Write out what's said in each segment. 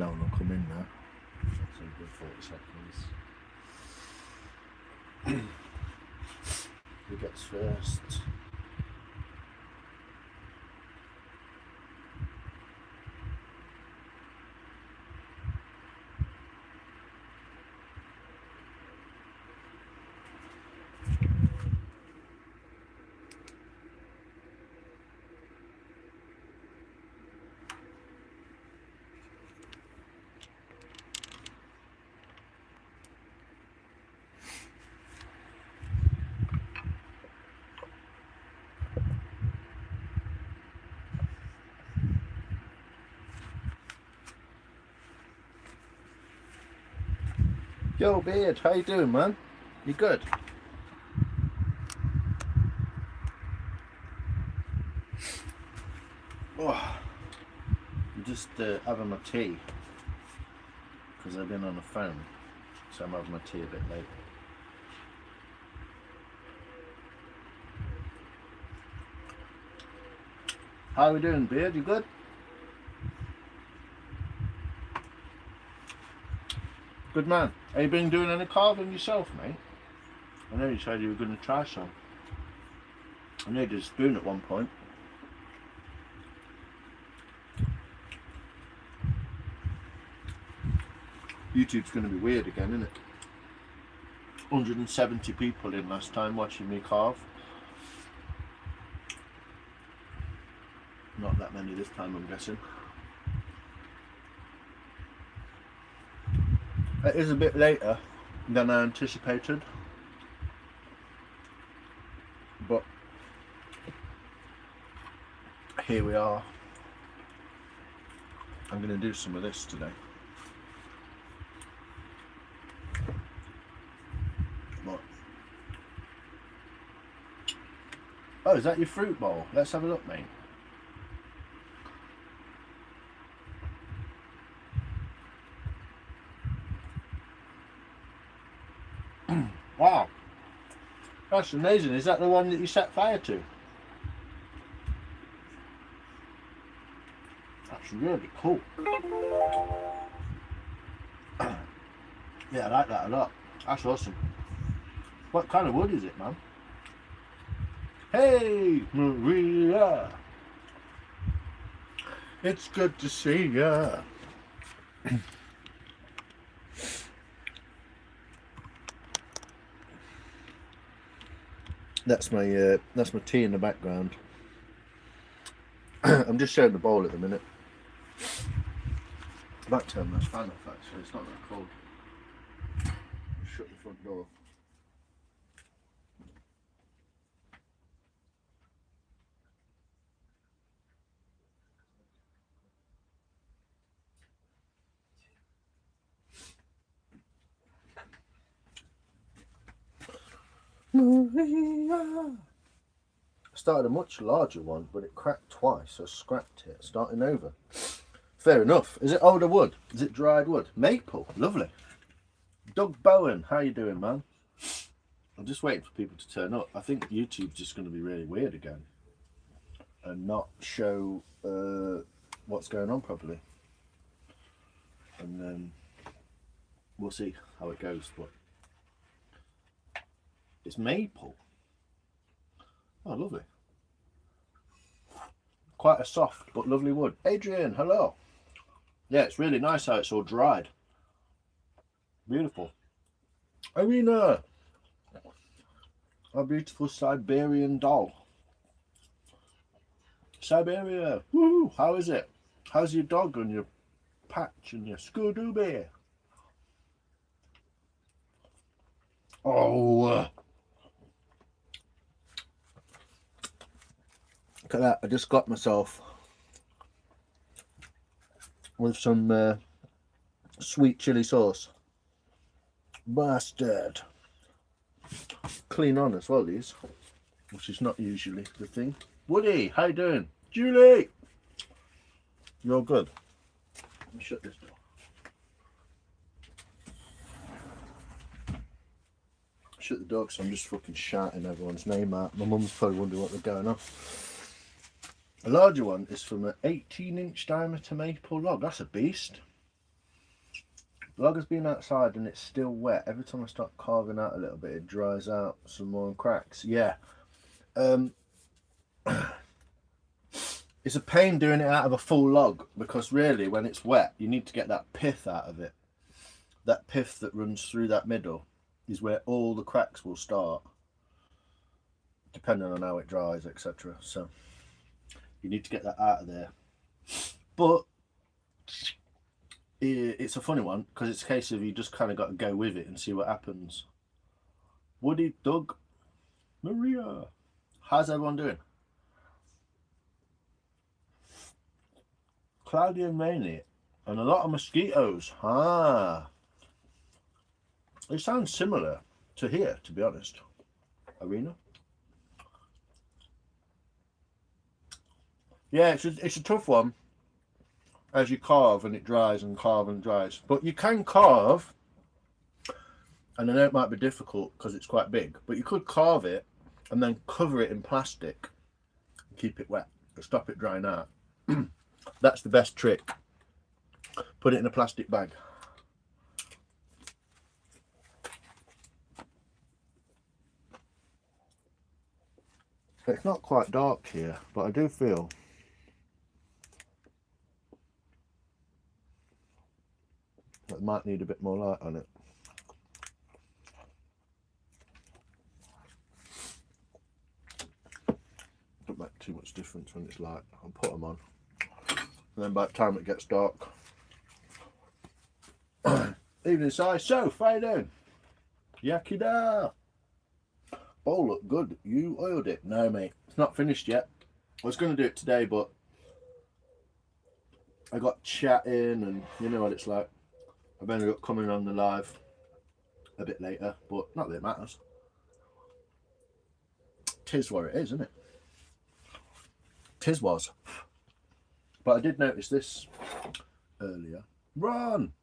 No one will come in now. That's a good 40 seconds. Who gets first? Yo, Beard, how you doing, man? You good? Oh, I'm just having my tea because I've been on the phone, so I'm having my tea a bit late. How are we doing, Beard? You good? Good man. Have you been doing any carving yourself, mate? I know you said you were going to try some. I needed a spoon at one point. YouTube's going to be weird again, isn't it? 170 people in last time watching me carve. Not that many this time, I'm guessing. It is a bit later than I anticipated, but here we are. I'm going to do some of this today. What? Oh, is that your fruit bowl? Let's have a look, mate. Wow, that's amazing. Is that the one that you set fire to? That's really cool. Yeah, I like that a lot. That's awesome. What kind of wood is it, man? Hey, Maria. It's good to see ya. That's my tea in the background. I'm just showing the bowl at the minute. I might turn my fan off actually, it's not that cold. Shut the front door. I started a much larger one, but it cracked twice, so I scrapped it, starting over. Fair enough. Is it older wood? Is it dried wood? Maple, lovely. Doug Bowen, how you doing, man? I'm just waiting for people to turn up. I think YouTube's just going to be really weird again and not show what's going on properly. And then we'll see how it goes. But it's maple. Oh, lovely. Quite a soft but lovely wood. Adrian, hello. Yeah, it's really nice how it's all dried. Beautiful. Irina, our beautiful Siberian doll. Siberia, woohoo! How is it? How's your dog and your Patch and your Scooby? Oh, look at that! I just got myself with some sweet chili sauce. Bastard. Clean on as well, these, which is not usually the thing. Woody, how you doing? Julie, you're good. Let me shut this door. Shut the door because I'm just fucking shouting everyone's name out. My mum's probably wondering what they're going on. A larger one is from an 18-inch diameter maple log. That's a beast. log has been outside and it's still wet. Every time I start carving out a little bit, it dries out some more and cracks. Yeah. It's a pain doing it out of a full log, because really when it's wet you need to get that pith out of it. That pith that runs through that middle is where all the cracks will start, depending on how it dries, etc. So you need to get that out of there. But it's a funny one, because it's a case of you just kind of got to go with it and see what happens. Woody, Doug, Maria, how's everyone doing? Cloudy and rainy, and a lot of mosquitoes. Ah, it sounds similar to here, to be honest. Arena. Yeah, it's a tough one as you carve and it dries and carve and dries. But you can carve, and I know it might be difficult because it's quite big, but you could carve it and then cover it in plastic and keep it wet to stop it drying out. That's the best trick. Put it in a plastic bag. It's not quite dark here, but I do feel it might need a bit more light on it. Don't make too much difference when it's light. I'll put them on, and then by the time it gets dark. Evening, Si. So, how you doing? Yakida. Oh, look good. You oiled it. No, mate. It's not finished yet. I was going to do it today, but I got chatting, and you know what it's like. I've ended up coming on the live a bit later, but not that it matters. 'Tis what it is, isn't it? 'Tis was. But I did notice this earlier. Ron!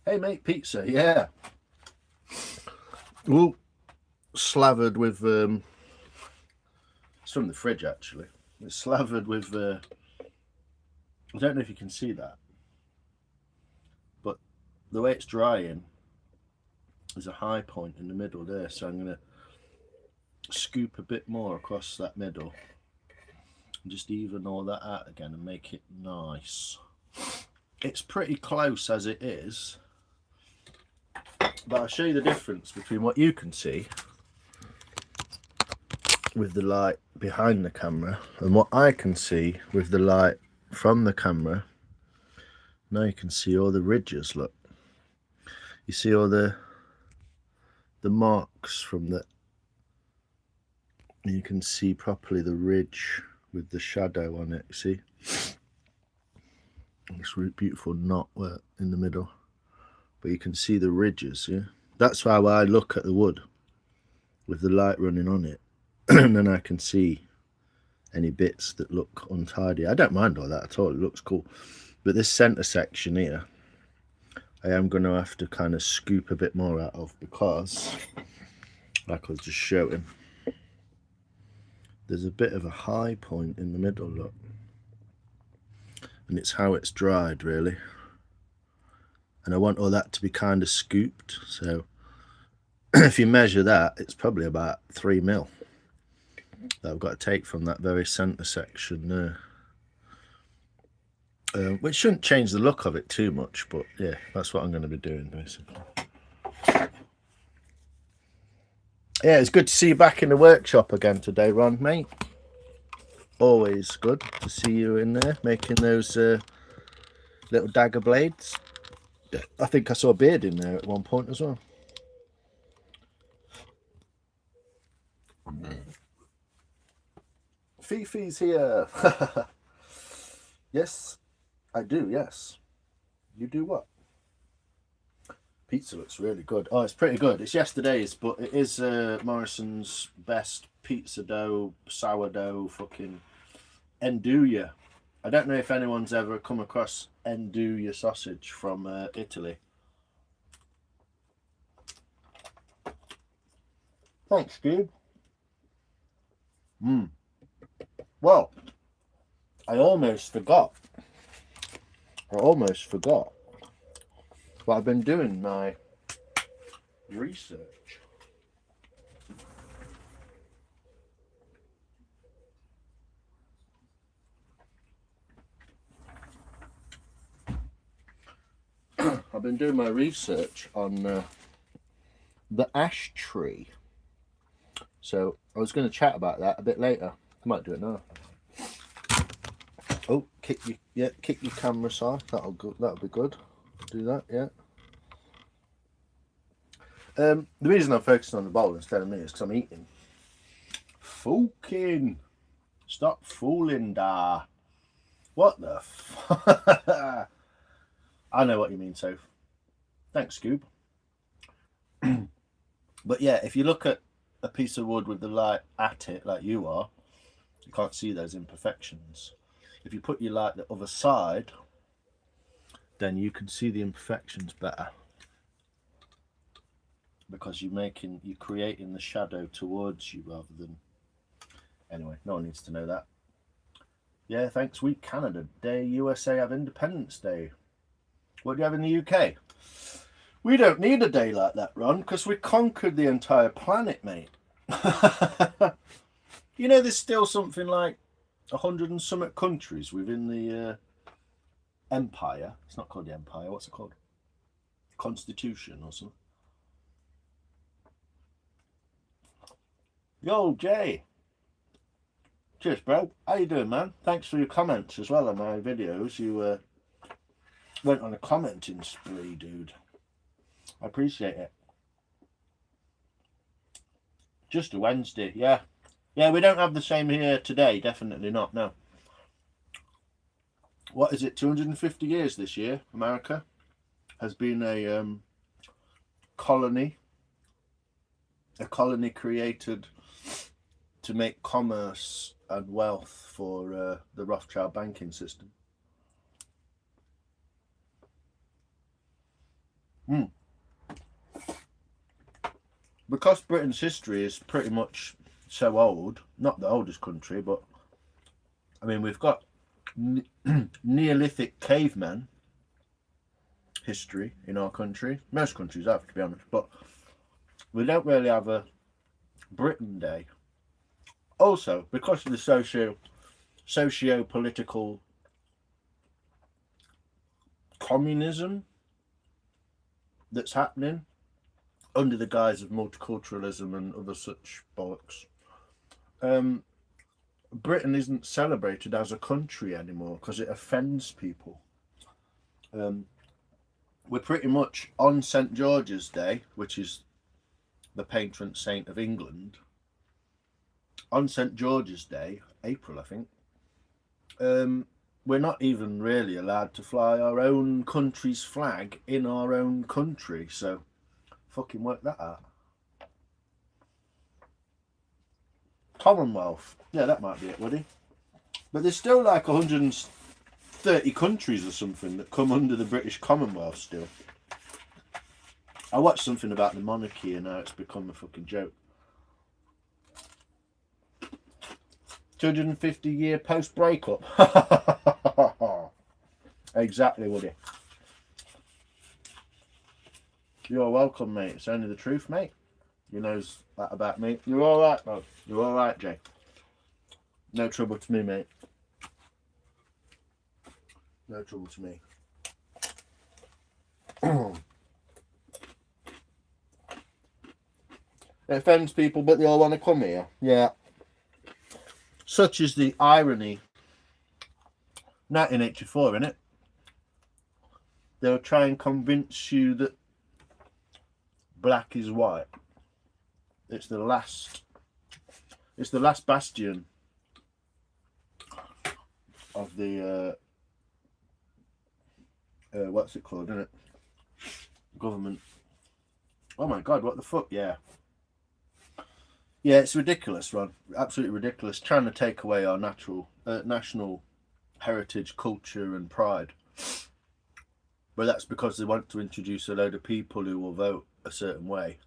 Hey mate, pizza, yeah. Well, slathered with, it's from the fridge actually. It's slathered with, I don't know if you can see that, but the way it's drying, there's a high point in the middle there, so I'm going to scoop a bit more across that middle and just even all that out again and make it nice. It's pretty close as it is, but I'll show you the difference between what you can see with the light behind the camera and what I can see with the light from the camera. Now you can see all the ridges, look. You see all the marks from the, you can see properly the ridge with the shadow on it, you see? This really beautiful knot in the middle. But you can see the ridges, yeah? That's how I look at the wood, with the light running on it. And then I can see any bits that look untidy. I don't mind all that at all, it looks cool. But this centre section here, I am going to have to kind of scoop a bit more out of, because, like I was just showing, there's a bit of a high point in the middle, look. And it's how it's dried, really. And I want all that to be kind of scooped. So if you measure that, it's probably about 3 mil that I've got to take from that very centre section there. Which shouldn't change the look of it too much, but yeah, that's what I'm going to be doing basically. Yeah, it's good to see you back in the workshop again today, Ron, mate. Always good to see you in there making those little dagger blades. I think I saw a beard in there at one point as well. Fifi's here. Yes, I do, yes. You do what? Pizza looks really good. Oh, it's pretty good. It's yesterday's, but it is Morrison's best pizza dough, sourdough, fucking Nduja. I don't know if anyone's ever come across Nduja sausage from Italy. Thanks, dude. Well, I almost forgot. Well, I've been doing my research. I've been doing my research on the ash tree. So I was going to chat about that a bit later. I might do it now. Oh, kick your camera side. That'll be good. Do that, yeah. The reason I'm focusing on the bowl instead of me is because I'm eating. Fucking stop fooling, da. What the f? I know what you mean, Soph. Thanks, Scoob. But yeah, if you look at a piece of wood with the light at it, like you are, you can't see those imperfections. If you put your light the other side, then you can see the imperfections better. Because you're creating the shadow towards you rather than... Anyway, no one needs to know that. Yeah, thanks, week Canada Day, USA have Independence Day. What do you have in the UK? We don't need a day like that, Ron, because we conquered the entire planet, mate. You know, there's still something like 100 and something countries within the empire. It's not called the empire. What's it called? Constitution or something. Yo, Jay. Cheers, bro. How you doing, man? Thanks for your comments as well on my videos. You went on a commenting spree, dude. I appreciate it. Just a Wednesday, yeah. Yeah, we don't have the same here today. Definitely not, no. What is it, 250 years this year, America has been a colony. A colony created to make commerce and wealth for the Rothschild banking system. Because Britain's history is pretty much so old, not the oldest country, but I mean, we've got Neolithic cavemen history in our country. Most countries have, to be honest, but we don't really have a Britain Day. Also, because of the socio-political communism that's happening under the guise of multiculturalism and other such bollocks, Britain isn't celebrated as a country anymore because it offends people. We're pretty much on St. George's Day, which is the patron saint of England. On St. George's Day, April, I think, we're not even really allowed to fly our own country's flag in our own country, so fucking work that out. Commonwealth, yeah, that might be it, Woody. But there's still like 130 countries or something that come under the British Commonwealth still. I watched something about the monarchy and now it's become a fucking joke. 250 year post breakup. Exactly, Woody. You're welcome, mate. It's only the truth, mate. You knows that about me. You're all right, bro. You're all right, Jay. No trouble to me, mate. No trouble to me. It offends people, but they all want to come here. Yeah. Such is the irony. 1984, innit? They'll try and convince you that black is white. It's the last bastion of the what's it called, isn't it? Government. Oh my god, what the fuck? Yeah. Yeah, it's ridiculous, Ron. Absolutely ridiculous. Trying to take away our national heritage, culture and pride. But that's because they want to introduce a load of people who will vote a certain way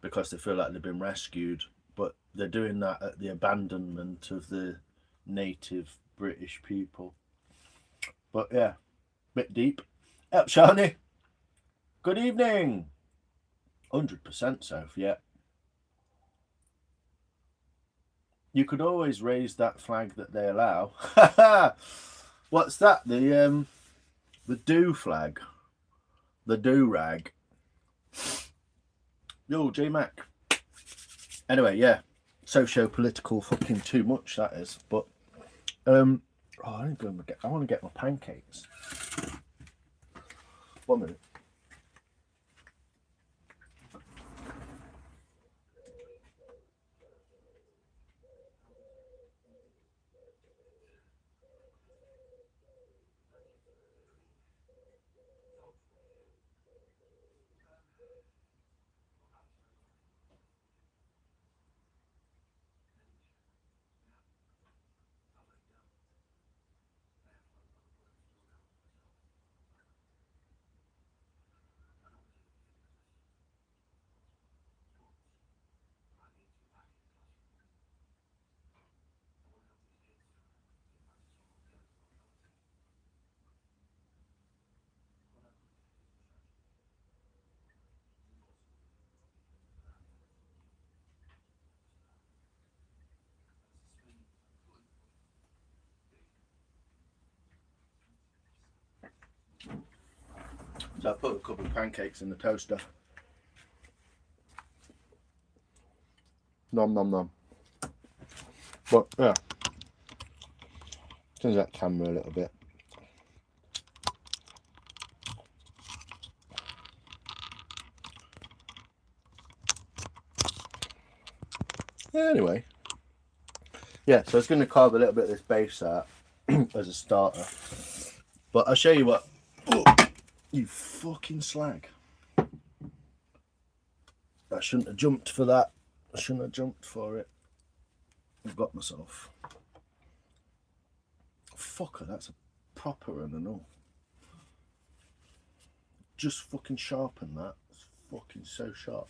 because they feel like they've been rescued. But they're doing that at the abandonment of the native British people. But yeah, bit deep. Up, Shani. Good evening. 100% Soph, yeah. You could always raise that flag that they allow. What's that? The do flag. The do rag. Yo, J Mac. Anyway, yeah. Socio-political fucking too much that is. But I want to get my pancakes. 1 minute. So I put a couple of pancakes in the toaster. Nom nom nom. But yeah, turns that camera a little bit. Anyway, yeah. So I was going to carve a little bit of this base out as a starter, but I'll show you what. Oh, you fucking slag! I shouldn't have jumped for that. I shouldn't have jumped for it. I've got myself. Fucker, that's a proper one and all. Just fucking sharpen that. It's fucking so sharp.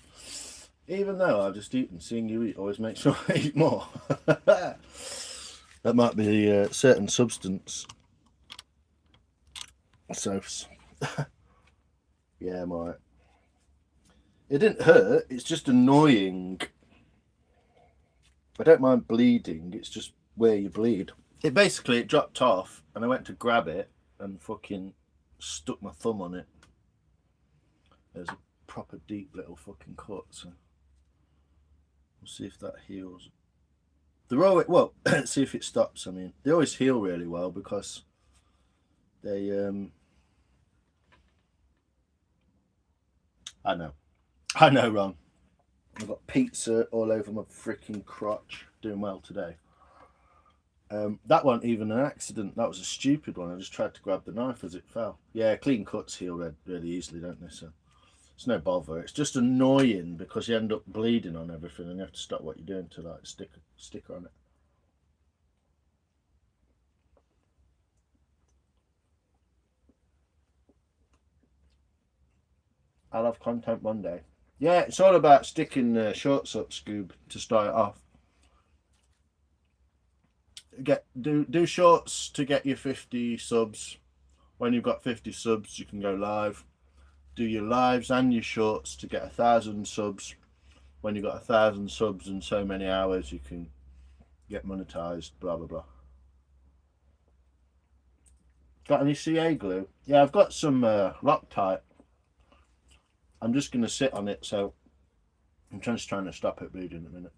Even though I've just eaten, seeing you eat always makes me eat more. That might be a certain substance. So, yeah, mate. It didn't hurt. It's just annoying. I don't mind bleeding. It's just where you bleed. It dropped off, and I went to grab it and fucking stuck my thumb on it. There's a proper deep little fucking cut. So we'll see if that heals. They're always, well, see if it stops. I mean, they always heal really well because they I know, Ron. I've got pizza all over my freaking crotch. Doing well today. That wasn't even an accident. That was a stupid one. I just tried to grab the knife as it fell. Yeah, clean cuts heal really easily, don't they? So it's no bother. It's just annoying because you end up bleeding on everything and you have to stop what you're doing to like stick a sticker on it. I'll have content one day. Yeah, it's all about sticking shorts up, Scoob, to start it off. Do shorts to get your 50 subs. When you've got 50 subs, you can go live. Do your lives and your shorts to get 1,000 subs. When you've got 1,000 subs and so many hours, you can get monetized. Blah blah blah. Got any CA glue? Yeah, I've got some Loctite. I'm just going to sit on it, so I'm just trying to stop it bleeding a minute.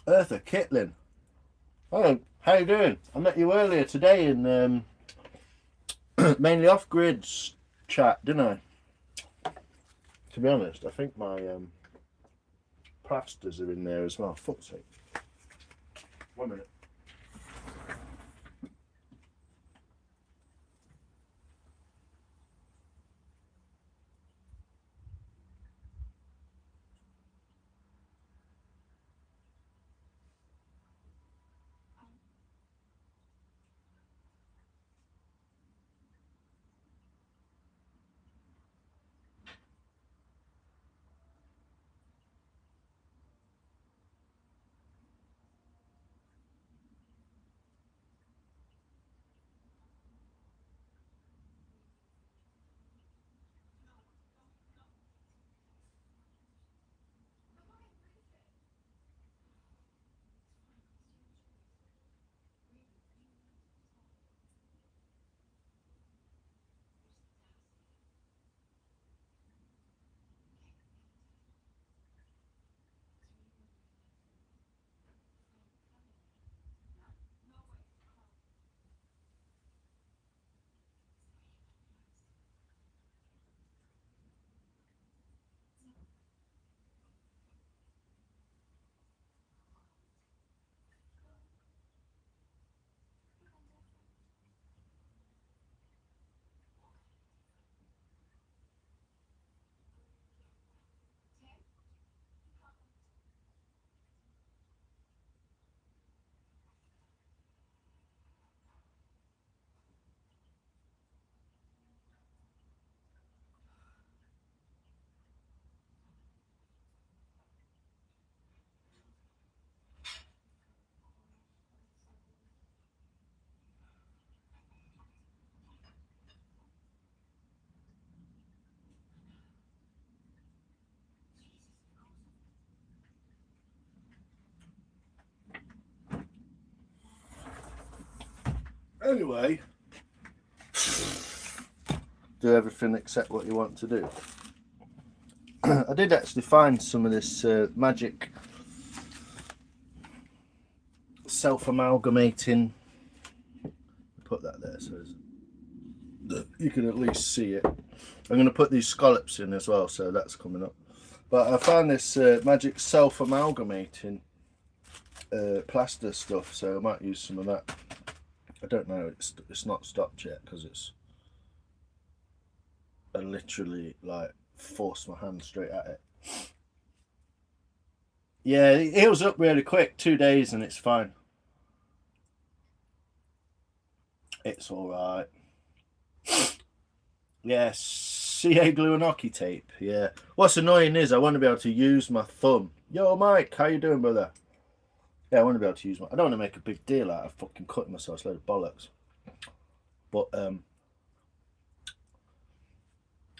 Eartha Kitlin. Hello, how you doing? I met you earlier today in mainly off grids chat, didn't I? To be honest, I think my plasters are in there as well. Fuck's sake. 1 minute. Anyway, do everything except what you want to do. I did actually find some of this magic self-amalgamating. Put that there so you can at least see it. I'm going to put these scallops in as well, so that's coming up. But I found this magic self-amalgamating plaster stuff, so I might use some of that. I don't know, it's not stopped yet because I literally like forced my hand straight at it. Yeah, it heals up really quick, 2 days and it's fine. It's alright. Yes, CA glue and hockey tape. Yeah. What's annoying is I want to be able to use my thumb. Yo, Mike, how you doing, brother? Yeah, I want to be able to use my... I don't want to make a big deal out of fucking cutting myself. It's a load of bollocks. But I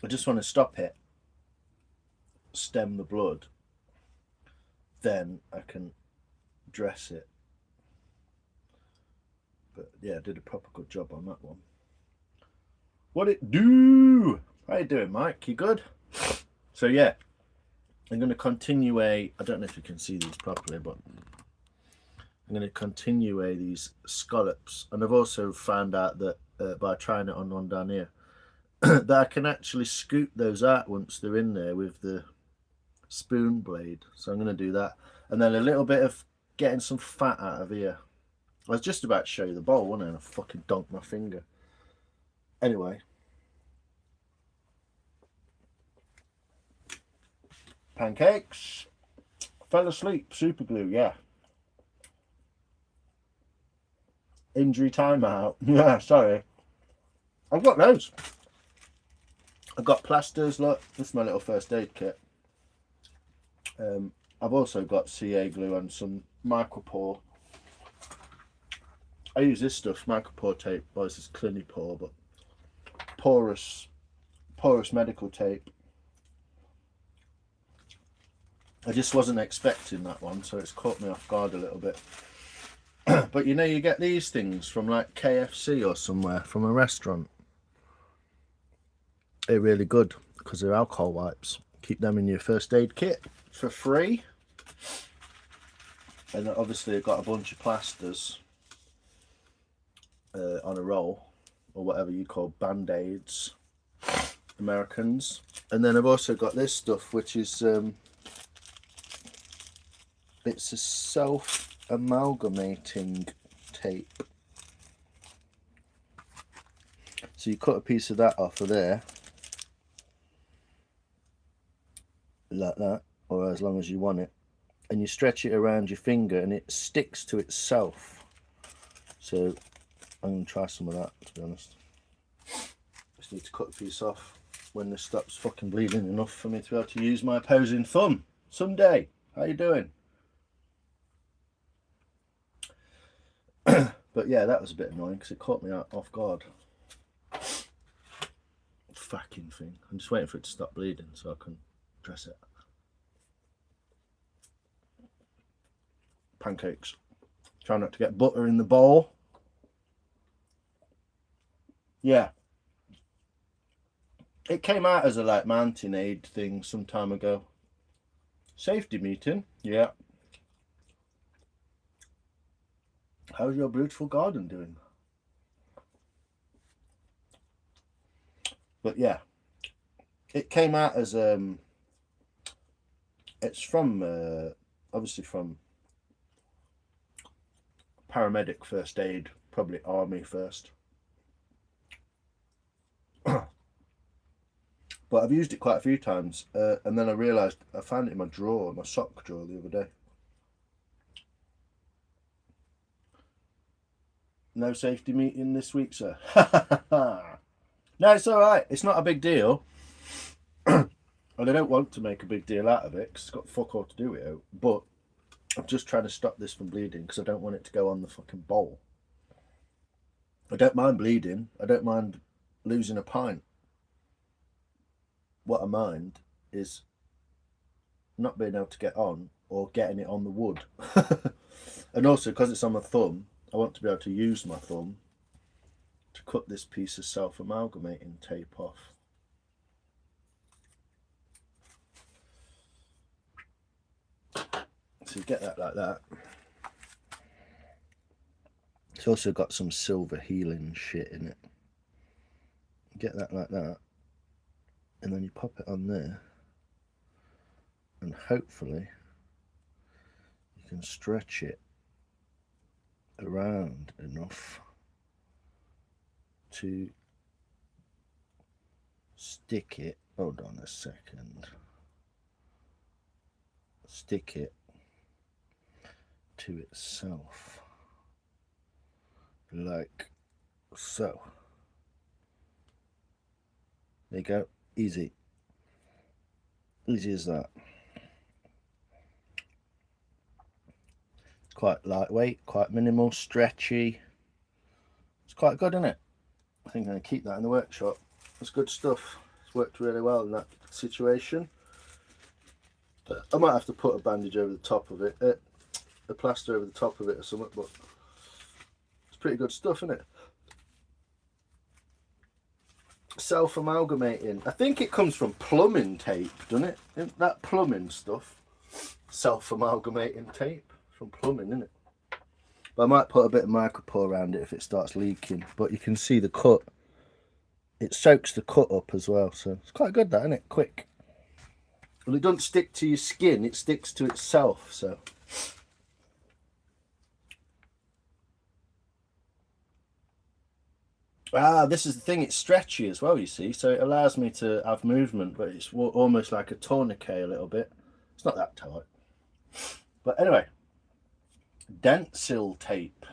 just want to stop it, stem the blood, then I can dress it. But yeah, I did a proper good job on that one. What it do? How you doing, Mike? You good? So yeah, I'm going to continue I don't know if you can see these properly, but I'm going to continue these scallops. And I've also found out that by trying it on one down here, that I can actually scoop those out once they're in there with the spoon blade. So I'm going to do that. And then a little bit of getting some fat out of here. I was just about to show you the bowl, wasn't I? And I fucking donked my finger. Anyway. Pancakes. Fell asleep. Super glue, yeah. Injury timeout. Yeah, sorry. I've got those. I've got plasters, look. This is my little first aid kit. I've also got CA glue and some micropore. I use this stuff, micropore tape. Well, this is Clinipore, but porous medical tape. I just wasn't expecting that one, so it's caught me off guard a little bit. But you know, you get these things from like KFC or somewhere, from a restaurant. They're really good because they're alcohol wipes. Keep them in your first aid kit for free. And obviously I've got a bunch of plasters on a roll, or whatever you call band-aids, Americans. And then I've also got this stuff, which is it's a self-amalgamating tape. So you cut a piece of that off of there, like that, or as long as you want it, and you stretch it around your finger and it sticks to itself. So I'm going to try some of that, to be honest. Just need to cut a piece off when this stops fucking bleeding enough for me to be able to use my opposing thumb someday. How you doing? But yeah, that was a bit annoying because it caught me off guard. Fucking thing. I'm just waiting for it to stop bleeding so I can dress it. Pancakes. Try not to get butter in the bowl. Yeah. It came out as a like mountain aid thing some time ago. Safety meeting. Yeah. How's your beautiful garden doing? But yeah, it came out as it's from obviously from paramedic first aid, probably army first. But I've used it quite a few times, and then I realised I found it in my drawer, my sock drawer, the other day. No safety meeting this week, sir. No, it's all right. It's not a big deal. And I don't want to make a big deal out of it because it's got fuck all to do with it. But I'm just trying to stop this from bleeding because I don't want it to go on the fucking bowl. I don't mind bleeding. I don't mind losing a pint. What I mind is not being able to get on or getting it on the wood. And also because it's on my thumb, I want to be able to use my thumb cut this piece of self-amalgamating tape off. So you get that like that. It's also got some silver healing shit in it. Get that like that, and then you pop it on there, and hopefully you can stretch it around enough to stick it. Hold on a second. Stick it to itself like so. There you go. Easy. Easy as that. It's quite lightweight, quite minimal, stretchy. It's quite good, isn't it? I think I'm going to keep that in the workshop. It's good stuff. It's worked really well in that situation. I might have to put a bandage over the top of it, a plaster over the top of it or something, but it's pretty good stuff, isn't it? Self-amalgamating. I think it comes from plumbing tape, doesn't it? Isn't that plumbing stuff? Self-amalgamating tape from plumbing, isn't it? But I might put a bit of micropore around it if it starts leaking. But you can see the cut. It soaks the cut up as well, so it's quite good, that, isn't it? Quick. Well, it doesn't stick to your skin, it sticks to itself, so. Ah, this is the thing, it's stretchy as well, you see, so it allows me to have movement, but it's almost like a tourniquet a little bit. It's not that tight. But anyway, Dentsil tape.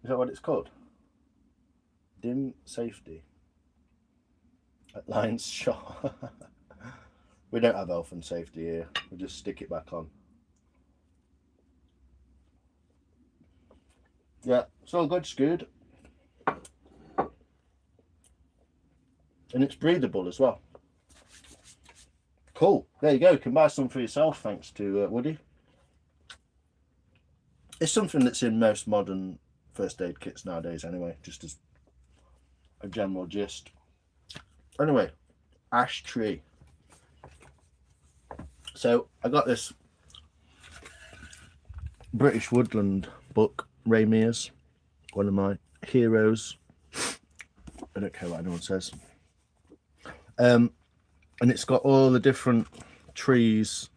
Is that what it's called? Dim safety. At Lions Shop. We don't have health and safety here. We just stick it back on. Yeah, it's all good, Scoot. And it's breathable as well. Cool. There you go. You can buy some for yourself thanks to Woody. It's something that's in most modern first aid kits nowadays anyway, just as a general gist. Anyway, ash tree. So I got this British Woodland book, Ray Mears, one of my heroes. I don't care what anyone says. And it's got all the different trees.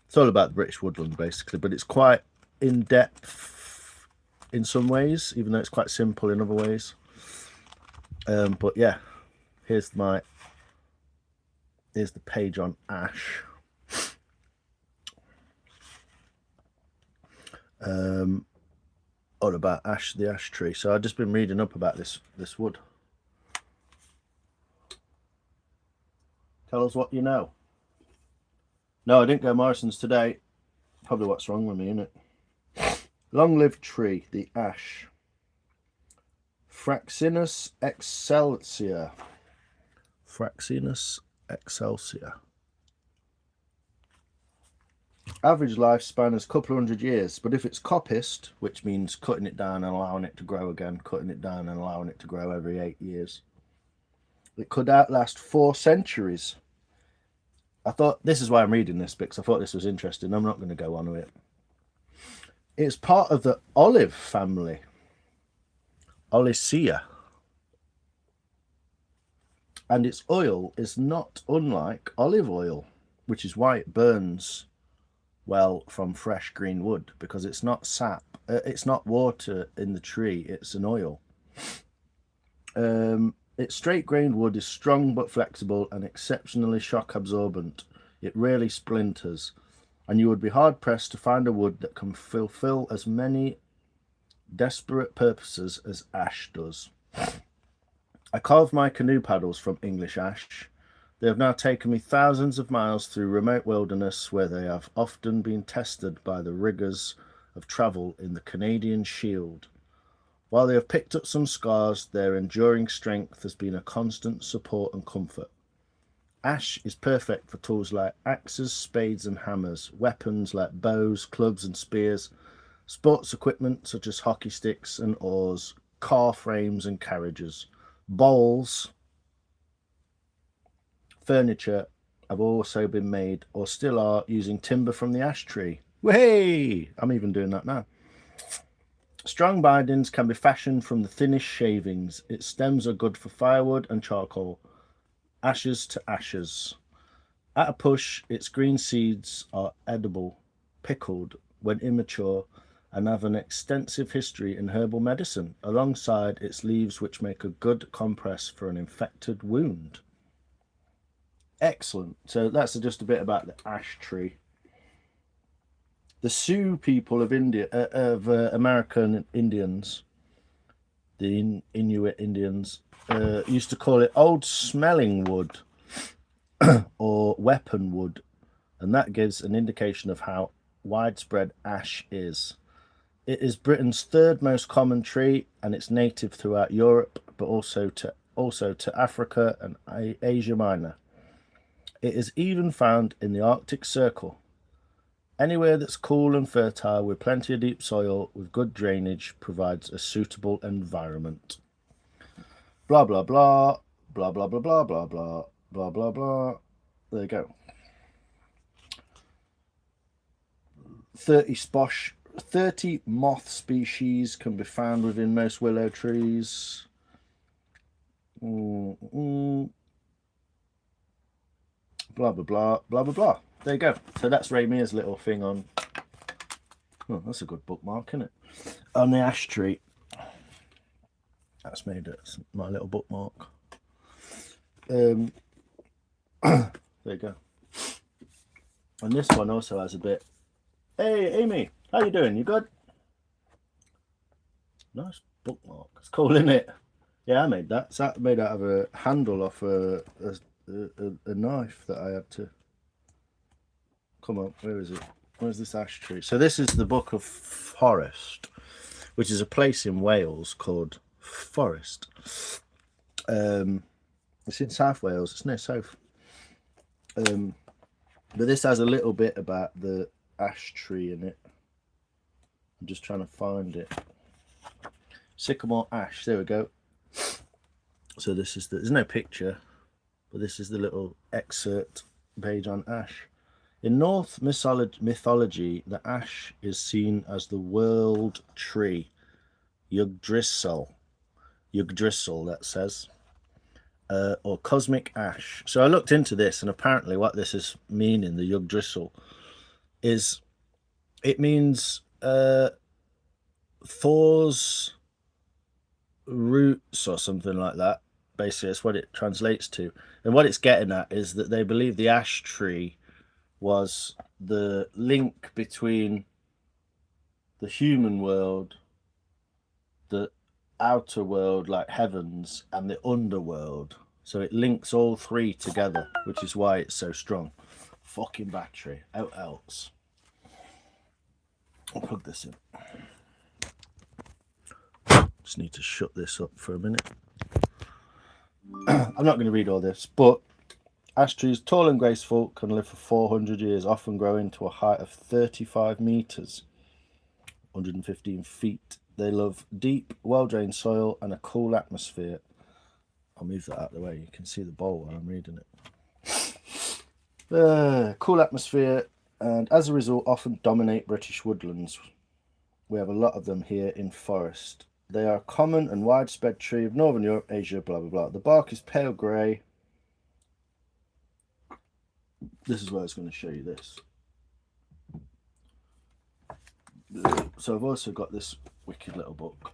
It's all about the British woodland basically, but it's quite in depth in some ways, even though it's quite simple in other ways. But yeah, here's the page on ash. All about ash, the ash tree. So I've just been reading up about this wood. Tell us what you know. No, I didn't go Morrison's today. Probably what's wrong with me, isn't it? Long-lived tree, the ash. Fraxinus excelsior. Fraxinus excelsior. Average lifespan is a couple of 100 years, but if it's coppiced, which means cutting it down and allowing it to grow again, cutting it down and allowing it to grow every 8 years, it could outlast 4 centuries. I thought, this is why I'm reading this, because I thought this was interesting. I'm not going to go on with it. It's part of the olive family. Olicaea. And its oil is not unlike olive oil, which is why it burns well from fresh green wood, because it's not sap, it's not water in the tree, it's an oil. Its straight-grained wood is strong but flexible and exceptionally shock absorbent. It rarely splinters, and you would be hard-pressed to find a wood that can fulfill as many desperate purposes as ash does. I carved my canoe paddles from English ash. They have now taken me thousands of miles through remote wilderness, where they have often been tested by the rigours of travel in the Canadian Shield. While they have picked up some scars, their enduring strength has been a constant support and comfort. Ash is perfect for tools like axes, spades and hammers, weapons like bows, clubs and spears, sports equipment such as hockey sticks and oars, car frames and carriages. Bowls, furniture have also been made or still are using timber from the ash tree. Hey, I'm even doing that now. Strong bindings can be fashioned from the thinnest shavings. Its stems are good for firewood and charcoal. Ashes to ashes. At a push, its green seeds are edible, pickled when immature, and have an extensive history in herbal medicine, alongside its leaves, which make a good compress for an infected wound. Excellent. So that's just a bit about the ash tree. The Sioux people of India, American Indians, the Inuit Indians, used to call it old smelling wood or weapon wood, and that gives an indication of how widespread ash is. It is Britain's third most common tree, and it's native throughout Europe, but also to Africa and Asia Minor. It is even found in the Arctic Circle. Anywhere that's cool and fertile with plenty of deep soil with good drainage provides a suitable environment. Blah, blah, blah, blah, blah, blah, blah, blah, blah, blah, blah, blah. There you go. 30 moth species can be found within most willow trees. Blah, blah, blah, blah, blah, blah. There you go. So that's Ray Mears' little thing on... Oh, that's a good bookmark, isn't it? On the ash tree. That's made it my little bookmark. There you go. And this one also has a bit... Hey, Amy, how you doing? You good? Nice bookmark. It's cool, isn't it? Yeah, I made that. It's made out of a handle off a knife that I had to... Come on, where is it? Where's this ash tree? So this is the Book of Forest, which is a place in Wales called Forest. It's in South Wales. It's near South. But this has a little bit about the ash tree in it. I'm just trying to find it. Sycamore ash. There we go. So this is there's no picture, but this is the little excerpt page on ash. In Norse mythology, the ash is seen as the world tree, Yggdrasil, that says, or cosmic ash. So I looked into this, and apparently what this is meaning, the Yggdrasil, is it means Thor's roots or something like that. Basically, that's what it translates to. And what it's getting at is that they believe the ash tree was the link between the human world, the outer world like heavens, and the underworld. So it links all three together, which is why it's so strong. Fucking battery, out else. I'll plug this in. Just need to shut this up for a minute. I'm not going to read all this, but ash trees, tall and graceful, can live for 400 years, often growing to a height of 35 meters, 115 feet. They love deep, well-drained soil and a cool atmosphere. I'll move that out of the way. You can see the bowl while I'm reading it. Cool atmosphere, and as a result, often dominate British woodlands. We have a lot of them here in Forest. They are a common and widespread tree of Northern Europe, Asia, blah, blah, blah. The bark is pale grey. This is where I was going to show you this. So I've also got this wicked little book.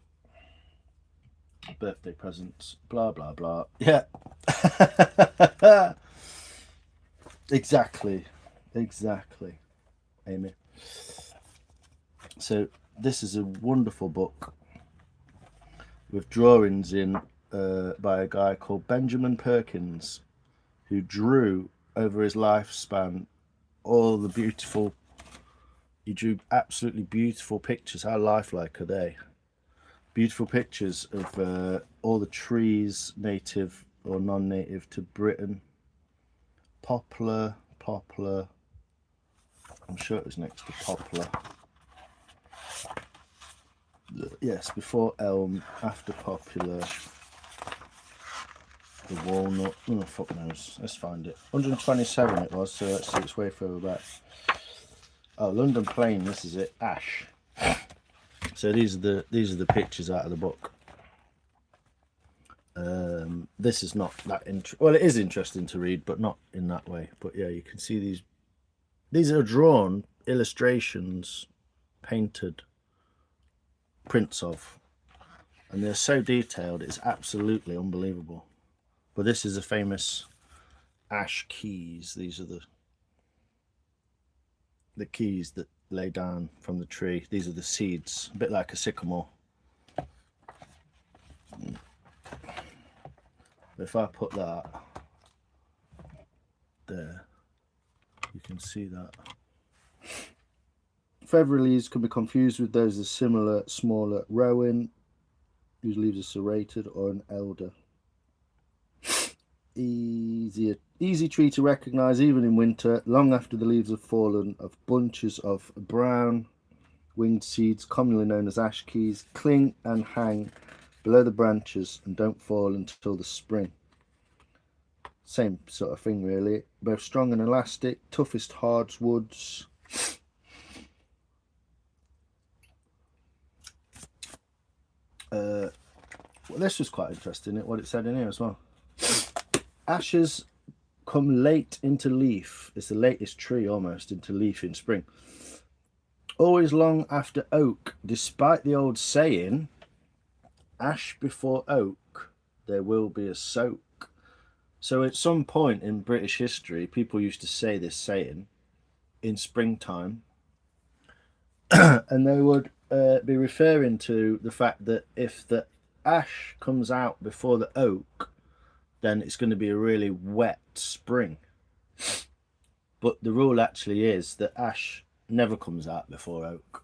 Birthday presents, blah, blah, blah. Yeah. Exactly, Amy. So this is a wonderful book with drawings in by a guy called Benjamin Perkins, who drew over his lifespan all the beautiful, he drew absolutely beautiful pictures. How lifelike are they? Beautiful pictures of all the trees, native or non-native to Britain. Poplar. I'm sure it was next to poplar. Yes, before elm, after poplar, the walnut. Oh, fuck knows. Let's find it. 127 it was, so let's see its way further back. Oh, London Plane, this is it. Ash. So these are the pictures out of the book. This is not that well, it is interesting to read, but not in that way. But yeah, you can see these are drawn illustrations, painted prints of, and they're so detailed, it's absolutely unbelievable. But this is a famous ash keys. These are the keys that lay down from the tree. These are the seeds, a bit like a sycamore. If I put that there, you can see that. Feathery leaves can be confused with those of similar, smaller rowan, whose leaves are serrated, or an elder. Easy tree to recognise even in winter, long after the leaves have fallen, of bunches of brown winged seeds, commonly known as ash keys, cling and hang below the branches and don't fall until the spring. Same sort of thing really. Both strong and elastic, toughest hardwoods. Well, this was quite interesting, what it said in here as well. Ashes come late into leaf. It's the latest tree almost into leaf in spring. Always long after oak, despite the old saying, ash before oak, there will be a soak. So at some point in British history, people used to say this saying in springtime, and they would be referring to the fact that if the ash comes out before the oak, then it's going to be a really wet spring. But the rule actually is that ash never comes out before oak.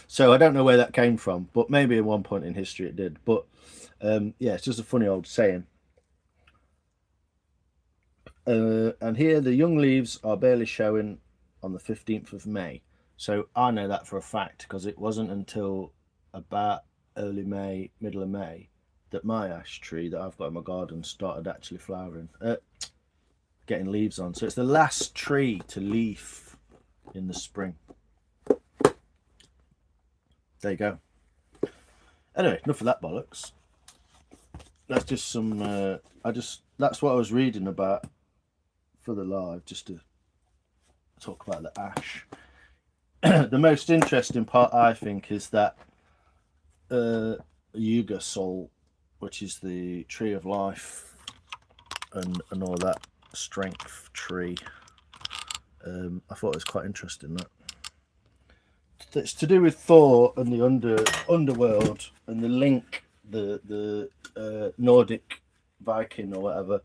So I don't know where that came from, but maybe at one point in history it did. But yeah, it's just a funny old saying. And here the young leaves are barely showing on the 15th of May. So I know that for a fact, because it wasn't until about early May, middle of May, that my ash tree that I've got in my garden started actually flowering, getting leaves on. So it's the last tree to leaf in the spring. There you go. Anyway, enough of that bollocks. That's just some that's what I was reading about for the live, just to talk about the ash. The most interesting part, I think, is that Yuga Sol, which is the tree of life and all that strength tree. I thought it was quite interesting that. It's to do with Thor and the underworld and the link. The Nordic Viking or whatever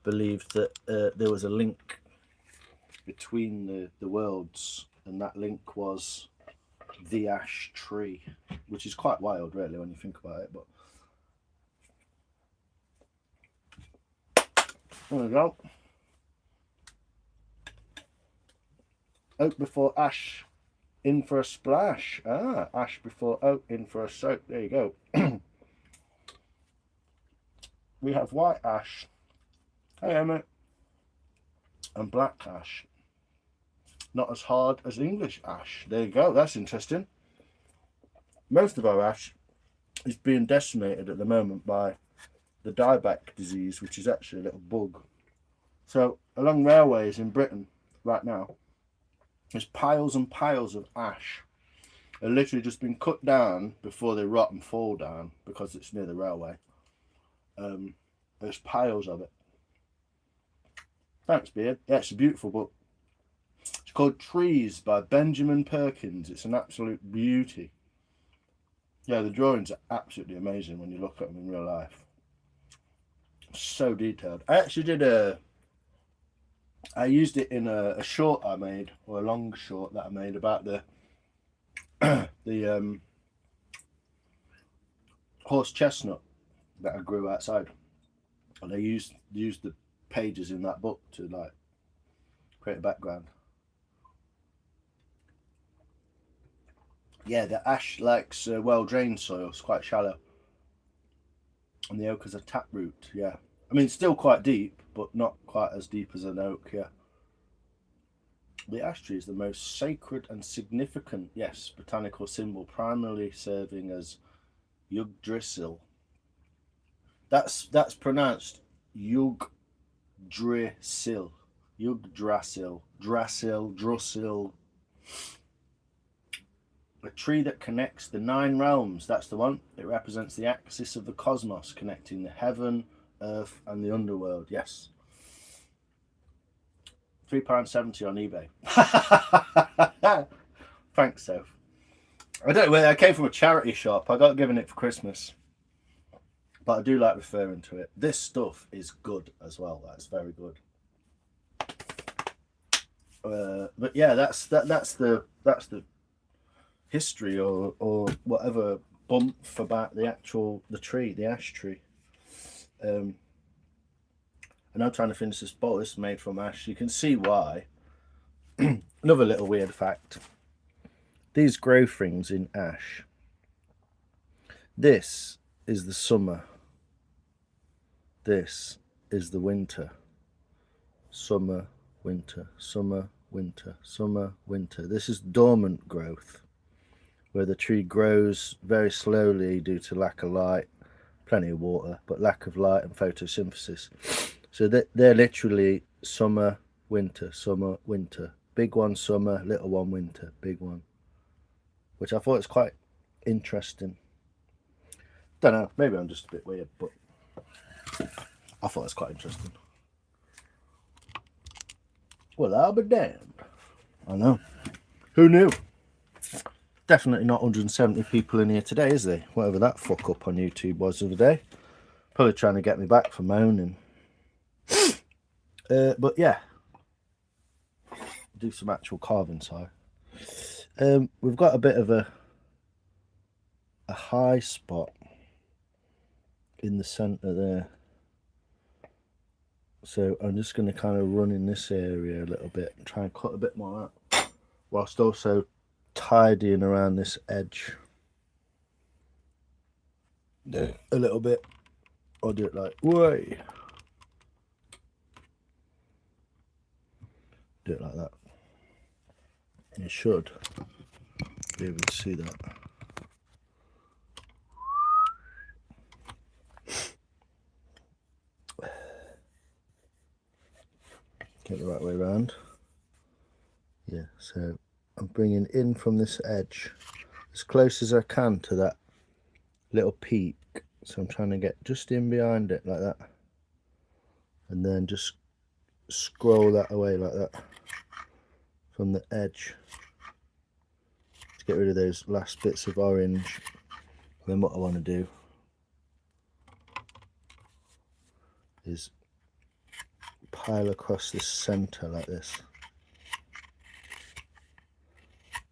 believed that there was a link between the worlds, and that link was the ash tree, which is quite wild, really, when you think about it. But there we go. Oak before ash, in for a splash. Ash before oak, in for a soak. There you go. We have white ash, hey Emma, and black ash. Not as hard as English ash. There you go, that's interesting. Most of our ash is being decimated at the moment by the dieback disease, which is actually a little bug. So along railways in Britain right now, there's piles and piles of ash. They're literally just been cut down before they rot and fall down because it's near the railway. There's piles of it. Thanks, Beard. Yeah, it's a beautiful book. It's called Trees by Benjamin Perkins. It's an absolute beauty. Yeah, the drawings are absolutely amazing when you look at them in real life. So detailed. I actually did I used it in a short I made, or a long short that I made about the horse chestnut that I grew outside. And I used the pages in that book to like create a background. Yeah, the ash likes well-drained soil. It's quite shallow. And the oak is a taproot, yeah. I mean, it's still quite deep, but not quite as deep as an oak, yeah. The ash tree is the most sacred and significant, yes, botanical symbol, primarily serving as Yggdrasil. That's pronounced Yggdrasil. Yggdrasil. Drusil. A tree that connects the 9 realms. That's the one. It represents the axis of the cosmos, connecting the heaven, earth, and the underworld. Yes. £3.70 on eBay. Thanks, Soph. I don't know where I came from, a charity shop. I got given it for Christmas. But I do like referring to it. This stuff is good as well. That's very good. But yeah, that's the history or whatever bump about the tree, the ash tree. And I'm trying to finish this bowl. This is made from ash. You can see why. Another little weird fact. These growth rings in ash. This is the summer. This is the winter. Summer, winter, summer, winter, summer, winter. This is dormant growth, where the tree grows very slowly due to lack of light, plenty of water, but lack of light and photosynthesis. So they're literally summer, winter, summer, winter. Big one summer, little one winter, big one. Which I thought was quite interesting. Don't know, maybe I'm just a bit weird, but I thought it was quite interesting. Well, I'll be damned. I know. Who knew? Definitely not 170 people in here today, is there? Whatever that fuck up on YouTube was the other day. Probably trying to get me back for moaning. But yeah. Do some actual carving side. We've got a bit of a high spot in the centre there. So I'm just going to kind of run in this area a little bit and try and cut a bit more out, whilst also tidying around this edge a little bit. I'll do it like, way. Do it like that. And you should be able to see that. Get the right way around. Yeah, so I'm bringing in from this edge as close as I can to that little peak. So I'm trying to get just in behind it like that. And then just scroll that away like that from the edge to get rid of those last bits of orange. And then what I want to do is pile across the center like this.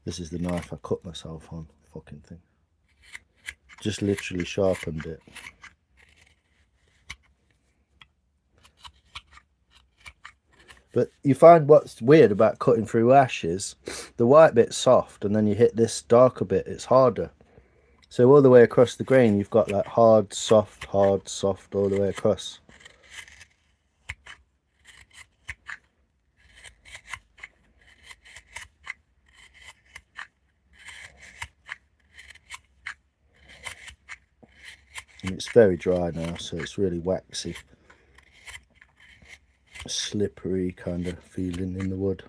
This is the knife I cut myself on, fucking thing. Just literally sharpened it. But you find what's weird about cutting through ash is the white bit's soft, and then you hit this darker bit, it's harder. So all the way across the grain, you've got like hard, soft, all the way across. And it's very dry now, so it's really waxy, slippery kind of feeling in the wood.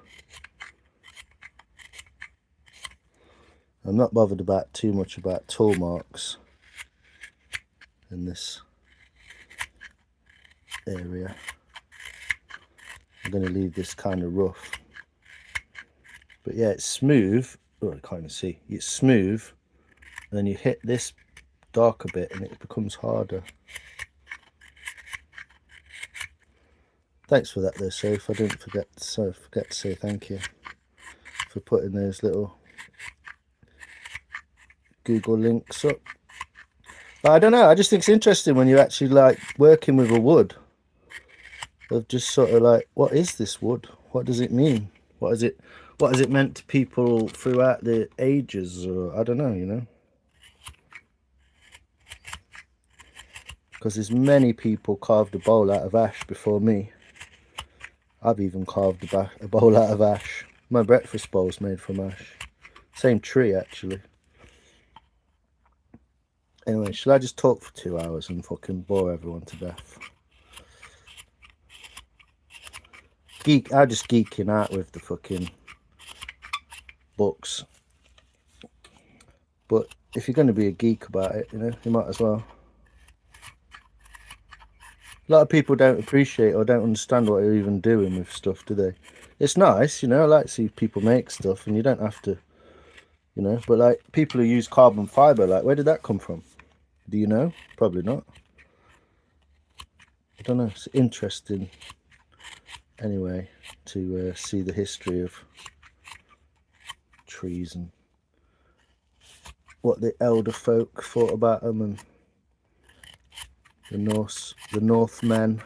I'm not bothered about too much about tool marks in this area. I'm going to leave this kind of rough. But yeah, it's smooth. Oh, I can't even see. It's smooth, and then you hit this darker bit and it becomes harder. Thanks for that though, Soph. I didn't forget to say thank you for putting those little Google links up. But I don't know, I just think it's interesting when you're actually like working with a wood, of just sort of like, what is this wood? What does it mean? What what has it meant to people throughout the ages, or I don't know, you know. Because there's many people carved a bowl out of ash before me. I've even carved a bowl out of ash. My breakfast bowl's made from ash. Same tree, actually. Anyway, should I just talk for 2 hours and fucking bore everyone to death? I'm just geeking out with the fucking books. But if you're going to be a geek about it, you know, you might as well. A lot of people don't appreciate or don't understand what you're even doing with stuff, do they? It's nice, you know, I like to see people make stuff and you don't have to, you know, but like people who use carbon fibre, like where did that come from? Do you know? Probably not. I don't know, it's interesting anyway to see the history of trees and what the elder folk thought about them and the Northmen.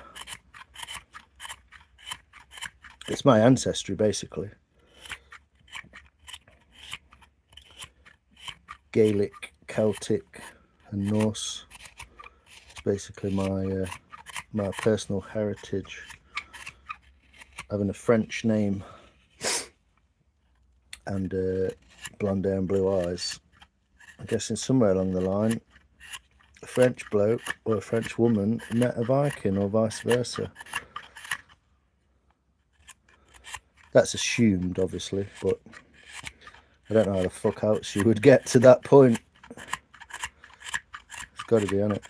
It's my ancestry, basically. Gaelic, Celtic, and Norse. It's basically my personal heritage. Having a French name and blonde hair and blue eyes. I'm guessing somewhere along the line, a French bloke or a French woman met a Viking, or vice versa. That's assumed, obviously, but I don't know how the fuck else you would get to that point. It's got to be on it.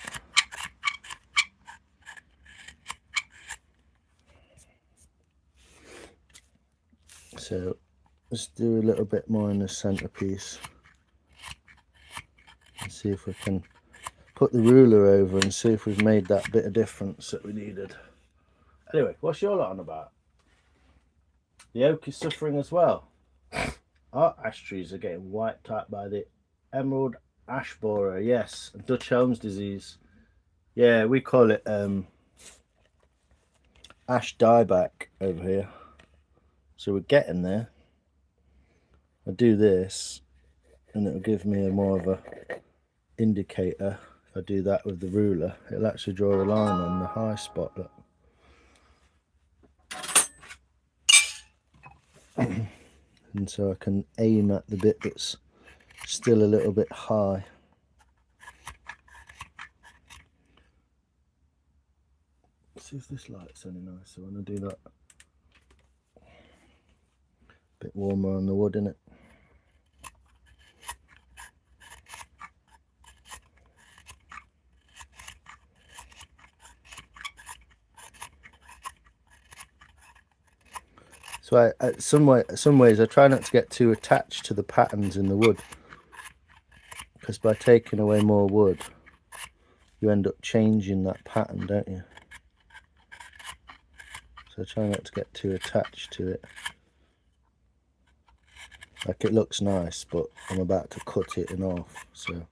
So let's do a little bit more in the centerpiece and see if we can put the ruler over and see if we've made that bit of difference that we needed. Anyway, what's your lot on about? The oak is suffering as well. Our ash trees are getting wiped out by the emerald ash borer. Yes, Dutch elm's disease. Yeah, we call it ash dieback over here. So we're getting there. I do this and it'll give me a more of a indicator. If I do that with the ruler, it'll actually draw a line on the high spot. Look. And so I can aim at the bit that's still a little bit high. Let's see if this light's any nicer when I do that. Bit warmer on the wood, innit? So some ways I try not to get too attached to the patterns in the wood, because by taking away more wood you end up changing that pattern, don't you? So I try not to get too attached to it. Like, it looks nice, but I'm about to cut it in half, so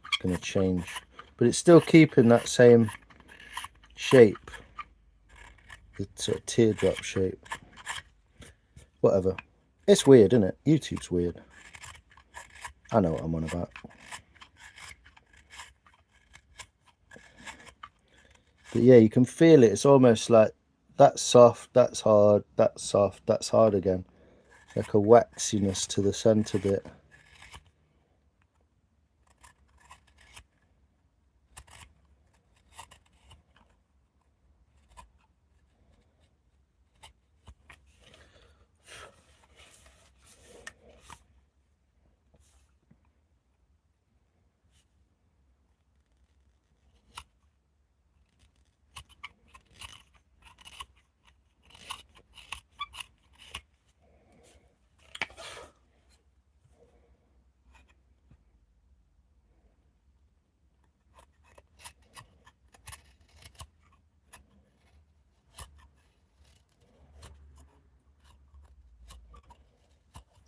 it's going to change, but it's still keeping that same shape, the sort of teardrop shape. Whatever. It's weird, isn't it? YouTube's weird. I know what I'm on about. But yeah, you can feel it. It's almost like that's soft, that's hard, that's soft, that's hard again. It's like a waxiness to the centre bit.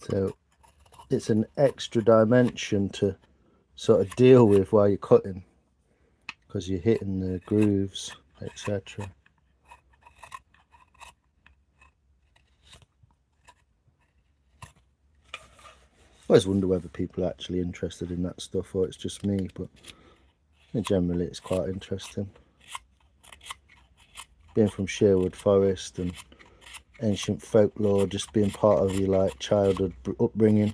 So it's an extra dimension to sort of deal with while you're cutting, because you're hitting the grooves, etc. always wonder whether people are actually interested in that stuff or it's just me, but generally it's quite interesting. Being from Sherwood Forest and ancient folklore, just being part of your like childhood upbringing.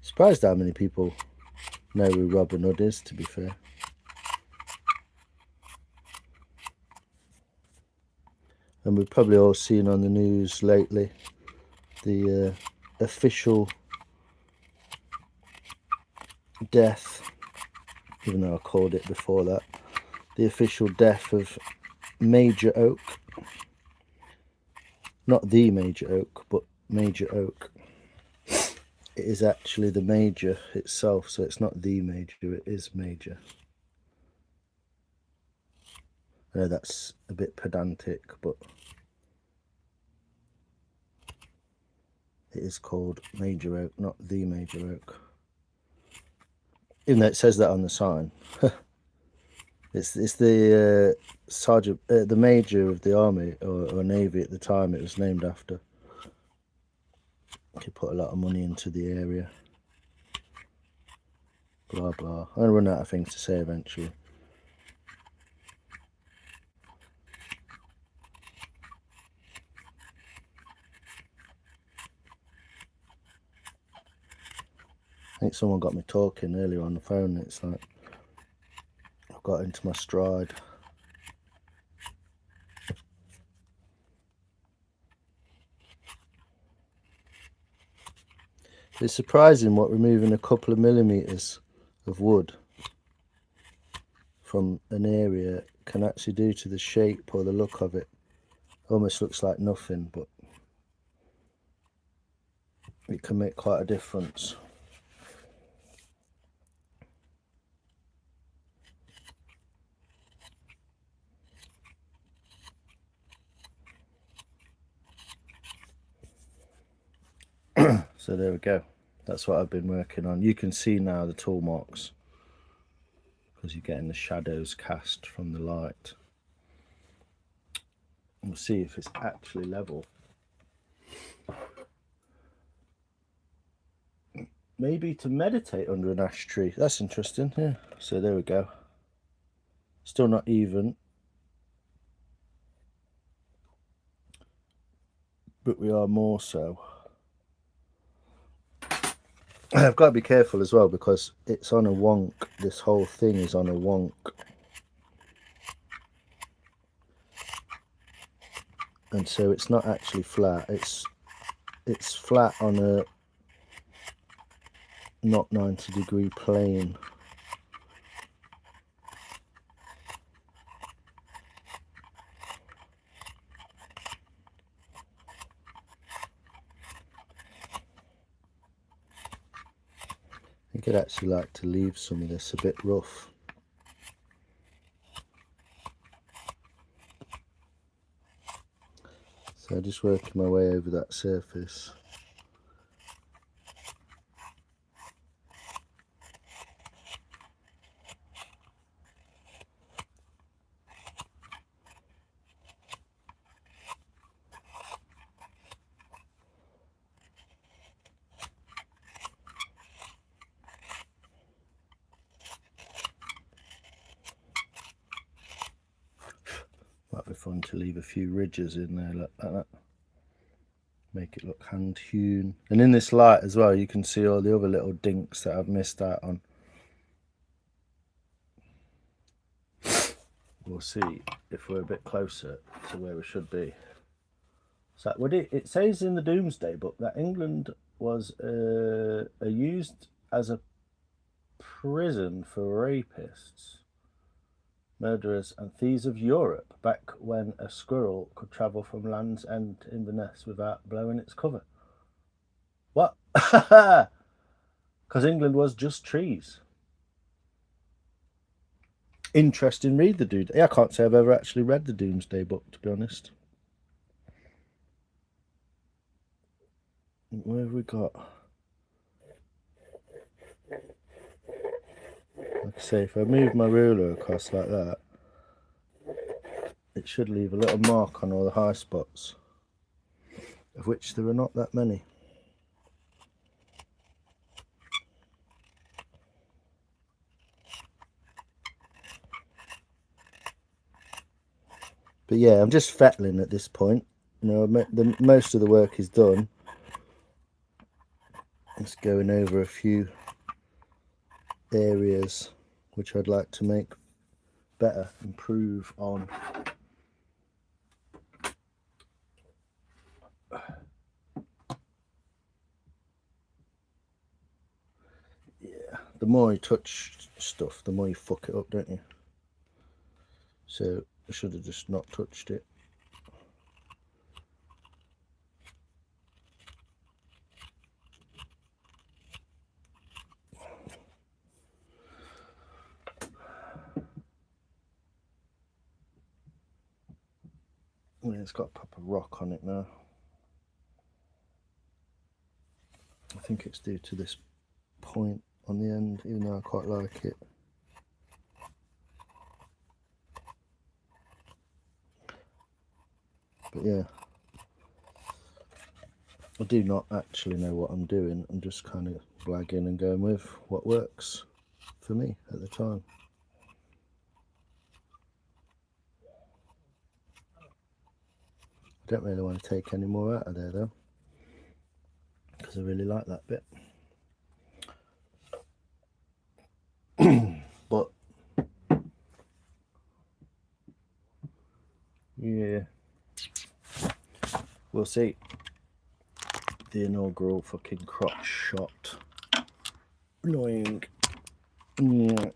Surprised how many people know who Robin Hood is, to be fair. And we've probably all seen on the news lately the official death, even though I called it before that, the official death of Major Oak. Not the Major Oak, but Major Oak. It is actually the Major itself, so it's not the Major, it is Major. I know that's a bit pedantic, but it is called Major Oak, not the Major Oak. Even though it says that on the sign. It's the sergeant, the major of the army or navy at the time it was named after. He put a lot of money into the area. Blah blah. I'm gonna run out of things to say eventually. I think someone got me talking earlier on the phone. It's like I've got into my stride. It's surprising what removing a couple of millimeters of wood from an area can actually do to the shape or the look of it. Almost looks like nothing, but it can make quite a difference. So there we go. That's what I've been working on. You can see now the tool marks because you're getting the shadows cast from the light. We'll see if it's actually level. Maybe to meditate under an ash tree. That's interesting. Yeah. So there we go. Still not even, but we are more so. I've got to be careful as well because it's on a wonk. This whole thing is on a wonk. And so it's not actually flat. It's flat on a not 90-degree plane. I think I'd actually like to leave some of this a bit rough. So just working my way over that surface. Might be fun to leave a few ridges in there like that. Make it look hand hewn. And in this light as well, you can see all the other little dinks that I've missed out on. We'll see if we're a bit closer to where we should be. So it says in the Doomsday Book that England was used as a prison for rapists, murderers and thieves of Europe back when a squirrel could travel from Land's End Inverness without blowing its cover. What? Because England was just trees. Interesting read, the dude. I can't say I've ever actually read the Doomsday Book, to be honest. Where have we got? Like I say, if I move my ruler across like that, it should leave a little mark on all the high spots. of which there are not that many. But yeah, I'm just fettling at this point. You know, most of the work is done. Just going over a few areas which I'd like to make better, improve on. Yeah, the more you touch stuff, the more you fuck it up, don't you? So I should have just not touched it. Yeah, it's got a proper rock on it now. I think it's due to this point on the end, even though I quite like it. But yeah, I do not actually know what I'm doing. I'm just kind of blagging and going with what works for me at the time. I don't really want to take any more out of there though, because I really like that bit. But yeah, we'll see. The inaugural fucking crotch shot. Annoying. Yeah.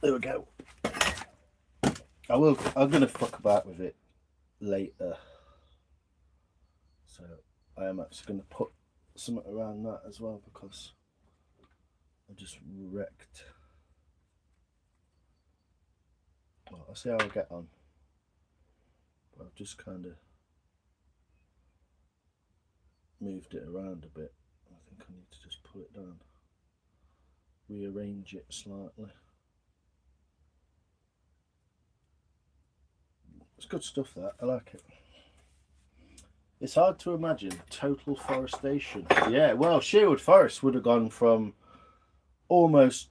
There we go. I'm gonna fuck about with it later. So I am actually gonna put something around that as well, because I just wrecked. Well, I'll see how I get on. But I've just kind of moved it around a bit. I think I need to just pull it down, rearrange it slightly. It's good stuff, that. I like it. It's hard to imagine total forestation. Yeah, well, Sherwood Forest would have gone from almost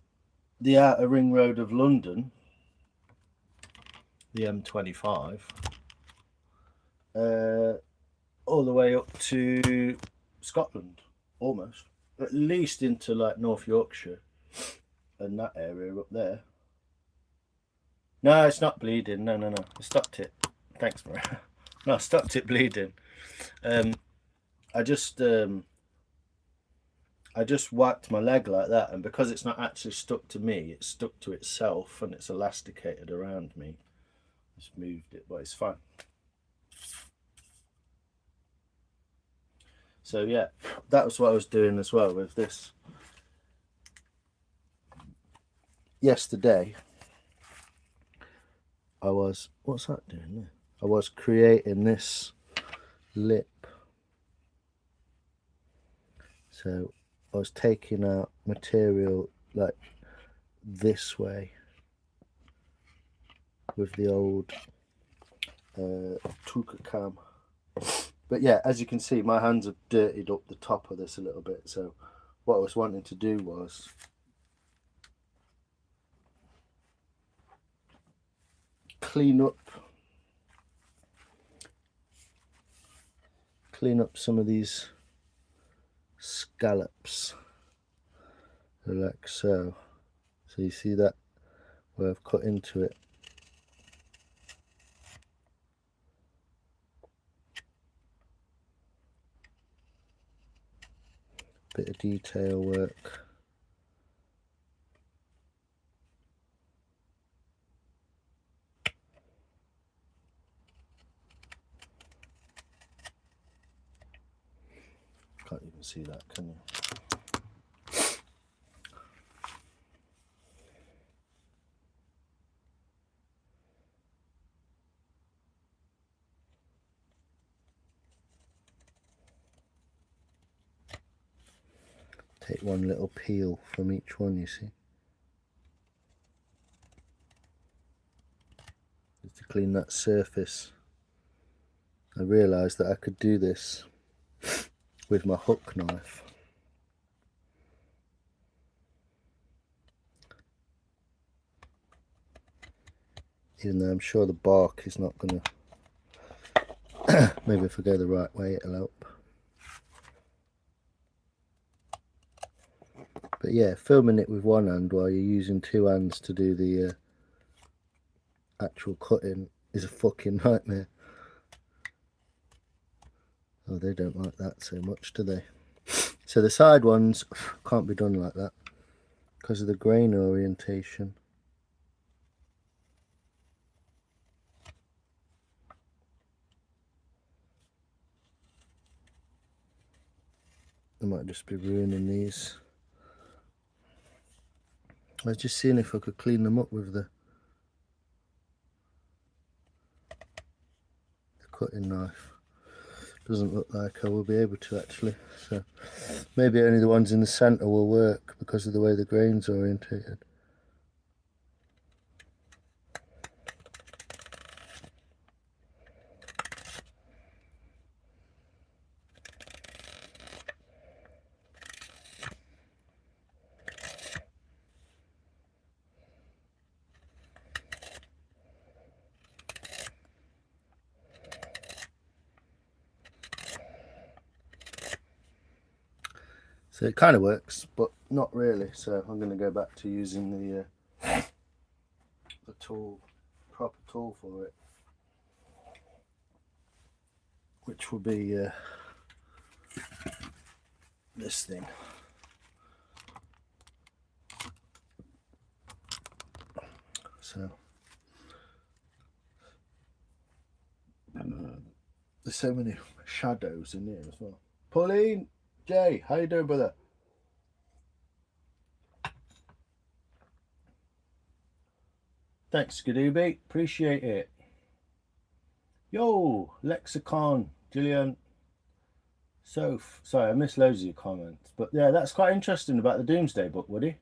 the outer ring road of London, the M25, all the way up to Scotland, almost. At least into like North Yorkshire and that area up there. No, it's not bleeding. No. I stopped it. Thanks, Maria. No, I stopped it bleeding. I just whacked my leg like that, and because it's not actually stuck to me, it's stuck to itself and it's elasticated around me. Just moved it, but it's fine. So yeah, that was what I was doing as well with this. Yesterday, I was, what's that doing there? I was creating this lip. So I was taking out material like this way with the old Tuka cam. But yeah, as you can see, my hands have dirtied up the top of this a little bit. So what I was wanting to do was clean up some of these scallops, like so. So you see that where I've cut into it. Bit of detail work. Can't even see that, can you? take one little peel from each one, you see. Just to clean that surface. I realised that I could do this with my hook knife. Even though I'm sure the bark is not going to, maybe if I go the right way it'll help. But yeah, filming it with one hand while you're using two hands to do the actual cutting is a fucking nightmare. Oh, they don't like that so much, do they? So the side ones can't be done like that because of the grain orientation. I might just be ruining these. I was just seeing if I could clean them up with the cutting knife. Doesn't look like I will be able to actually, so maybe only the ones in the centre will work because of the way the grain's orientated. So it kind of works, but not really. So I'm going to go back to using the tool, proper tool for it, which will be this thing. So there's so many shadows in here as well. Pauline, Jay, how you doing, brother? Thanks, Skadooby. Appreciate it. Yo, Lexicon, Gillian. So, sorry, I missed loads of your comments. But yeah, that's quite interesting about the Doomsday Book, Woody.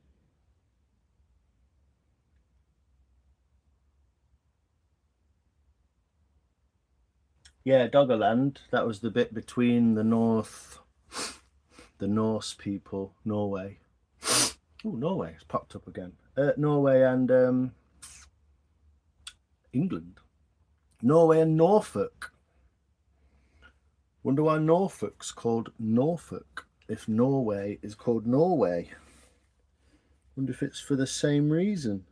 Yeah, Doggerland. That was the bit between the Norse people, Norway. Oh, Norway has popped up again. Norway and England. Norway and Norfolk. Wonder why Norfolk's called Norfolk if Norway is called Norway. Wonder if it's for the same reason.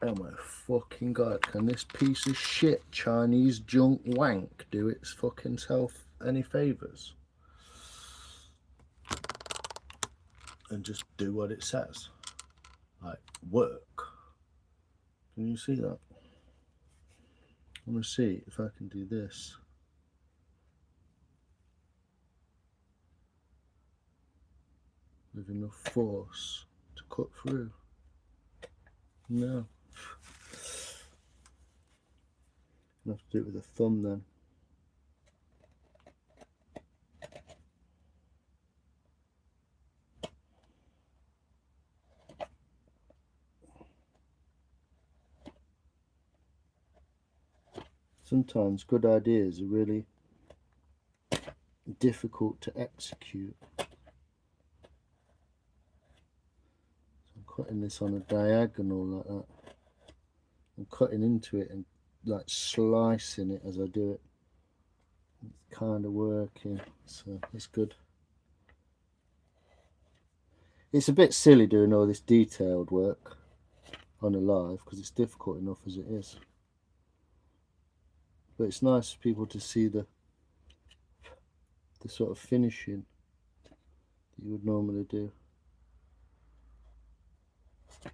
Oh my fucking god, can this piece of shit Chinese junk wank do its fucking self any favours? And just do what it says. Like, work. Can you see that? I want to see if I can do this. With enough force to cut through. No. I have to do it with a thumb then. Sometimes good ideas are really difficult to execute. So I'm cutting this on a diagonal like that. I'm cutting into it and like slicing it as I do it. It's kind of working, so it's good. It's a bit silly doing all this detailed work on a live because it's difficult enough as it is. But it's nice for people to see the sort of finishing that you would normally do. I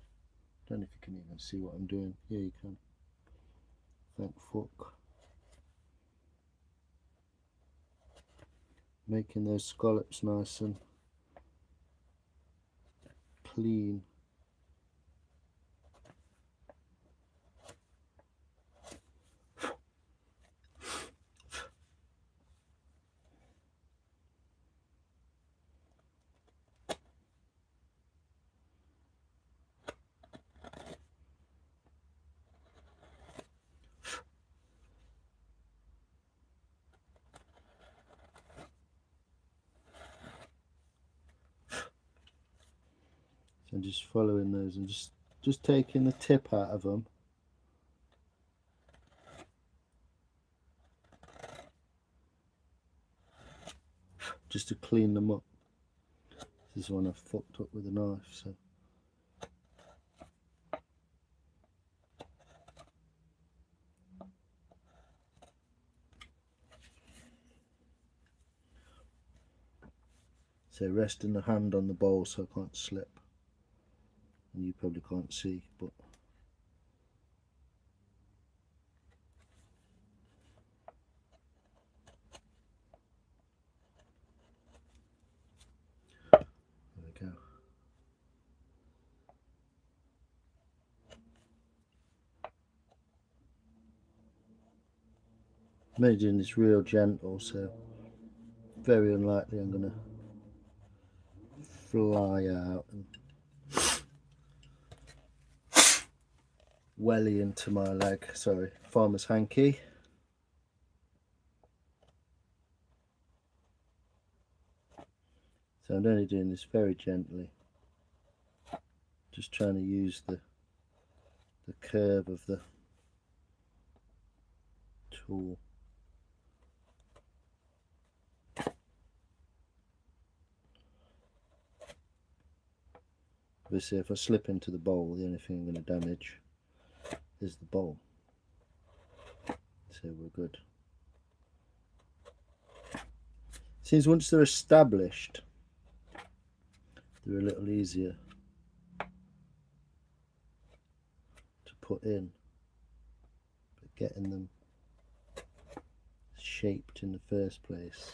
don't know if you can even see what I'm doing. Yeah, you can. Thank fuck. Making those scallops nice and clean. So I'm just following those and just taking the tip out of them. Just to clean them up. This is one I fucked up with a knife, so. So resting the hand on the bowl so I can't slip. And you probably can't see, but there we go. I'm only doing this real gentle, so very unlikely I'm gonna fly out and welly into my leg. Sorry, farmer's hanky. So I'm only doing this very gently, just trying to use the curve of the tool. Obviously if I slip into the bowl, the only thing I'm going to damage is the bowl. So we're good. Seems once they're established, they're a little easier to put in, but getting them shaped in the first place.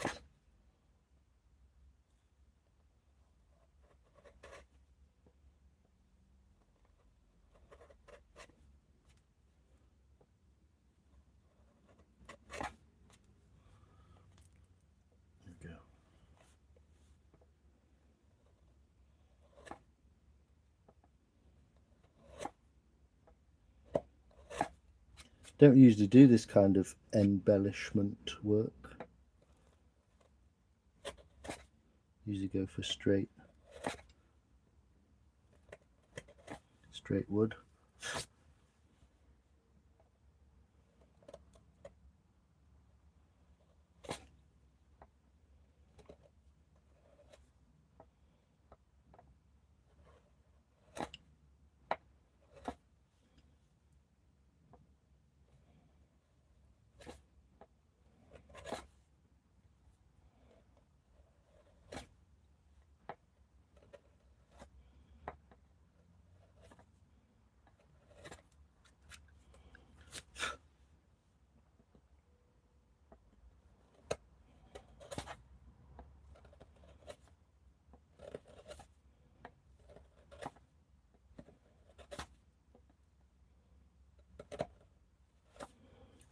Don't usually do this kind of embellishment work. Usually go for straight wood.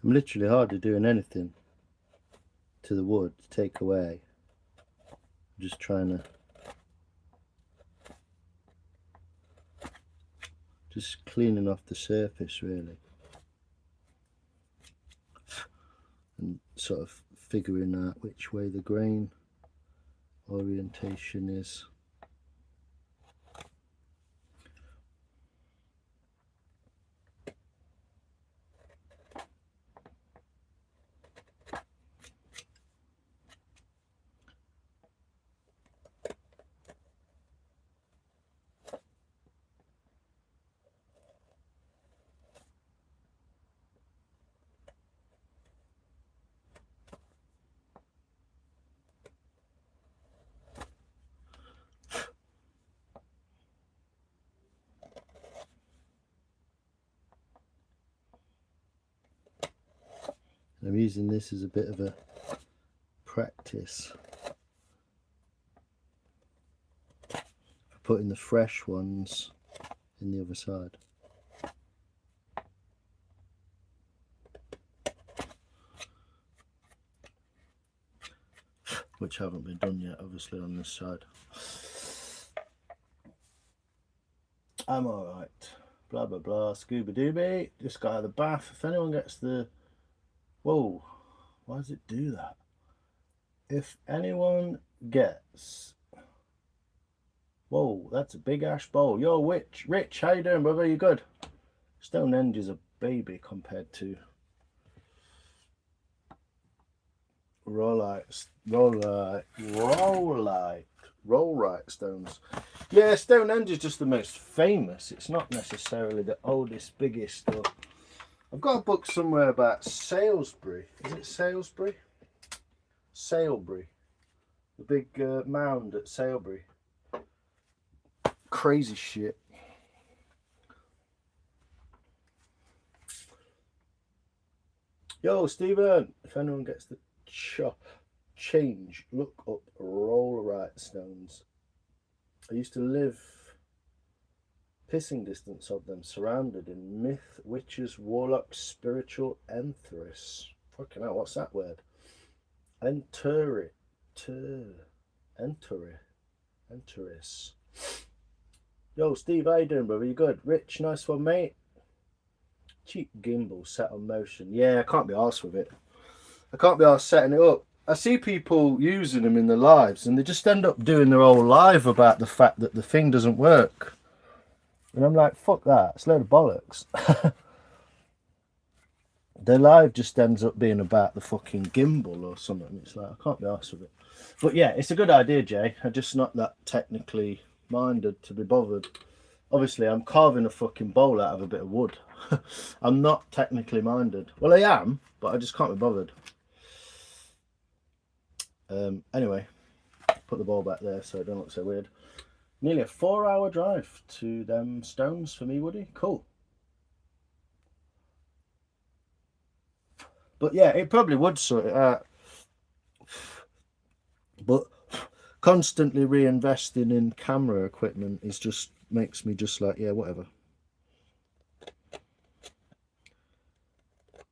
I'm literally hardly doing anything to the wood to take away. I'm just trying to just cleaning off the surface really, and sort of figuring out which way the grain orientation is. I'm using this as a bit of a practice for putting the fresh ones in the other side. Which haven't been done yet, obviously, on this side. I'm alright. Blah blah blah, scuba dooby. Just got out of the bath. If anyone gets the... Whoa, why does it do that? If anyone gets Whoa, that's a big ash bowl. Yo, Rich, how you doing, brother? You good? Stonehenge is a baby compared to rollite stones. Yeah, Stonehenge is just the most famous. It's not necessarily the oldest, biggest. Or... I've got a book somewhere about Salisbury. Is it Salisbury? Salisbury. The big mound at Salisbury. Crazy shit. Yo, Stephen, if anyone gets the change, look up rollite stones. I used to live pissing distance of them, surrounded in myth, witches, warlocks, spiritual entheris. Fucking hell, what's that word? Enteris. Yo, Steve, how you doing, brother? You good? Rich, nice one, mate. Cheap gimbal set on motion. Yeah, I can't be arsed with it. I can't be arsed setting it up. I see people using them in their lives and they just end up doing their whole live about the fact that the thing doesn't work. And I'm like, fuck that. It's a load of bollocks. Their live just ends up being about the fucking gimbal or something. It's like, I can't be arsed with it. But yeah, it's a good idea, Jay. I'm just not that technically minded to be bothered. Obviously, I'm carving a fucking bowl out of a bit of wood. I'm not technically minded. Well, I am, but I just can't be bothered. Anyway, put the bowl back there so it don't look so weird. Nearly a 4-hour drive to them stones for me, Woody. Cool. But yeah, it probably would sort it out. But constantly reinvesting in camera equipment is just makes me just like, yeah, whatever.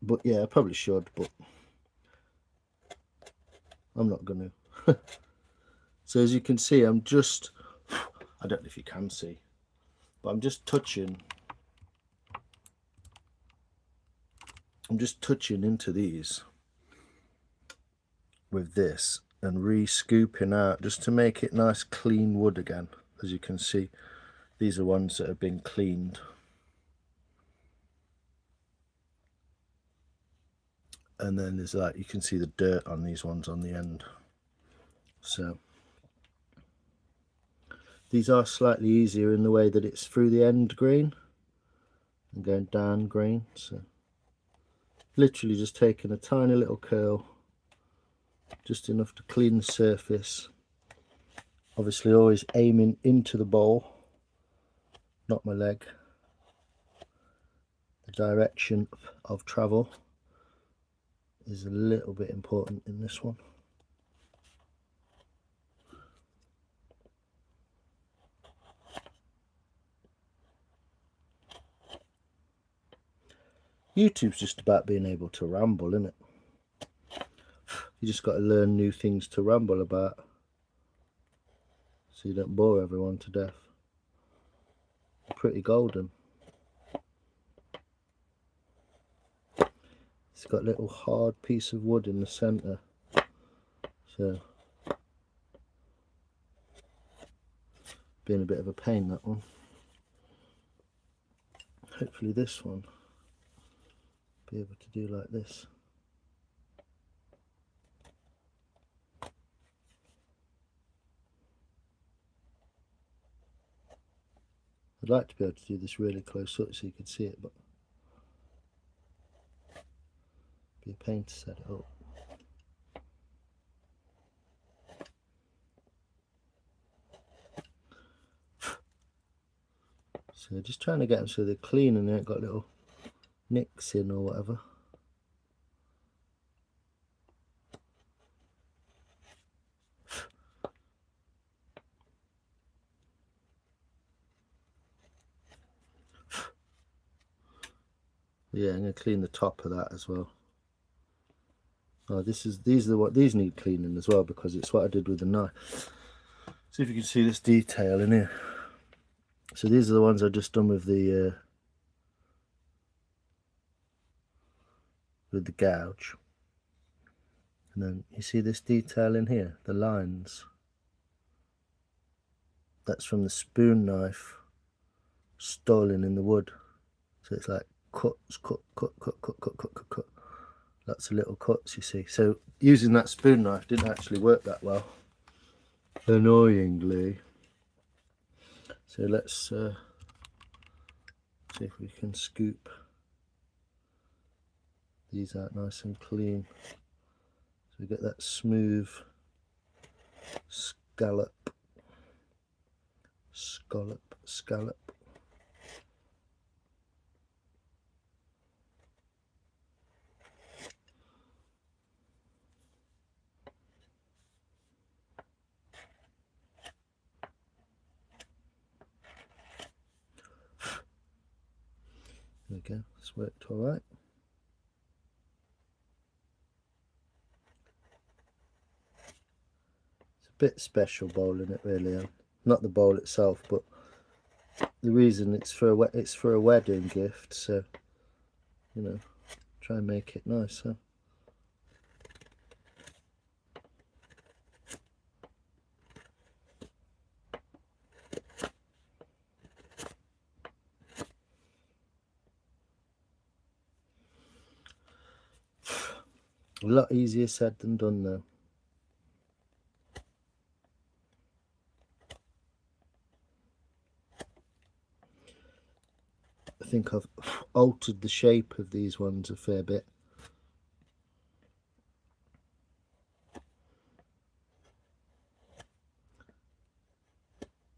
But yeah, I probably should, but I'm not gonna. So as you can see, I'm just, I don't know if you can see, but I'm just touching into these with this and re-scooping out just to make it nice clean wood again. As you can see, these are ones that have been cleaned. And then there's like, you can see the dirt on these ones on the end. So these are slightly easier in the way that it's through the end grain and going down grain. So literally just taking a tiny little curl, just enough to clean the surface. Obviously always aiming into the bowl, not my leg. The direction of travel is a little bit important in this one. YouTube's just about being able to ramble, isn't it? You just got to learn new things to ramble about so you don't bore everyone to death. Pretty golden. It's got a little hard piece of wood in the centre, so being a bit of a pain, that one. Hopefully this one be able to do like this. I'd like to be able to do this really close up so you could see it, but it'd be a pain to set it up. So just trying to get them so they're clean and they ain't got little nicks in or whatever. Yeah, I'm going to clean the top of that as well. Oh, these are what these need cleaning as well, because it's what I did with the knife. See if you can see this detail in here. So these are the ones I've just done with the gouge. And then you see this detail in here, the lines. That's from the spoon knife stolen in the wood. So it's like cuts, cut, cut, cut, cut, cut, cut, cut, cut. Lots of little cuts, you see. So using that spoon knife didn't actually work that well, annoyingly. So let's see if we can scoop these out nice and clean. So we get that smooth scallop. There we go, it's worked all right. It's a bit special bowling it really, not the bowl itself, but the reason it's for a wedding gift, so you know, try and make it nice, huh? A lot easier said than done though. I think I've altered the shape of these ones a fair bit.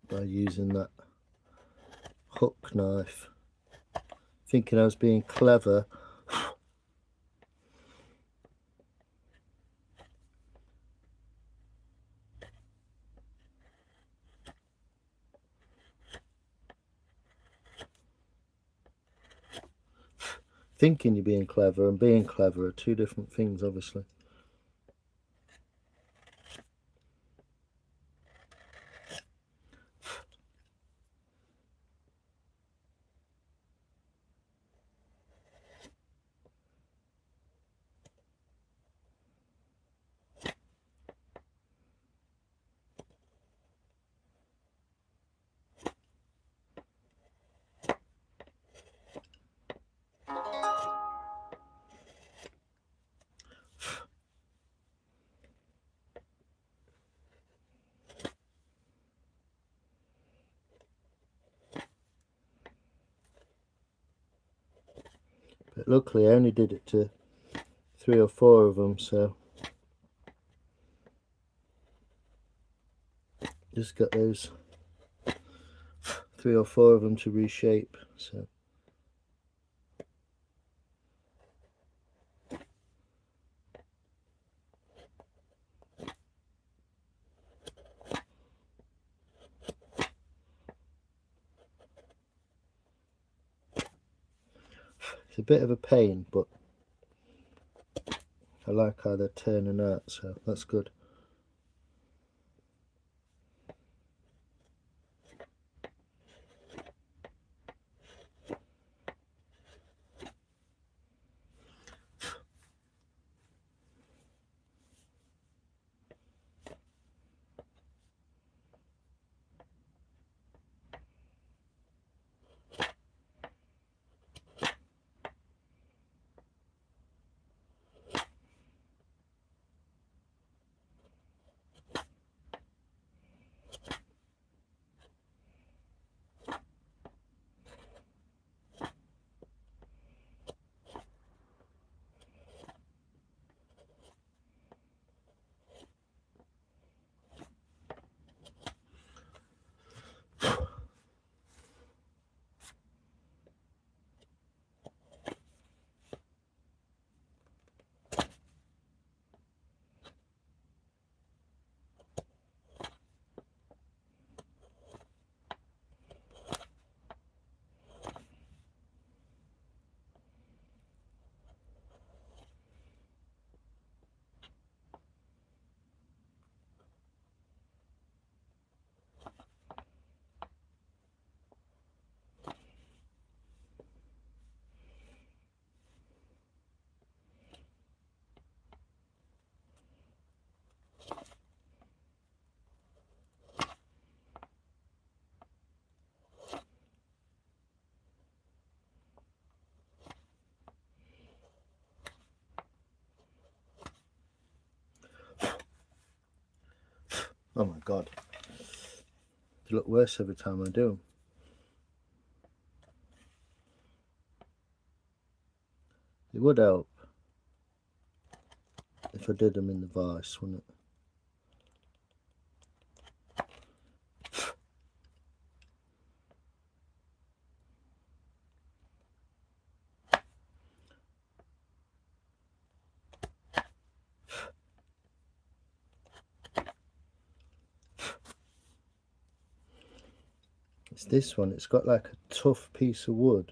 By using that hook knife. Thinking I was being clever. Thinking you're being clever and being clever are two different things, obviously. But luckily I only did it to 3 or 4 of them, so just got those 3 or 4 of them to reshape, so it's a bit of a pain, but I like how they're turning out, so that's good. Oh my god. They look worse every time I do them. It would help if I did them in the vice, wouldn't it? It's this one, it's got like a tough piece of wood.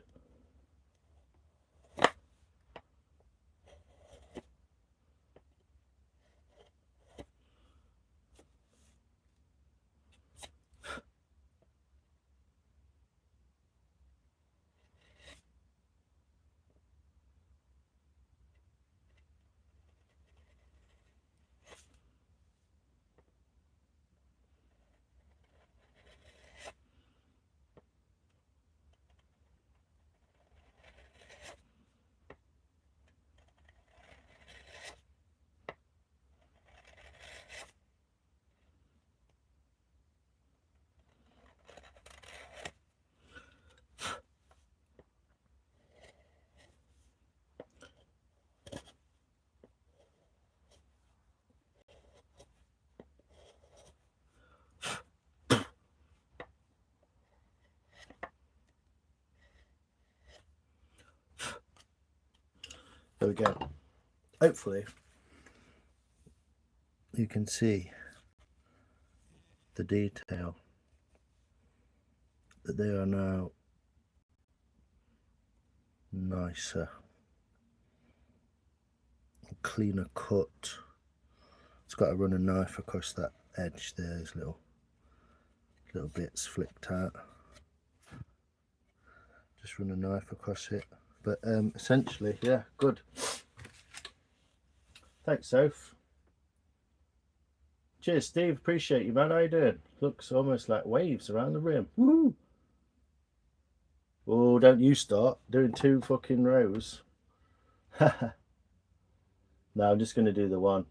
There we go. Hopefully you can see the detail, that they are now nicer, cleaner cut. It's got to run a knife across that edge there. There's little bits flicked out. Just run a knife across it. But essentially, yeah, good. Thanks, Soph. Cheers, Steve. Appreciate you, man. How you doing? Looks almost like waves around the rim. Woo! Oh, don't you start doing 2 fucking rows. No, I'm just going to do the one.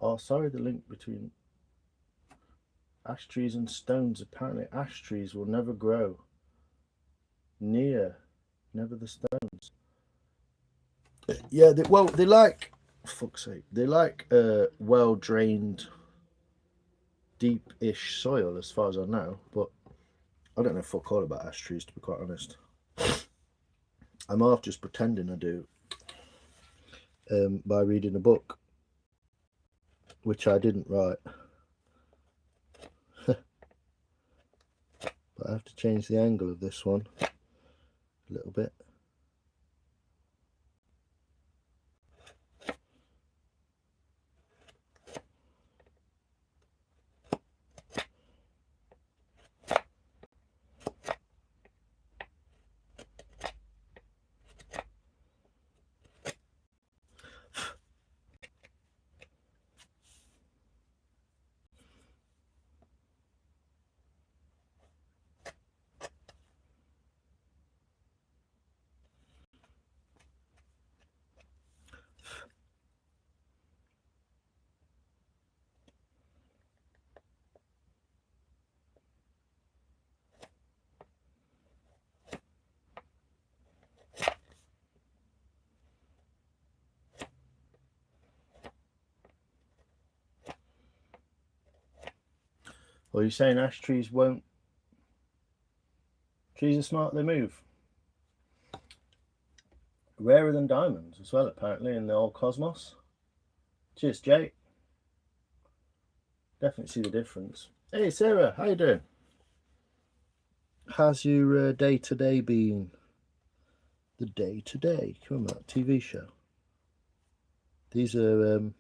Oh, sorry, the link between ash trees and stones. Apparently, ash trees will never grow near, never the stones. Yeah, they like, fuck's sake, they like well drained, deep-ish soil, as far as I know. But I don't know fuck all about ash trees, to be quite honest. I'm half just pretending I do, by reading a book, which I didn't write. But I have to change the angle of this one a little bit. Or are you saying ash trees won't? Trees are smart, they move. Rarer than diamonds as well, apparently, in the old cosmos. Cheers, Jay. Definitely see the difference. Hey, Sarah, how you doing? How's your day-to-day been? The day-to-day? Come on, TV show. These are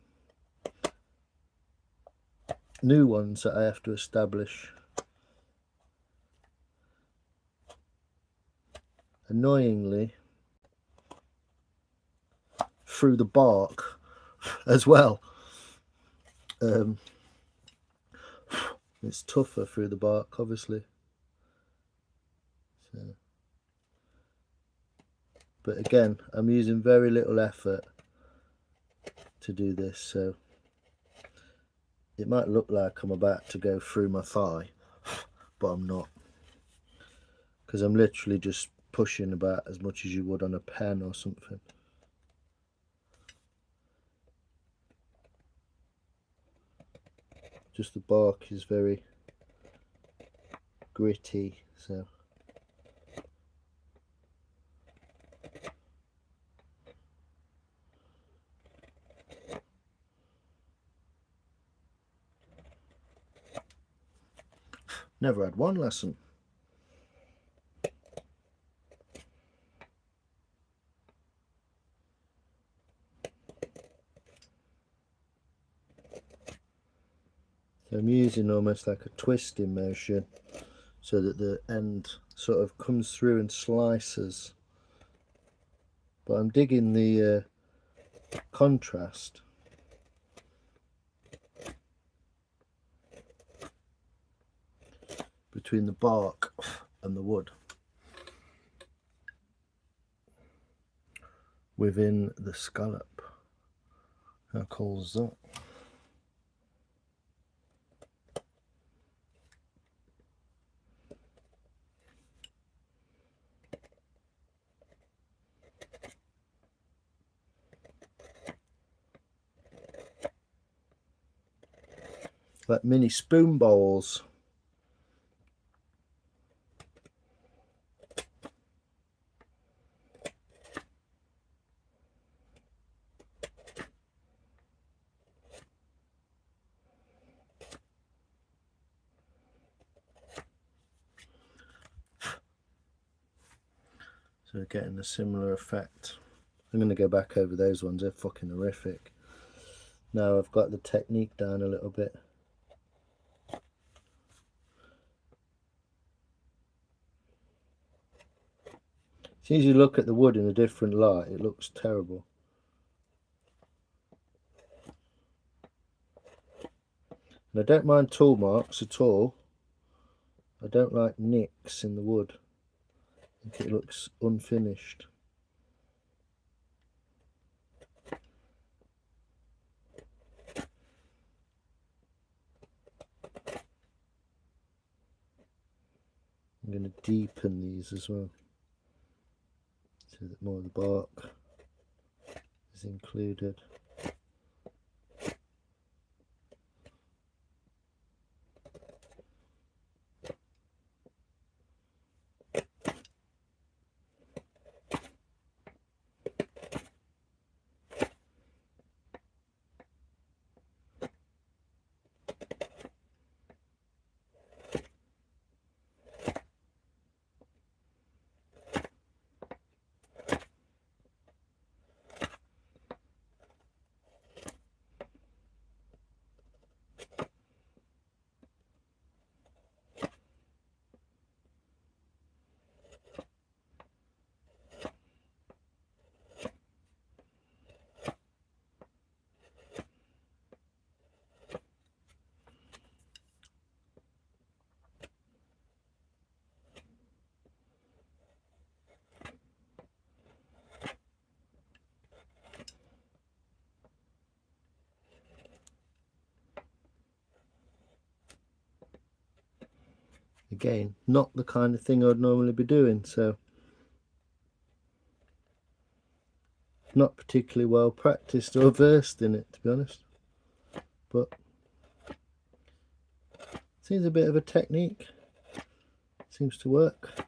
new ones that I have to establish. Annoyingly, through the bark as well. It's tougher through the bark, obviously. So, but again, I'm using very little effort to do this, so it might look like I'm about to go through my thigh, but I'm not, because I'm literally just pushing about as much as you would on a pen or something. Just the bark is very gritty, so never had one lesson. So I'm using almost like a twisting motion so that the end sort of comes through and slices, but I'm digging the contrast. Between the bark and the wood within the scallop. How cool is that? Like mini spoon bowls. So we're getting a similar effect. I'm going to go back over those ones, they're fucking horrific. Now I've got the technique down a little bit. As soon as you look at the wood in a different light, it looks terrible. And I don't mind tool marks at all. I don't like nicks in the wood. I think it looks unfinished. I'm going to deepen these as well, so that more of the bark is included. Again, not the kind of thing I'd normally be doing, so not particularly well practiced or versed in it, to be honest, but seems a bit of a technique. Seems to work.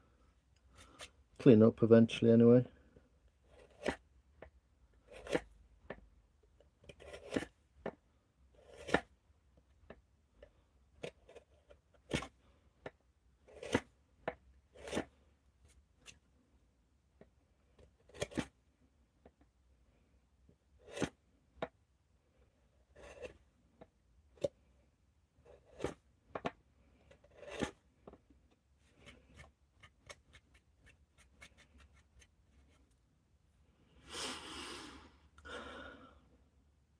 Clean up eventually anyway.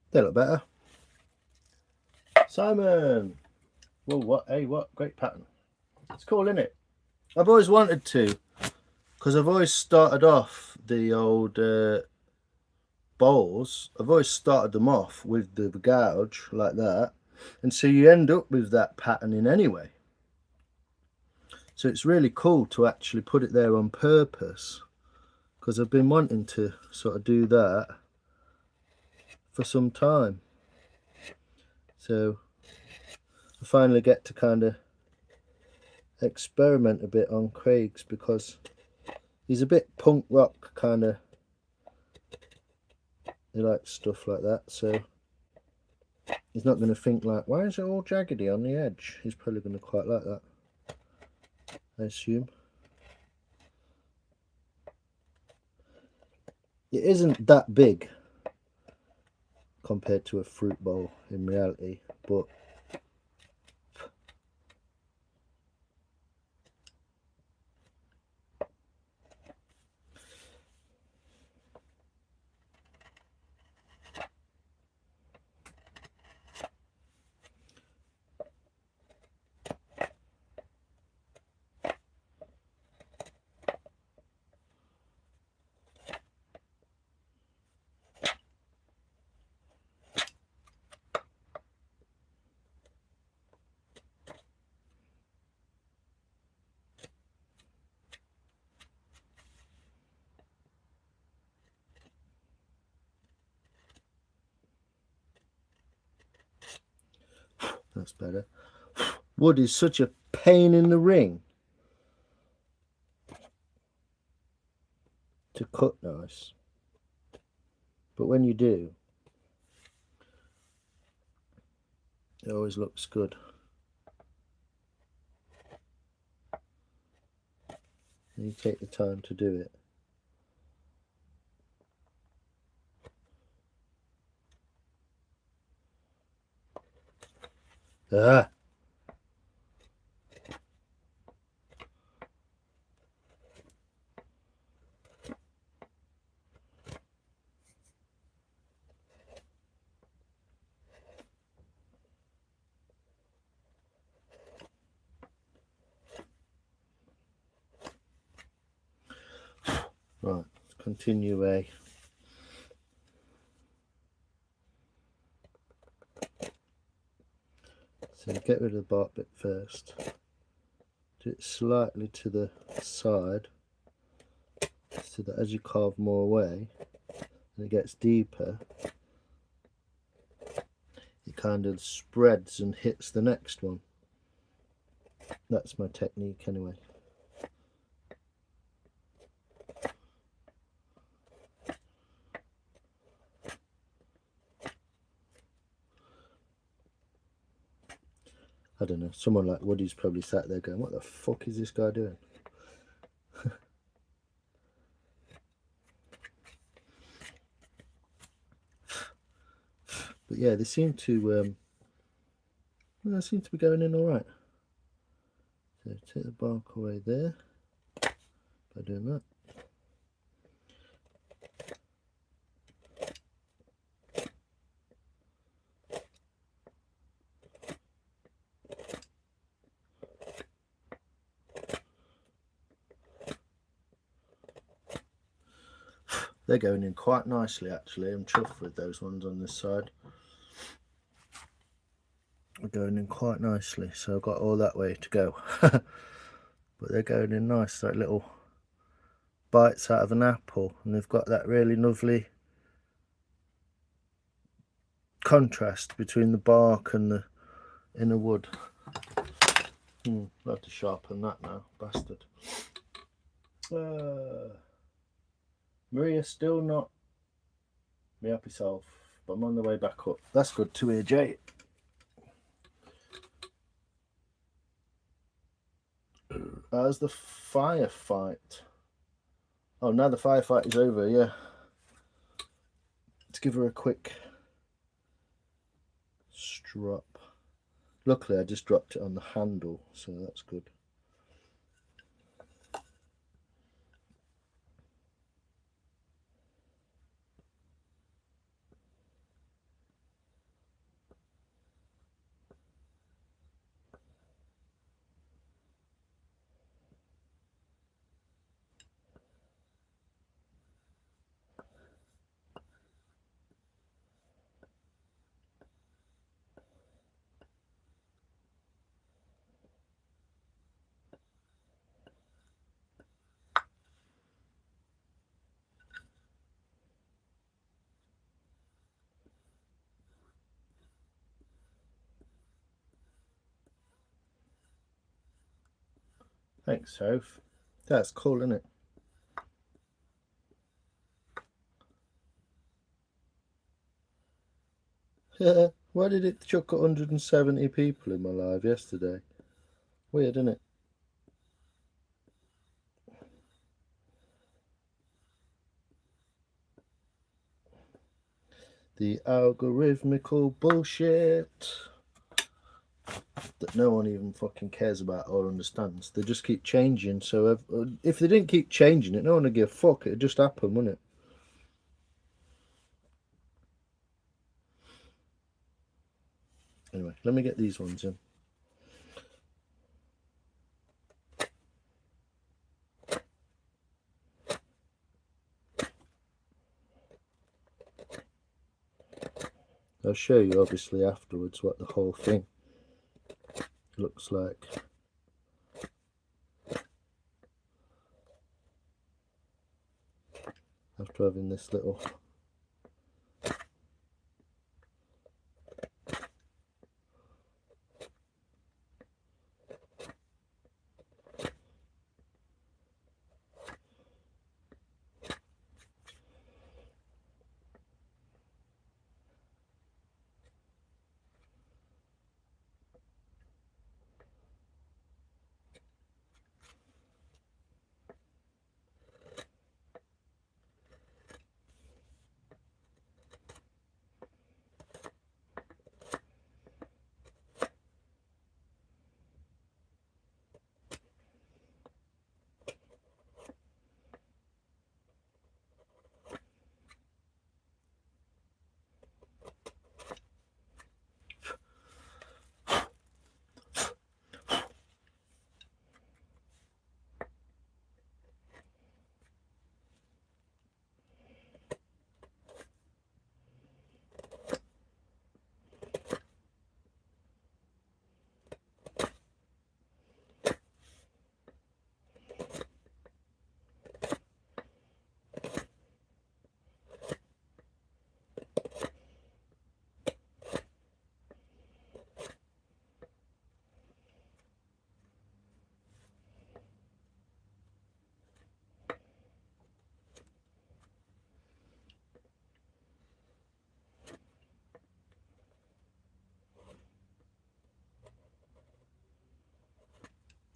They look better. Simon! Whoa, what? Hey, what? Great pattern. It's cool, isn't it? I've always wanted to, because I've always started off the old bowls. I've always started them off with the gouge like that, And so you end up with that patterning anyway. So it's really cool to actually put it there on purpose, because I've been wanting to sort of do that for some time. So I finally get to kind of experiment a bit on Craig's, because he's a bit punk rock kind of, he likes stuff like that, so he's not going to think like, why is it all jaggedy on the edge? He's probably going to quite like that, I assume. It isn't that big compared to a fruit bowl in reality, but that's better. Wood is such a pain in the ring to cut nice, but when you do, it always looks good. And you take the time to do it. Ah! Right, let's continue away. So get rid of the bark bit first. Do it slightly to the side, so that as you carve more away and it gets deeper, it kind of spreads and hits the next one. That's my technique anyway. I don't know, someone like Woody's probably sat there going, what the fuck is this guy doing? But yeah, they seem to be going in all right. So take the bark away there by doing that. They're going in quite nicely actually. I'm chuffed with those ones on this side. They're going in quite nicely, so I've got all that way to go. But they're going in nice, like little bites out of an apple, and they've got that really lovely contrast between the bark and the inner wood. I'll have to sharpen that now, bastard. Maria still not me happy self, but I'm on the way back up. That's good to hear, Jay. How's the firefight? Oh, now the firefight is over, yeah. Let's give her a quick strop. Luckily, I just dropped it on the handle, so that's good. Thanks, Soph. That's cool, isn't it? Yeah. Why did it chuck 170 people in my live yesterday? Weird, isn't it? The algorithmical bullshit that no one even fucking cares about or understands. They just keep changing. So if they didn't keep changing it, no one would give a fuck. It'd just happen, wouldn't it? Anyway, let me get these ones in. I'll show you obviously afterwards what the whole thing looks like. After having this little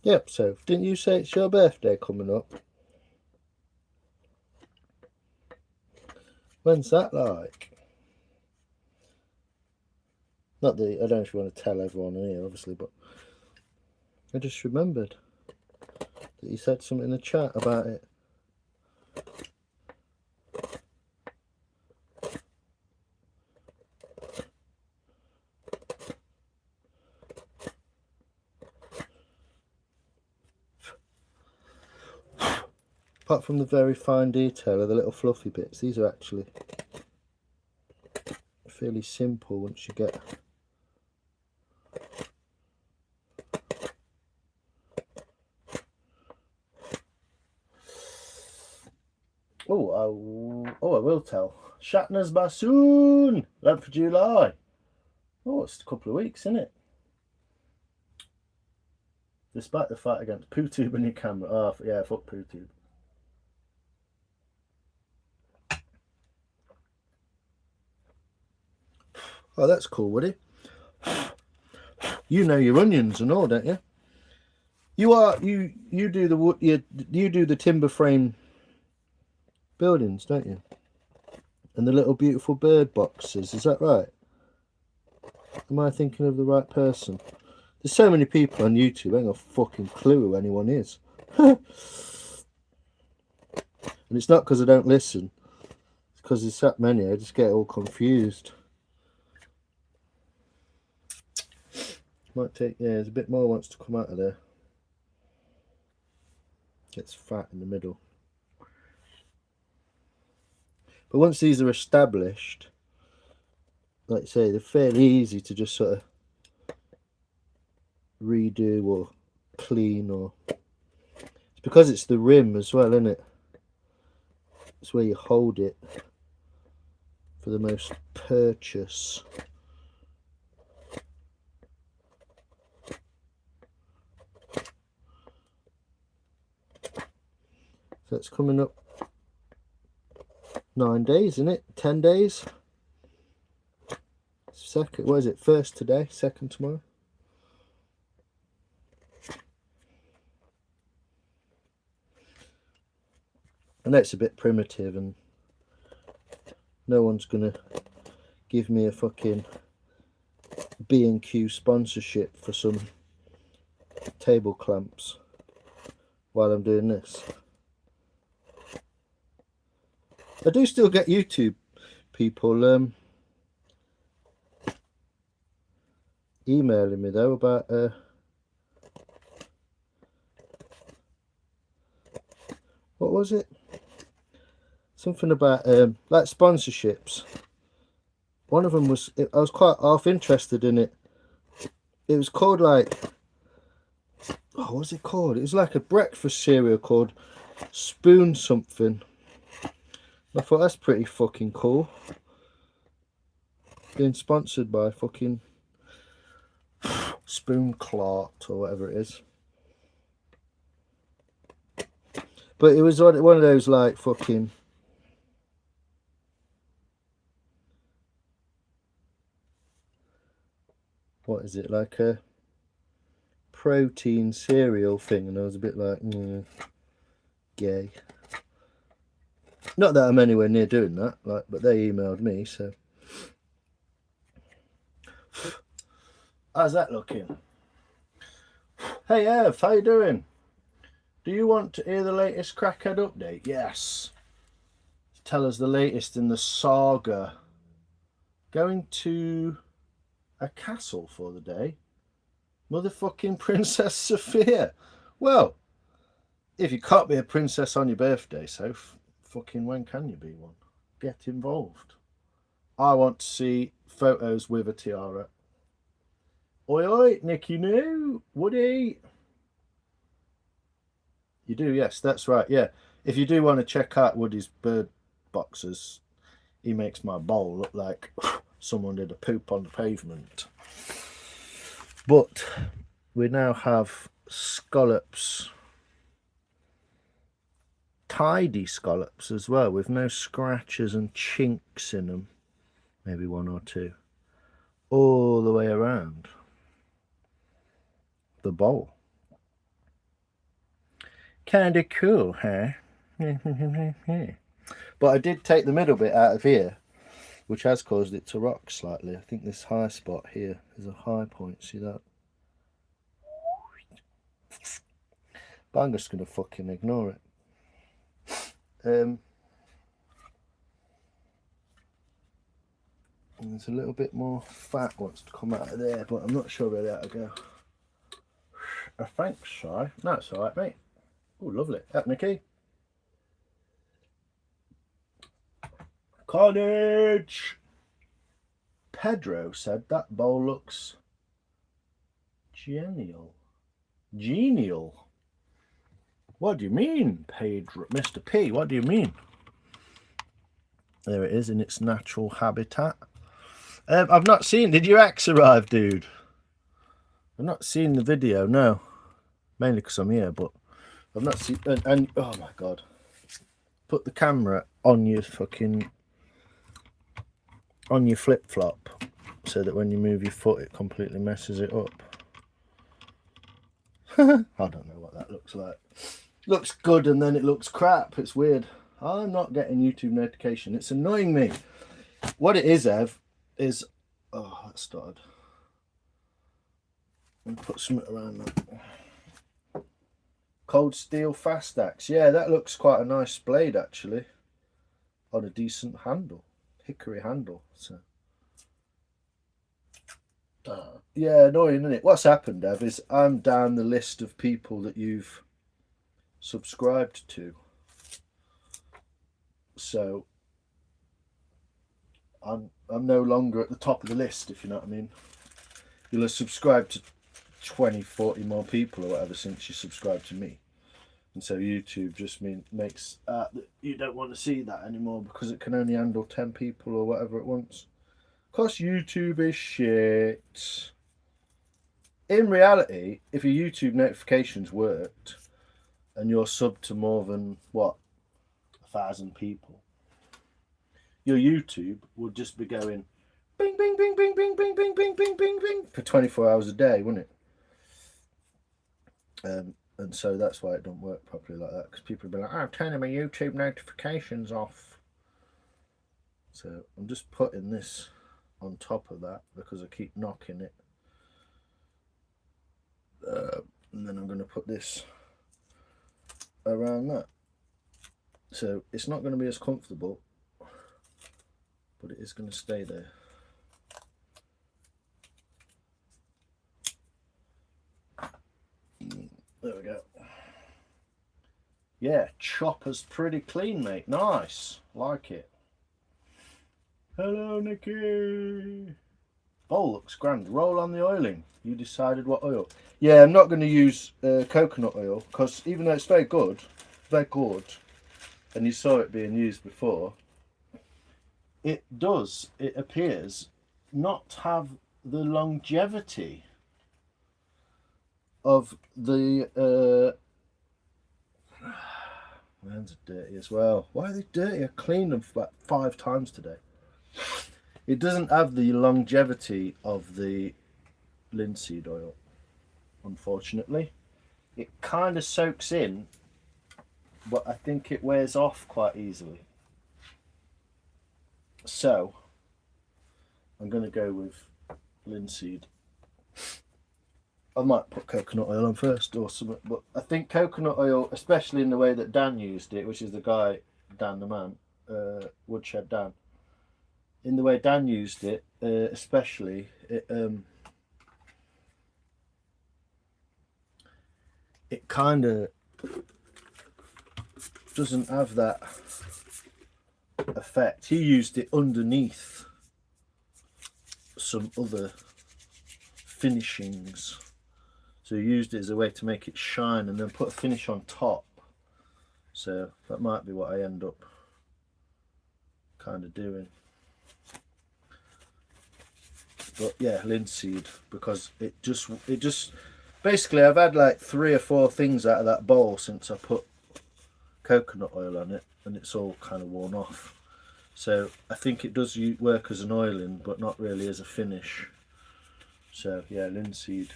Yep, so didn't you say it's your birthday coming up? When's that like? Not that I don't know if you want to tell everyone here, obviously, but I just remembered that you said something in the chat about it. Apart from the very fine detail of the little fluffy bits, these are actually fairly simple once you get I will tell. Shatner's bassoon, lad for July. Oh, it's a couple of weeks, isn't it? Despite the fight against PooTube and your camera. Oh, yeah, fuck PooTube. Oh, that's cool, Woody. You know your onions and all, don't you? You do the wood. You do the timber frame buildings, don't you? And the little beautiful bird boxes. Is that right? Am I thinking of the right person? There's so many people on YouTube. I ain't got a fucking clue who anyone is. And it's not because I don't listen. It's because there's that many. I just get all confused. Might take, yeah, there's a bit more wants to come out of there. Gets fat in the middle. But once these are established, like I say, they're fairly easy to just sort of redo or clean, or it's because it's the rim as well, isn't it? It's where you hold it for the most purchase. So it's coming up 9 days, isn't it? 10 days. Second, what is it? First today, second tomorrow. I know it's a bit primitive and no one's gonna give me a fucking B&Q sponsorship for some table clamps while I'm doing this. I do still get YouTube people emailing me though about what was it? Something about like sponsorships. One of them was, I was quite half interested in it. It was called like, oh, what was it called? It was like a breakfast cereal called Spoon something. I thought that's pretty fucking cool. Being sponsored by fucking Spoon Clark or whatever it is. But it was one of those like fucking, what is it, like a protein cereal thing, and I was a bit like, gay. Not that I'm anywhere near doing that, like, but they emailed me, so. How's that looking? Hey Ev, how you doing? Do you want to hear the latest Crackhead update? Yes. Tell us the latest in the saga. Going to a castle for the day. Motherfucking Princess Sophia. Well, if you can't be a princess on your birthday, so fucking when can you be one? Get involved. I want to see photos with a tiara. Oi oi, Nicky New, Woody. You do, yes, that's right, yeah. If you do want to check out Woody's bird boxes, he makes my bowl look like someone did a poop on the pavement. But we now have scallops, tidy scallops as well, with no scratches and chinks in them, maybe one or two, all the way around the bowl. Kinda cool, huh? But I did take the middle bit out of here, which has caused it to rock slightly. I think this high spot here is a high point, see that? But I'm just going to fucking ignore it. And there's a little bit more fat wants to come out of there, but I'm not sure where that will go. Thanks, Si. No, it's alright, mate. Oh, lovely. Up, Nicky. Carnage! Pedro said that bowl looks genial. Genial? What do you mean, Pedro? Mr. P, what do you mean? There it is in its natural habitat. I've not seen... Did your axe arrive, dude? I've not seen the video, no. Mainly because I'm here, but I've not seen... And oh my God. Put the camera on your fucking... on your flip-flop, so that when you move your foot, it completely messes it up. I don't know what that looks like. Looks good and then it looks crap. It's weird. I'm not getting YouTube notification. It's annoying me. What it is, Ev, is... Oh, that started. And put something around that. Cold steel fast axe. Yeah, that looks quite a nice blade, actually. On a decent handle. Hickory handle. So... yeah, annoying, isn't it? What's happened, Ev, is I'm down the list of people that you've subscribed to. So I'm no longer at the top of the list, if you know what I mean. You'll have subscribed to 20, 40 more people or whatever since you subscribed to me. And so YouTube just makes that you don't want to see that anymore because it can only handle 10 people or whatever at once. Because YouTube is shit. In reality, if your YouTube notifications worked and you're subbed to more than, what, 1,000 people, your YouTube would just be going bing, bing, bing, bing, bing, bing, bing, bing, bing, bing, bing for 24 hours a day, wouldn't it? And so that's why it don't work properly like that, because people will be like, I'm turning my YouTube notifications off. So I'm just putting this on top of that because I keep knocking it. And then I'm going to put this around that. So it's not going to be as comfortable, but it is going to stay there. There we go. Yeah, chopper's pretty clean, mate. Nice. Like it. Hello, Nicky. Bowl looks grand. Roll on the oiling. You decided what oil. Yeah, I'm not going to use coconut oil because even though it's very good, and you saw it being used before, it appears not have the longevity of the my hands are dirty as well. Why are they dirty? I cleaned them about 5 times today. It doesn't have the longevity of the linseed oil, unfortunately. It kind of soaks in, but I think it wears off quite easily. So I'm going to go with linseed. I might put coconut oil on first or something, but I think coconut oil, especially in the way that Dan used it, which is the guy, Dan the man, Woodshed Dan, in the way Dan used it, especially, it kind of doesn't have that effect. He used it underneath some other finishings. So he used it as a way to make it shine and then put a finish on top. So that might be what I end up kind of doing. But yeah, linseed, because it just basically I've had like 3 or 4 things out of that bowl since I put coconut oil on it, and it's all kind of worn off. So I think it does work as an oiling, but not really as a finish. So yeah, linseed.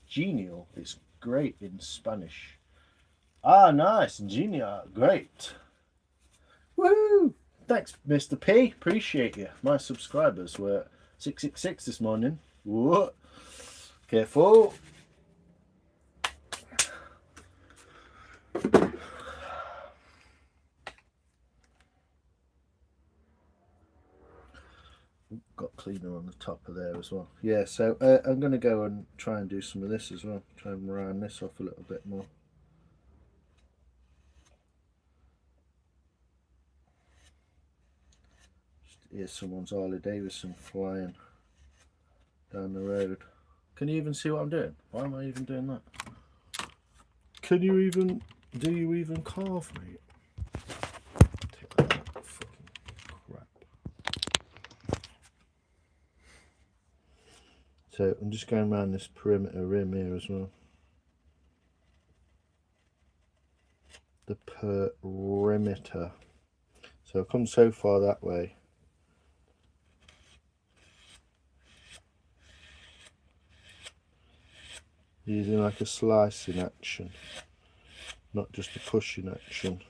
Genial is great in Spanish. Ah, nice. Genial, great. Woo! Thanks, Mr. P. Appreciate you. My subscribers were 666 this morning. Whoa. Careful. Got cleaner on the top of there as well. Yeah, so I'm going to go and try and do some of this as well. Try and round this off a little bit more. Just hear someone's Harley Davidson flying down the road. Can you even see what I'm doing? Why am I even doing that? Can you even... Do you even carve, mate? Take that fucking crap. So I'm just going around this perimeter rim here as well. The perimeter. So I've come so far that way. Using like a slicing action, not just a pushing action.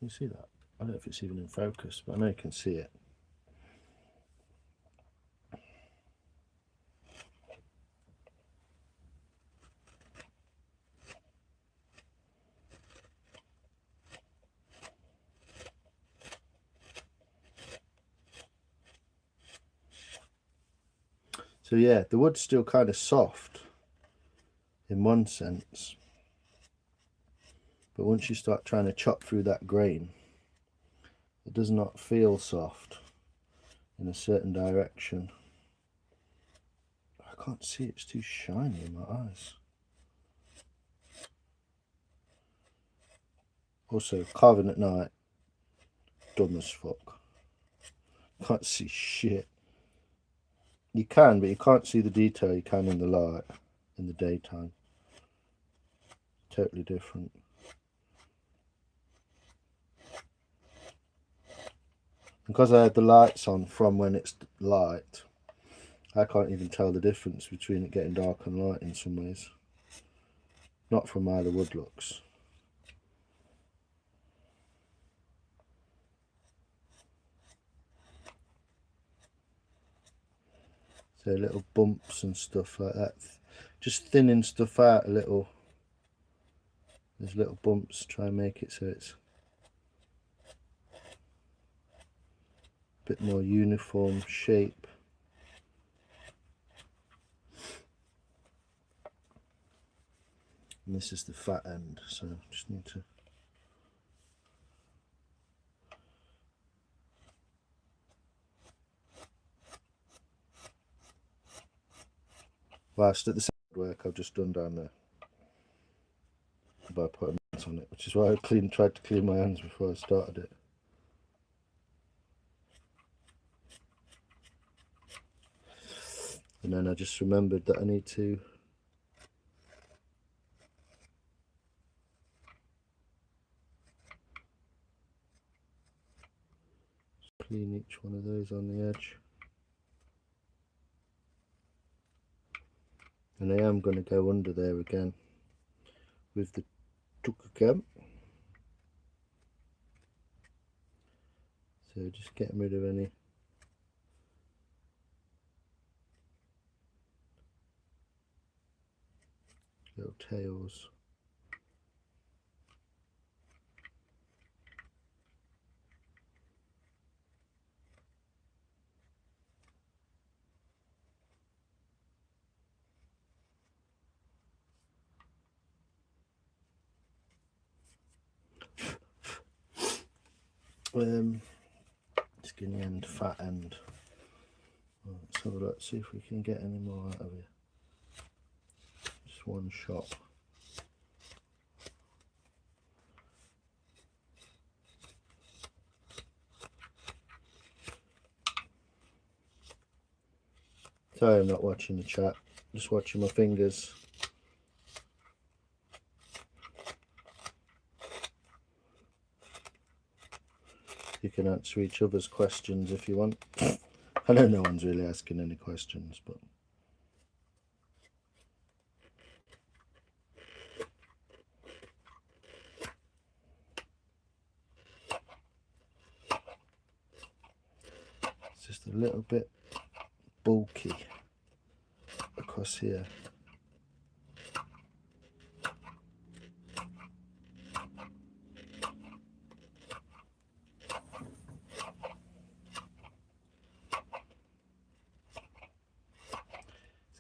You see that? I don't know if it's even in focus, but I know you can see it. So yeah, the wood's still kind of soft in one sense, but once you start trying to chop through that grain, it does not feel soft in a certain direction. I can't see, it's too shiny in my eyes. Also, carving at night, dumb as fuck. Can't see shit. You can, but you can't see the detail you can in the light, in the daytime. Totally different. Because I had the lights on from when it's light, I can't even tell the difference between it getting dark and light in some ways. Not from how the wood looks. So little bumps and stuff like that. Just thinning stuff out a little. There's little bumps, try and make it so it's a bit more uniform shape. And this is the fat end, so I just need to whilst at the side work I've just done down there by putting mats on it, which is why I tried to clean my hands before I started it. And then I just remembered that I need to clean each one of those on the edge. And I am going to go under there again with the Tukacam. So just getting rid of any little tails. Skinny end, fat end. Let's have a look, see if we can get any more out of it. Just one shot. Sorry I'm not watching the chat, just watching my fingers. You can answer each other's questions if you want. I know no one's really asking any questions, but it's just a little bit bulky across here.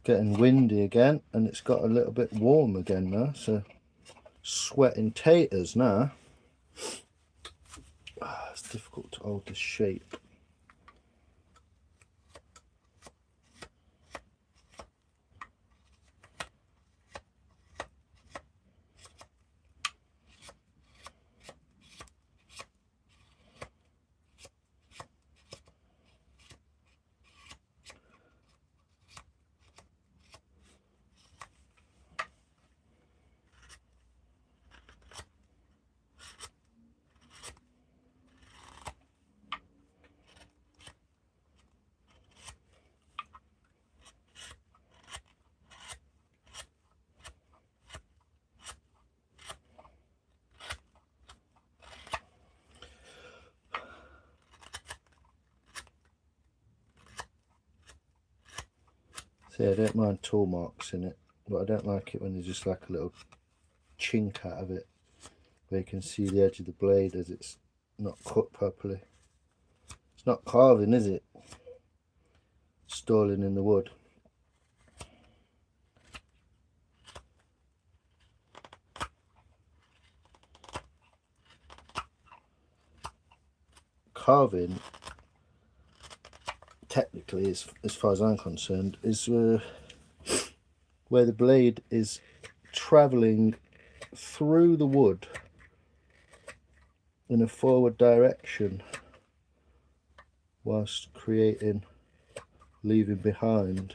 Getting windy again, and it's got a little bit warm again now, so sweating taters now. It's difficult to hold this shape. See, I don't mind tool marks in it, but I don't like it when there's just like a little chink out of it where you can see the edge of the blade as it's not cut properly. It's not carving, is it? Stalling in the wood. Carving, technically, as far as I'm concerned, is where the blade is travelling through the wood in a forward direction whilst leaving behind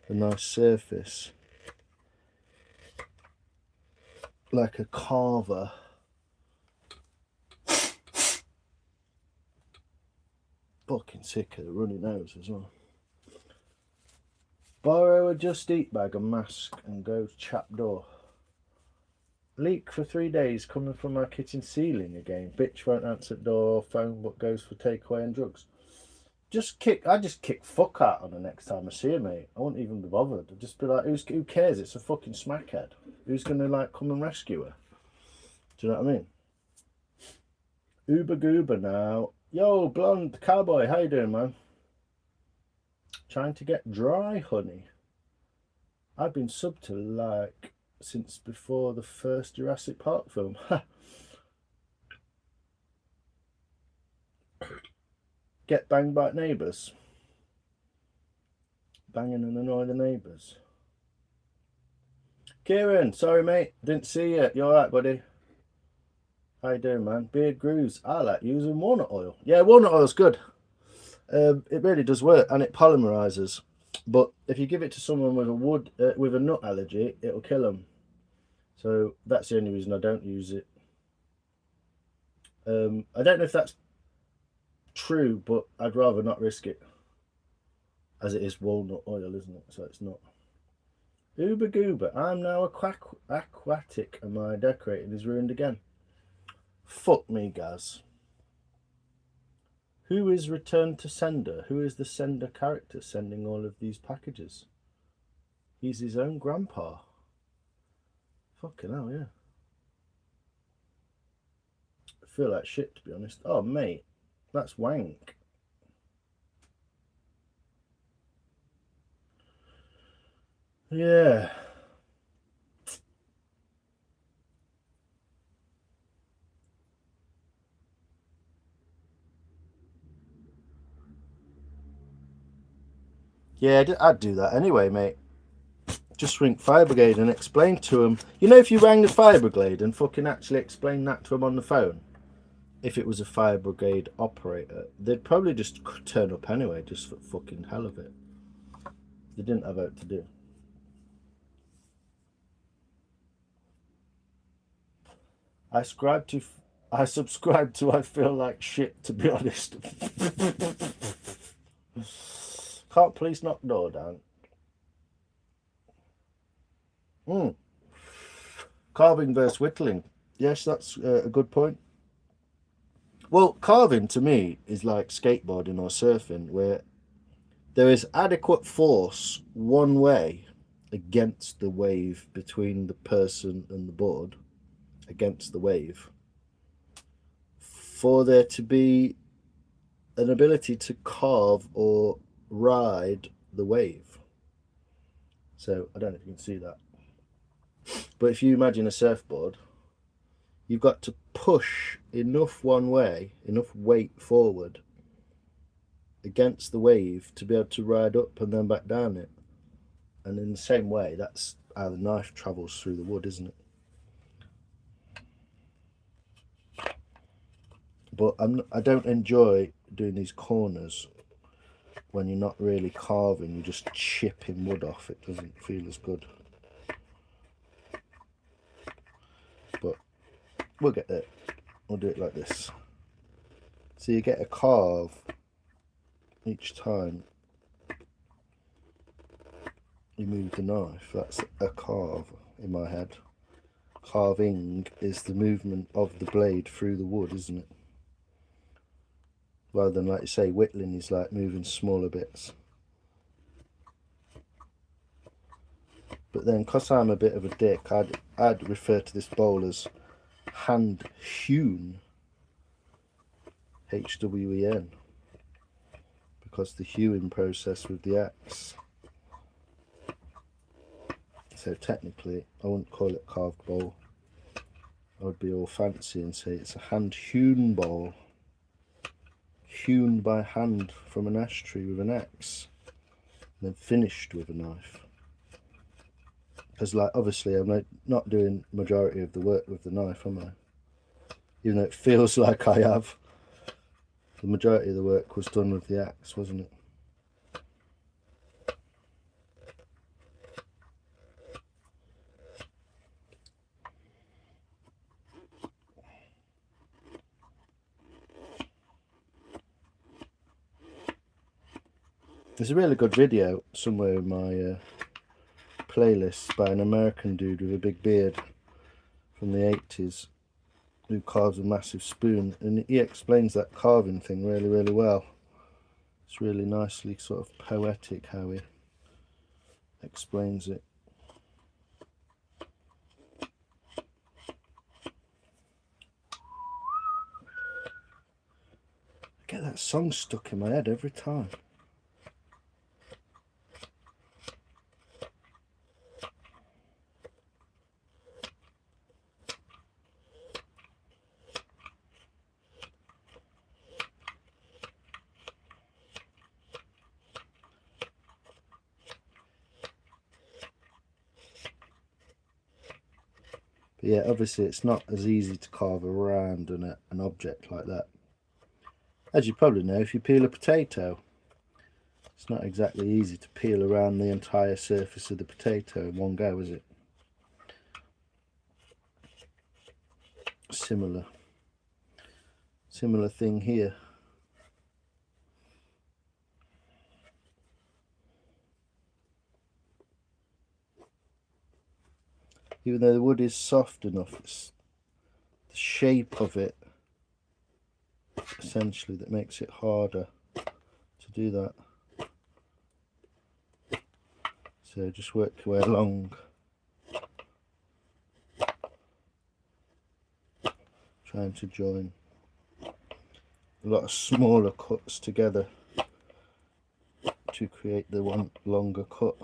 a nice surface. like a carver. Fucking sick of the runny nose as well. Borrow a Just Eat bag and mask and go chap door. Leak for 3 days coming from our kitchen ceiling again. Bitch won't answer door or phone but goes for takeaway and drugs. I just kick fuck out on the next time I see her, mate. I won't even be bothered. I'd just be like, who cares? It's a fucking smackhead. Who's gonna like come and rescue her? Do you know what I mean? Uber goober now. Yo, blonde cowboy, how you doing, man? Trying to get dry, honey. I've been subbed to like since before the first Jurassic Park film. Get banged by neighbours. Banging and annoy the neighbours. Kieran, sorry mate, didn't see you. You alright, buddy? How you doing, man? Beard grooves. I like using walnut oil. Yeah, walnut oil's good. It really does work, and it polymerizes. But if you give it to someone with a nut allergy, it'll kill them. So that's the only reason I don't use it. I don't know if that's true, but I'd rather not risk it, as it is walnut oil, isn't it? So it's not. Uber goober. I'm now aquatic, and my decorating is ruined again. Fuck me, Gaz. Who is return to sender? Who is the sender character sending all of these packages? He's his own grandpa. Fucking hell, yeah. I feel like shit, to be honest. Oh, mate, that's wank. Yeah. Yeah, I'd do that anyway, mate. Just ring Fire Brigade and explain to them. You know, if you rang the Fire Brigade and fucking actually explained that to them on the phone, if it was a Fire Brigade operator, they'd probably just turn up anyway, just for fucking hell of it. They didn't have out to do. I subscribe to I feel like shit, to be honest. Can't police knock door down? Carving versus whittling. Yes, that's a good point. Well, carving to me is like skateboarding or surfing, where there is adequate force one way against the wave between the person and the board, against the wave, for there to be an ability to carve or ride the wave. So I don't know if you can see that. But if you imagine a surfboard, you've got to push enough one way, enough weight forward against the wave to be able to ride up and then back down it. And in the same way, that's how the knife travels through the wood, isn't it? But I don't enjoy doing these corners when you're not really carving, you're just chipping wood off. It doesn't feel as good. But we'll get there. We'll do it like this. So you get a carve each time you move the knife. That's a carve in my head. Carving is the movement of the blade through the wood, isn't it? Rather than, like you say, whittling is like moving smaller bits. But then, because I'm a bit of a dick, I'd refer to this bowl as hand hewn, HWEN, because the hewing process with the axe. So technically, I wouldn't call it carved bowl. I would be all fancy and say it's a hand hewn bowl, hewn by hand from an ash tree with an axe, and then finished with a knife. Because, like, obviously I'm not doing majority of the work with the knife, am I? Even though it feels like I have. The majority of the work was done with the axe, wasn't it? There's a really good video somewhere in my playlist by an American dude with a big beard from the 80s who carves a massive spoon, and he explains that carving thing really well. It's really nicely sort of poetic how he explains it. I get that song stuck in my head every time. But yeah, obviously it's not as easy to carve around an object like that. As you probably know, if you peel a potato, it's not exactly easy to peel around the entire surface of the potato in one go, is it? Similar thing here. Even though the wood is soft enough, it's the shape of it essentially that makes it harder to do that. So just work your way along, trying to join a lot of smaller cuts together to create the one longer cut.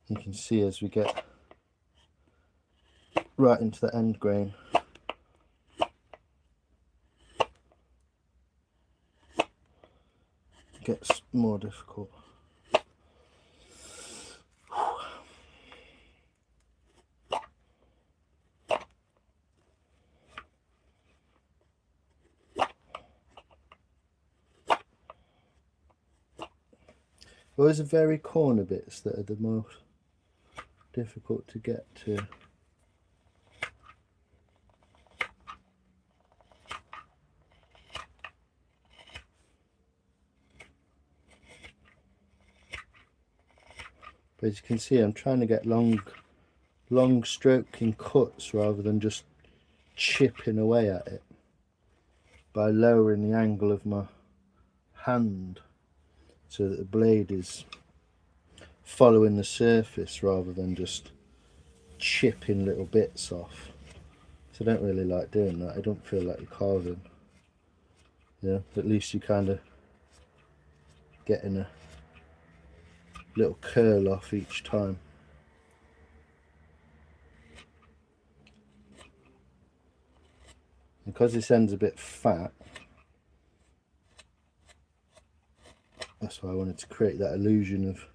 You can see as we get right into the end grain, it gets more difficult. Those are very corner bits that are the most difficult to get to. But as you can see, I'm trying to get long stroking cuts rather than just chipping away at it by lowering the angle of my hand so that the blade is following the surface rather than just chipping little bits off. So I don't really like doing that. I don't feel like you're carving. Yeah, at least you kind of getting a little curl off each time. Because this end's a bit fat, that's why I wanted to create that illusion of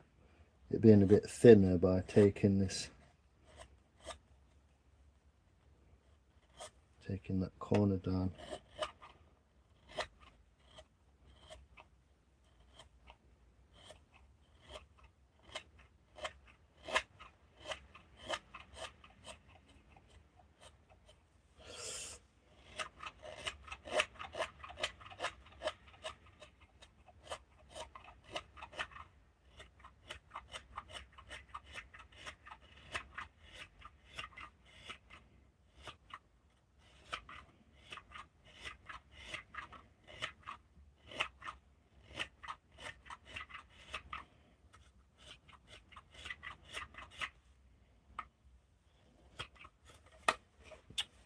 it being a bit thinner by taking that corner down.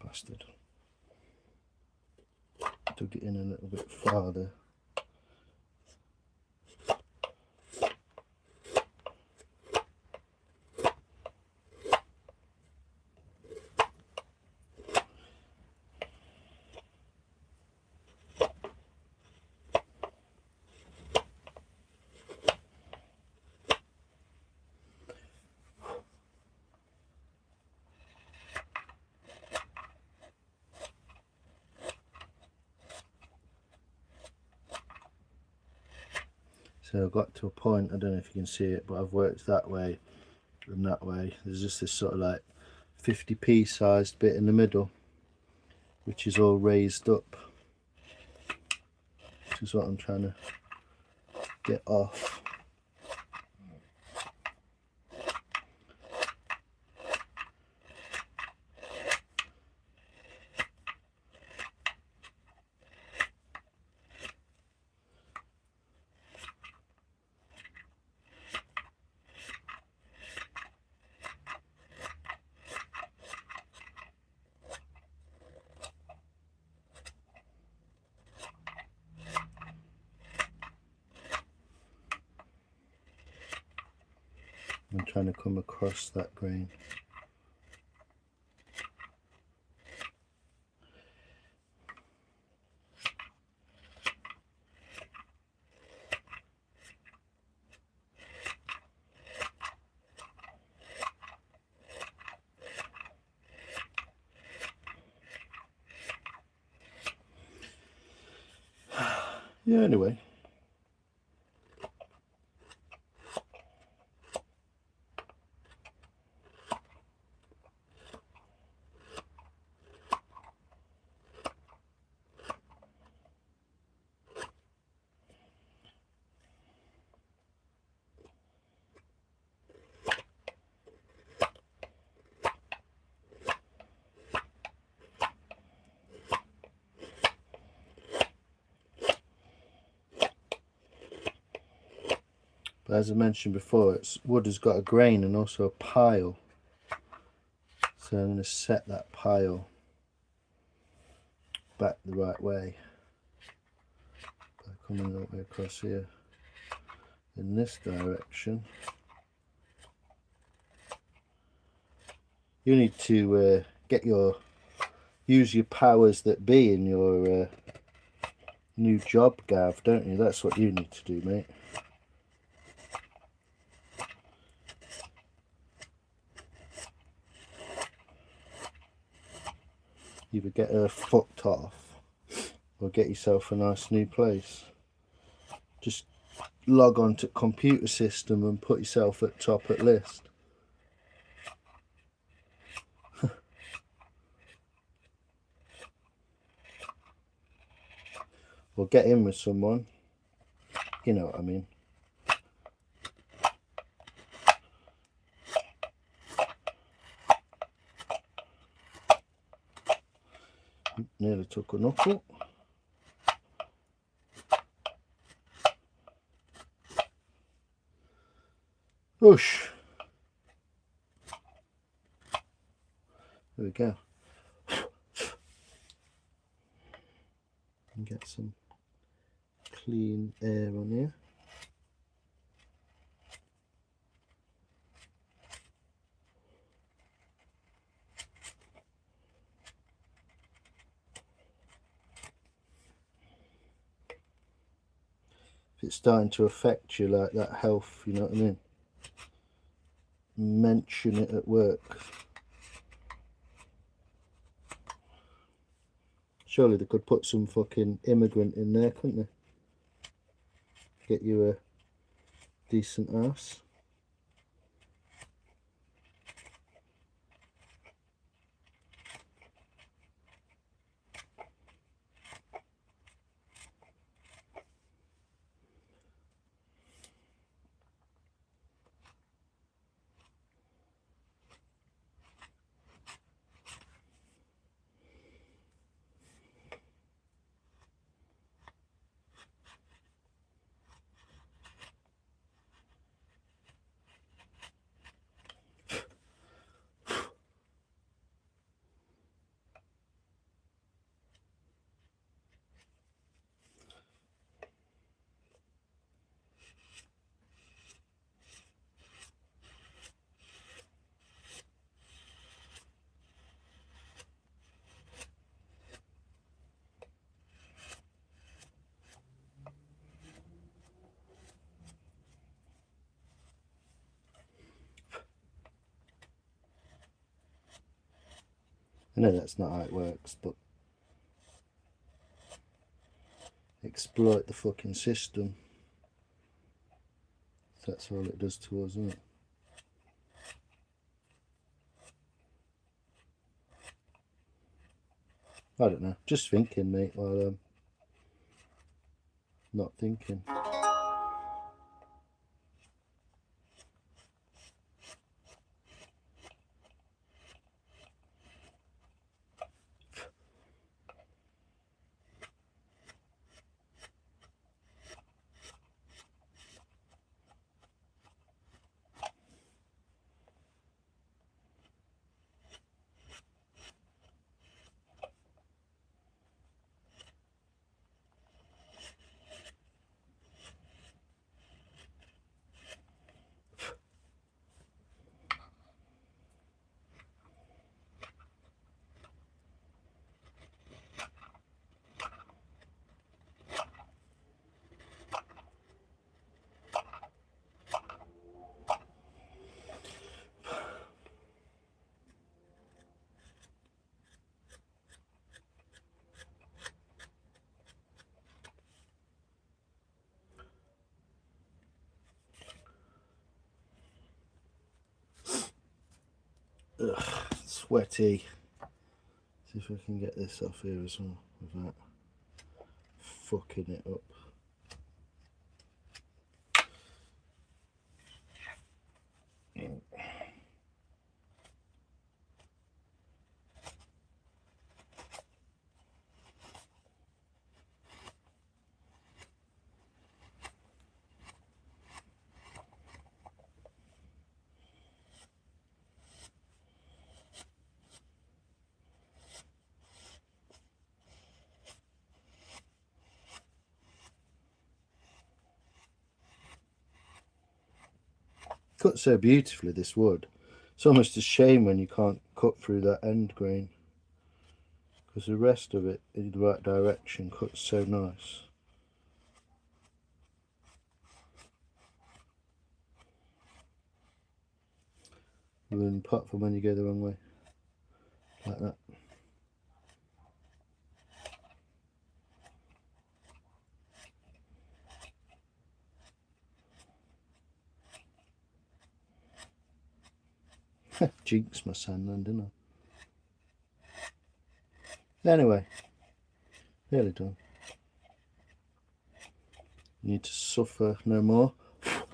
Bastard. Dug it in a little bit farther. So I got to a point, I don't know if you can see it, but I've worked that way and that way. There's just this sort of like 50p sized bit in the middle, which is all raised up, which is what I'm trying to get off. I'm trying to come across that grain. Yeah, anyway. But as I mentioned before, wood has got a grain and also a pile. So I'm going to set that pile back the right way by coming all the way across here in this direction. You need to use your powers that be in your new job, Gav, don't you? That's what you need to do, mate. Either get her fucked off or get yourself a nice new place. Just log on to computer system and put yourself at top at list. Or get in with someone. You know what I mean. Nearly took a knuckle. Whoosh. There we go. And get some clean air on here. If it's starting to affect you like that, health, you know what I mean? Mention it at work. Surely they could put some fucking immigrant in there, couldn't they? Get you a decent house. I know that's not how it works, but exploit the fucking system. That's all it does to us, isn't it? I don't know. Just thinking, mate, while I'm not thinking. Ugh, sweaty. See if I can get this off here as well without fucking it up. Cut so beautifully, this wood. It's almost a shame when you can't cut through that end grain, because the rest of it in the right direction cuts so nice. And apart from when you go the wrong way, like that. Jinx my sand then, didn't I? Anyway, nearly done. Need to suffer no more. There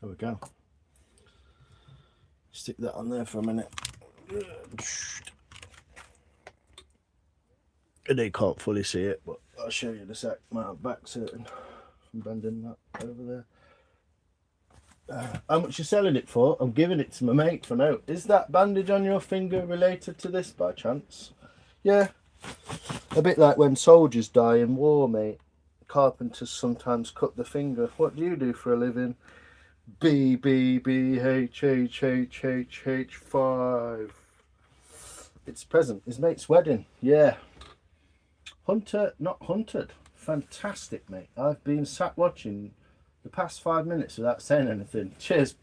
we go. Stick that on there for a minute. And you can't fully see it, but I'll show you in a sec. My back certain from bending that over there. How much you selling it for? I'm giving it to my mate for now. Is that bandage on your finger related to this by chance? Yeah. A bit like when soldiers die in war, mate. Carpenters sometimes cut the finger. What do you do for a living? B B B H H H H H 5. It's present. His mate's wedding. Yeah. Hunter, not hunted. Fantastic, mate. I've been sat watching the past 5 minutes without saying anything. Cheers.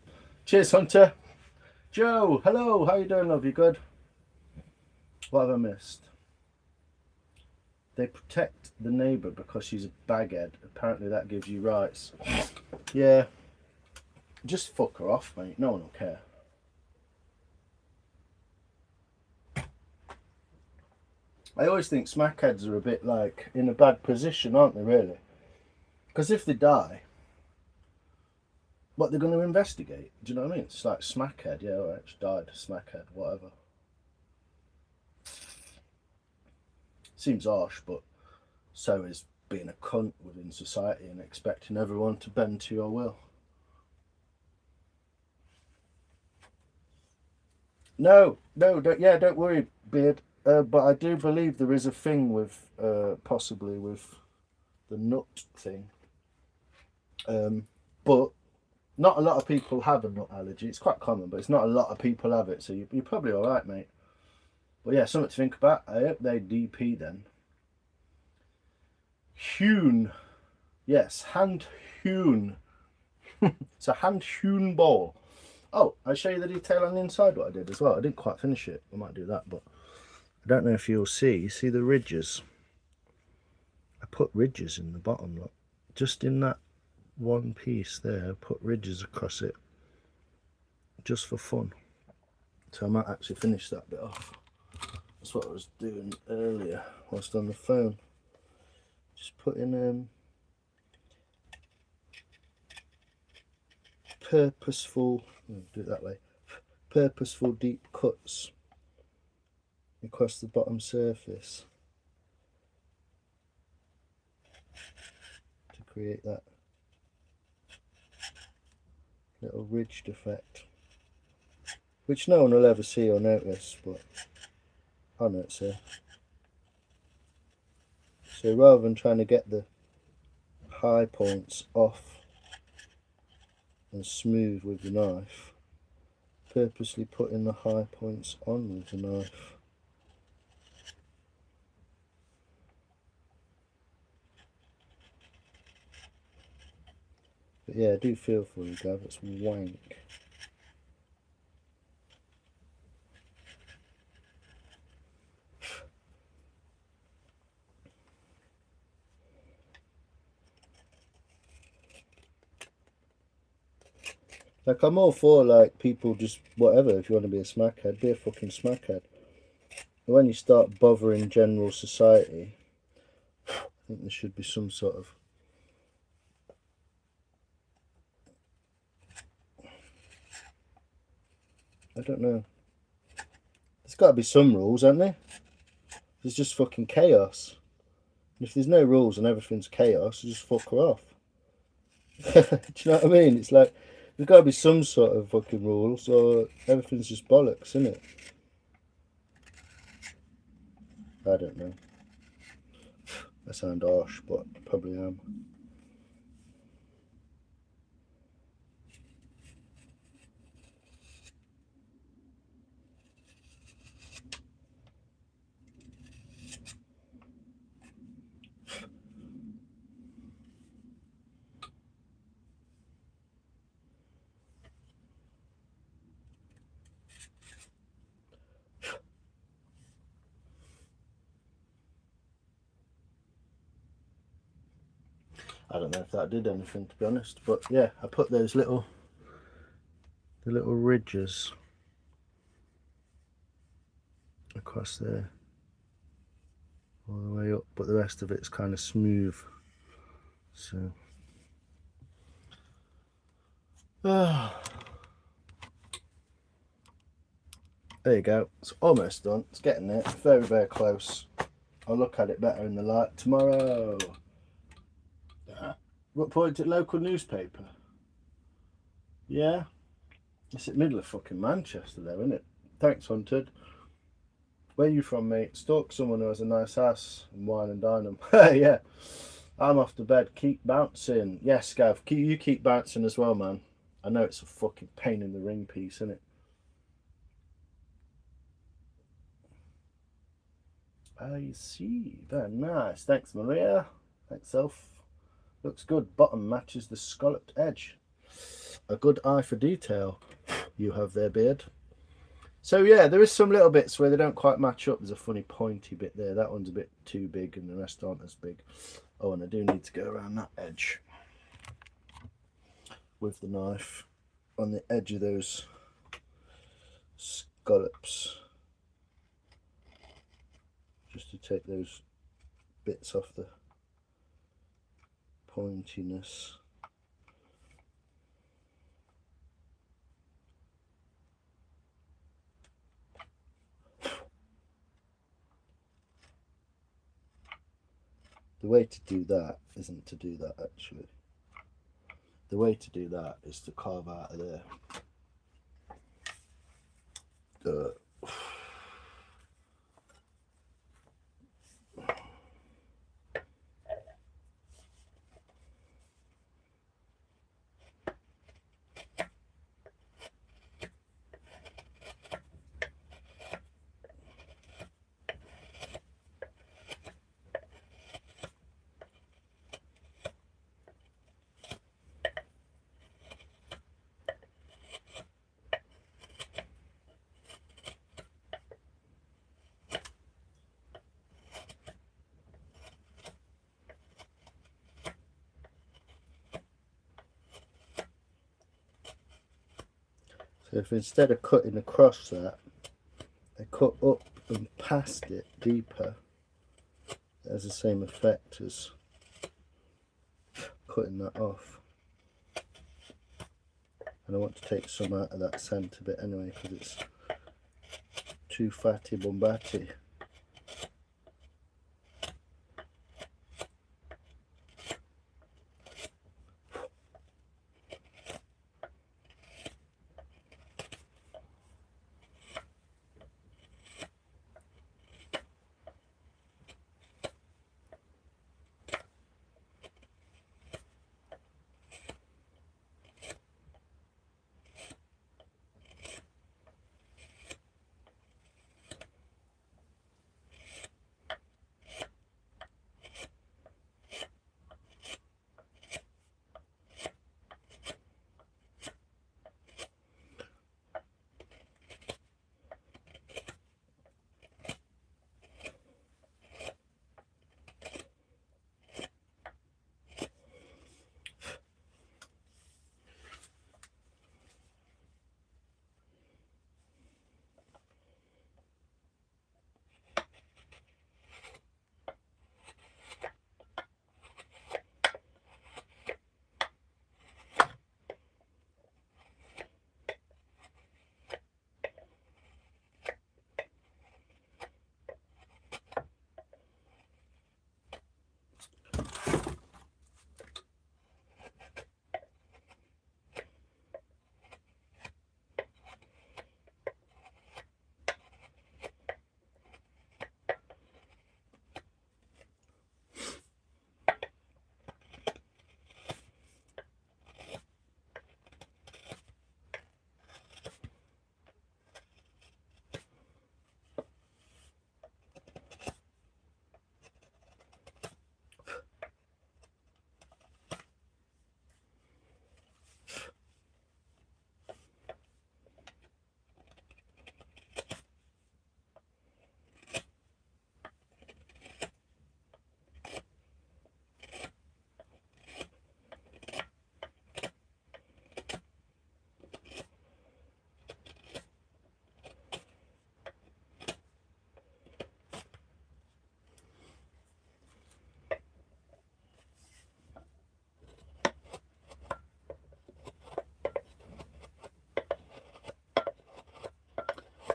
Cheers, Hunter. Joe, hello. How you doing, love? You good? What have I missed? They protect the neighbour because she's a baghead. Apparently that gives you rights. Yeah. Just fuck her off, mate. No one will care. I always think smackheads are a bit like in a bad position, aren't they, really? Because if they die, what, they're going to investigate? Do you know what I mean? It's like smackhead. Yeah, alright, she died. Smackhead, whatever. Seems harsh, but so is being a cunt within society and expecting everyone to bend to your will. No, don't worry, Beard. But I do believe there is a thing with, possibly with the nut thing. But not a lot of people have a nut allergy. It's quite common, but it's not a lot of people have it. So you're probably all right, mate. But yeah, something to think about. I hope they DP then. Hewn. Yes, hand hewn. It's a hand hewn ball. Oh, I'll show you the detail on the inside what I did as well. I didn't quite finish it. I might do that, but I don't know if you'll see. You see the ridges? I put ridges in the bottom, look. Just in that one piece there, put ridges across it, just for fun. So I might actually finish that bit off. That's what I was doing earlier whilst on the phone. Just putting purposeful, do it that way, purposeful deep cuts across the bottom surface to create that little ridged effect, which no one will ever see or notice, but I know it's there. So rather than trying to get the high points off and smooth with the knife, purposely putting the high points on with the knife. But yeah, I do feel for you, Gav, it's wank. Like, I'm all for, like, people just, whatever, if you want to be a smackhead, be a fucking smackhead. But when you start bothering general society, I think there should be some sort of... I don't know. There's got to be some rules, aren't there? There's just fucking chaos. And if there's no rules and everything's chaos, you just fuck her off. Do you know what I mean? It's like, there's got to be some sort of fucking rules, or everything's just bollocks, isn't it? I don't know. I sound harsh, but I probably am. I don't know if that did anything, to be honest, but yeah, I put those little ridges across there all the way up, but the rest of it's kind of smooth. So there you go, it's almost done, it's getting there, very, very close. I'll look at it better in the light tomorrow. What point at local newspaper? Yeah, it's at middle of fucking Manchester though, isn't it? Thanks, Hunted. Where you from, mate? Stalk someone who has a nice ass and wine and dine them. Yeah, I'm off to bed. Keep bouncing. Yes, Gav, you keep bouncing as well, man. I know it's a fucking pain in the ring piece, isn't it? I see. Very nice. Thanks, Maria. Thanks, Elf. Looks good. Bottom matches the scalloped edge. A good eye for detail you have there, beard. So yeah, there is some little bits where they don't quite match up. There's a funny pointy bit there. That one's a bit too big and the rest aren't as big. Oh, and I do need to go around that edge with the knife on the edge of those scallops, just to take those bits off the pointiness. The way to do that isn't to do that, actually. The way to do that is to carve out of there. So if instead of cutting across that, I cut up and past it deeper, it has the same effect as cutting that off. And I want to take some out of that centre bit anyway, because it's too fatty bombati.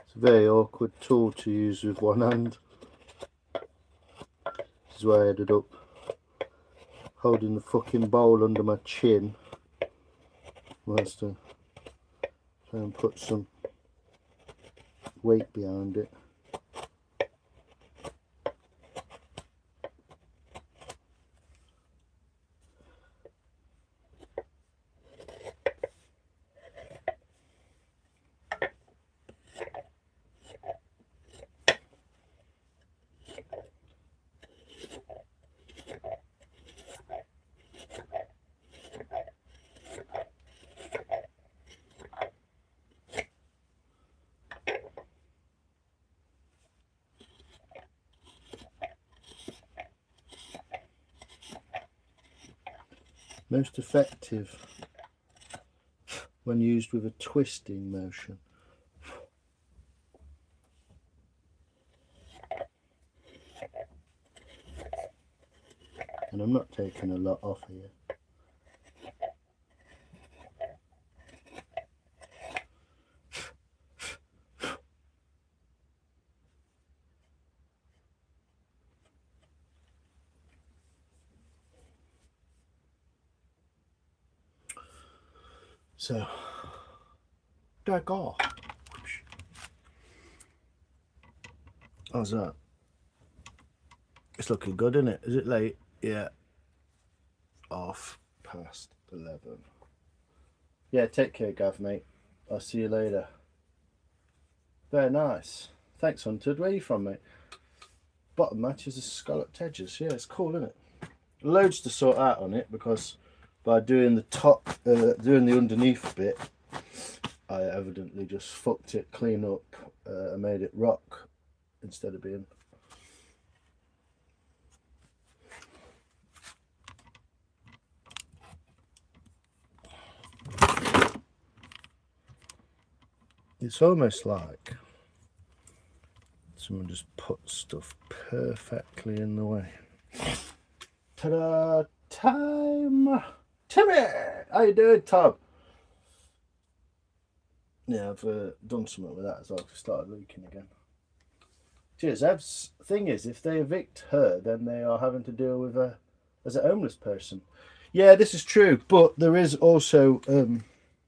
It's a very awkward tool to use with one hand. This is where I ended up holding the fucking bowl under my chin whilst I try and put some weight behind it. Most effective when used with a twisting motion. And I'm not taking a lot off here. So, dag off. How's that? It's looking good, isn't it? Is it late? Yeah. 11:30. Yeah, take care, Gav, mate. I'll see you later. Very nice. Thanks, Hunted. Where are you from, mate? Bottom matches the scalloped edges. Yeah, it's cool, isn't it? Loads to sort out on it because by doing the top, doing the underneath bit, I evidently just fucked it clean up and made it rock instead of being. It's almost like someone just put stuff perfectly in the way. Ta-da! Time! Timmy! How you doing, Tom? Yeah, I've done something with that as well. It started leaking again. Cheers, Evs. Thing is, if they evict her, then they are having to deal with her as a homeless person. Yeah, this is true, but there is also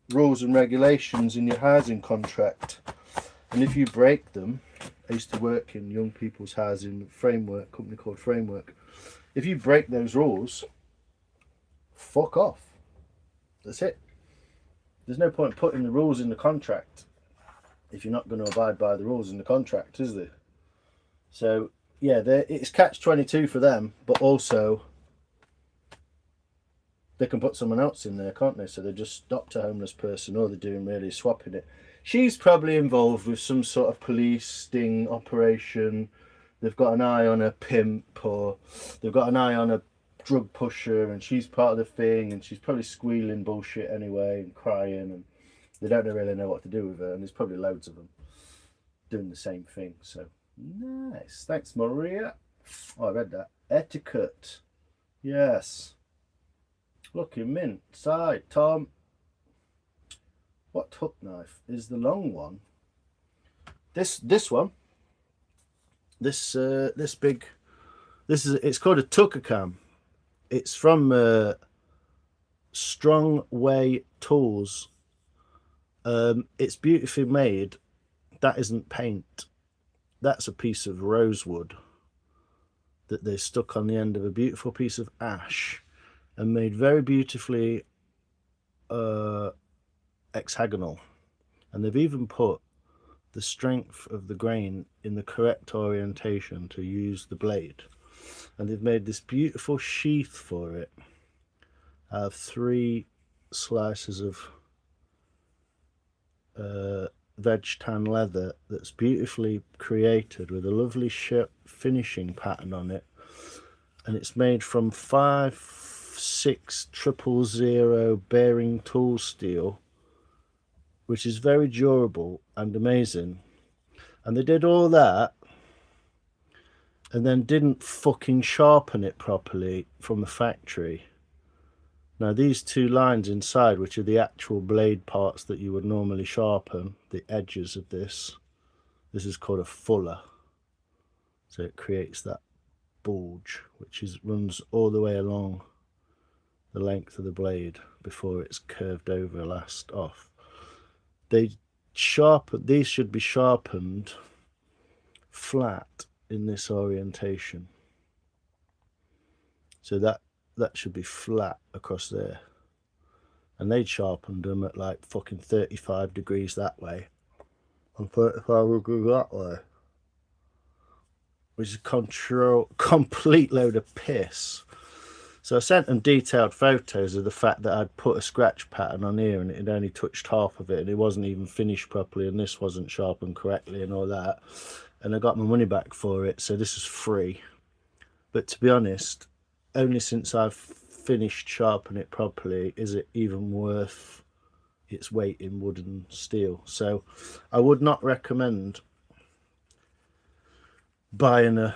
rules and regulations in your housing contract, and if you break them, I used to work in young people's housing framework, company called Framework. If you break those rules, fuck off. That's it. There's no point putting the rules in the contract if you're not going to abide by the rules in the contract, is there? So yeah, it's catch-22 for them, but also they can put someone else in there, can't they? So they just stopped a homeless person, or they're doing really swapping it. She's probably involved with some sort of police sting operation. They've got an eye on a pimp, or they've got an eye on a drug pusher, and she's part of the thing, and she's probably squealing bullshit anyway and crying, and they don't really know what to do with her, and there's probably loads of them doing the same thing. So nice. Thanks, Maria. Oh, I read that. Etiquette. Yes. Looking mint. Side, Tom. What hook knife is the long one? This one. This big. It's called a Tucker Cam. It's from Strong Way Tools. It's beautifully made. That isn't paint. That's a piece of rosewood that they stuck on the end of a beautiful piece of ash and made very beautifully hexagonal. And they've even put the strength of the grain in the correct orientation to use the blade. And they've made this beautiful sheath for it. I have 3 slices of veg tan leather that's beautifully created with a lovely finishing pattern on it, and it's made from 56000 bearing tool steel, which is very durable and amazing. And they did all that and then didn't fucking sharpen it properly from the factory. Now these 2 lines inside, which are the actual blade parts that you would normally sharpen, the edges of this is called a fuller. So it creates that bulge, which runs all the way along the length of the blade before it's curved over last off. These should be sharpened flat in this orientation. So that should be flat across there, and they'd sharpened them at like fucking 35 degrees that way and 35 degrees that way, which is a complete load of piss. So I sent them detailed photos of the fact that I'd put a scratch pattern on here and it had only touched half of it, and it wasn't even finished properly, and this wasn't sharpened correctly and all that, and I got my money back for it. So this is free. But to be honest, only since I've finished sharpening it properly is it even worth its weight in wood and steel. So I would not recommend buying a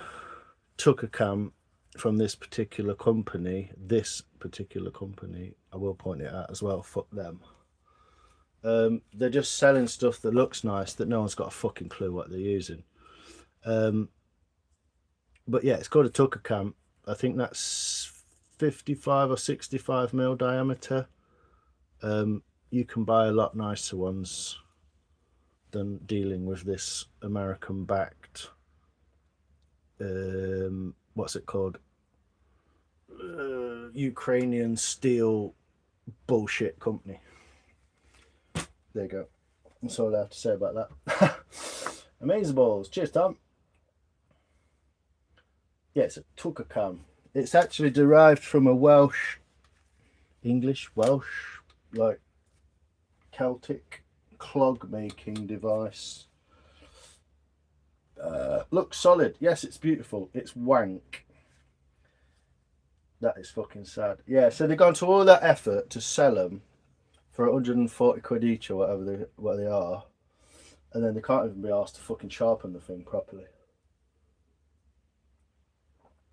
Tucker Cam from this particular company. I will point it out as well, fuck them. They're just selling stuff that looks nice that no one's got a fucking clue what they're using. But yeah, it's called a Tucker Cam. I think that's 55 or 65 mil diameter. You can buy a lot nicer ones than dealing with this American backed what's it called, Ukrainian steel bullshit company. There you go. That's all I have to say about that. Amazeballs. Cheers, Tom. Yeah, it's a Tucker Cam. It's actually derived from a Welsh, like Celtic clog making device. Looks solid. Yes, it's beautiful. It's wank. That is fucking sad. Yeah, so they've gone to all that effort to sell them for 140 quid each or whatever they are. and then they can't even be asked to fucking sharpen the thing properly.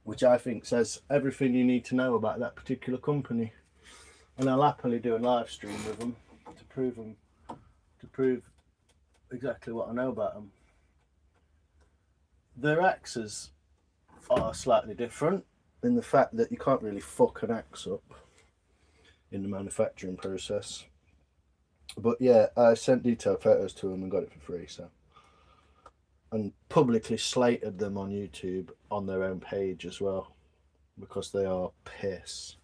Which I think says everything you need to know about that particular company. And I'll happily do a live stream with them to prove exactly what I know about them. Their axes are slightly different in the fact that you can't really fuck an axe up in the manufacturing process. But yeah, I sent detailed photos to them and got it for free, so. And publicly slated them on YouTube on their own page as well, because they are piss.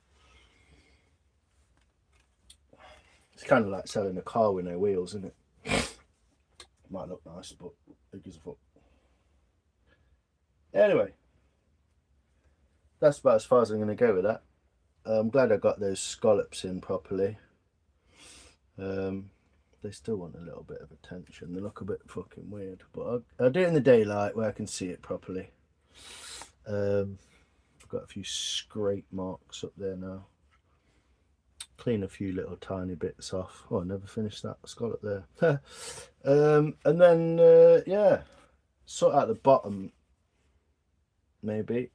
It's kind of like selling a car with no wheels, isn't it? Might look nice, but who gives a fuck? Anyway, that's about as far as I'm going to go with that. I'm glad I got those scallops in properly. They still want a little bit of attention. They look a bit fucking weird, but I'll do it in the daylight where I can see it properly. I've got a few scrape marks up there now. Clean a few little tiny bits off. Oh, I never finished that scallop there. And then, yeah, sort out the bottom, maybe.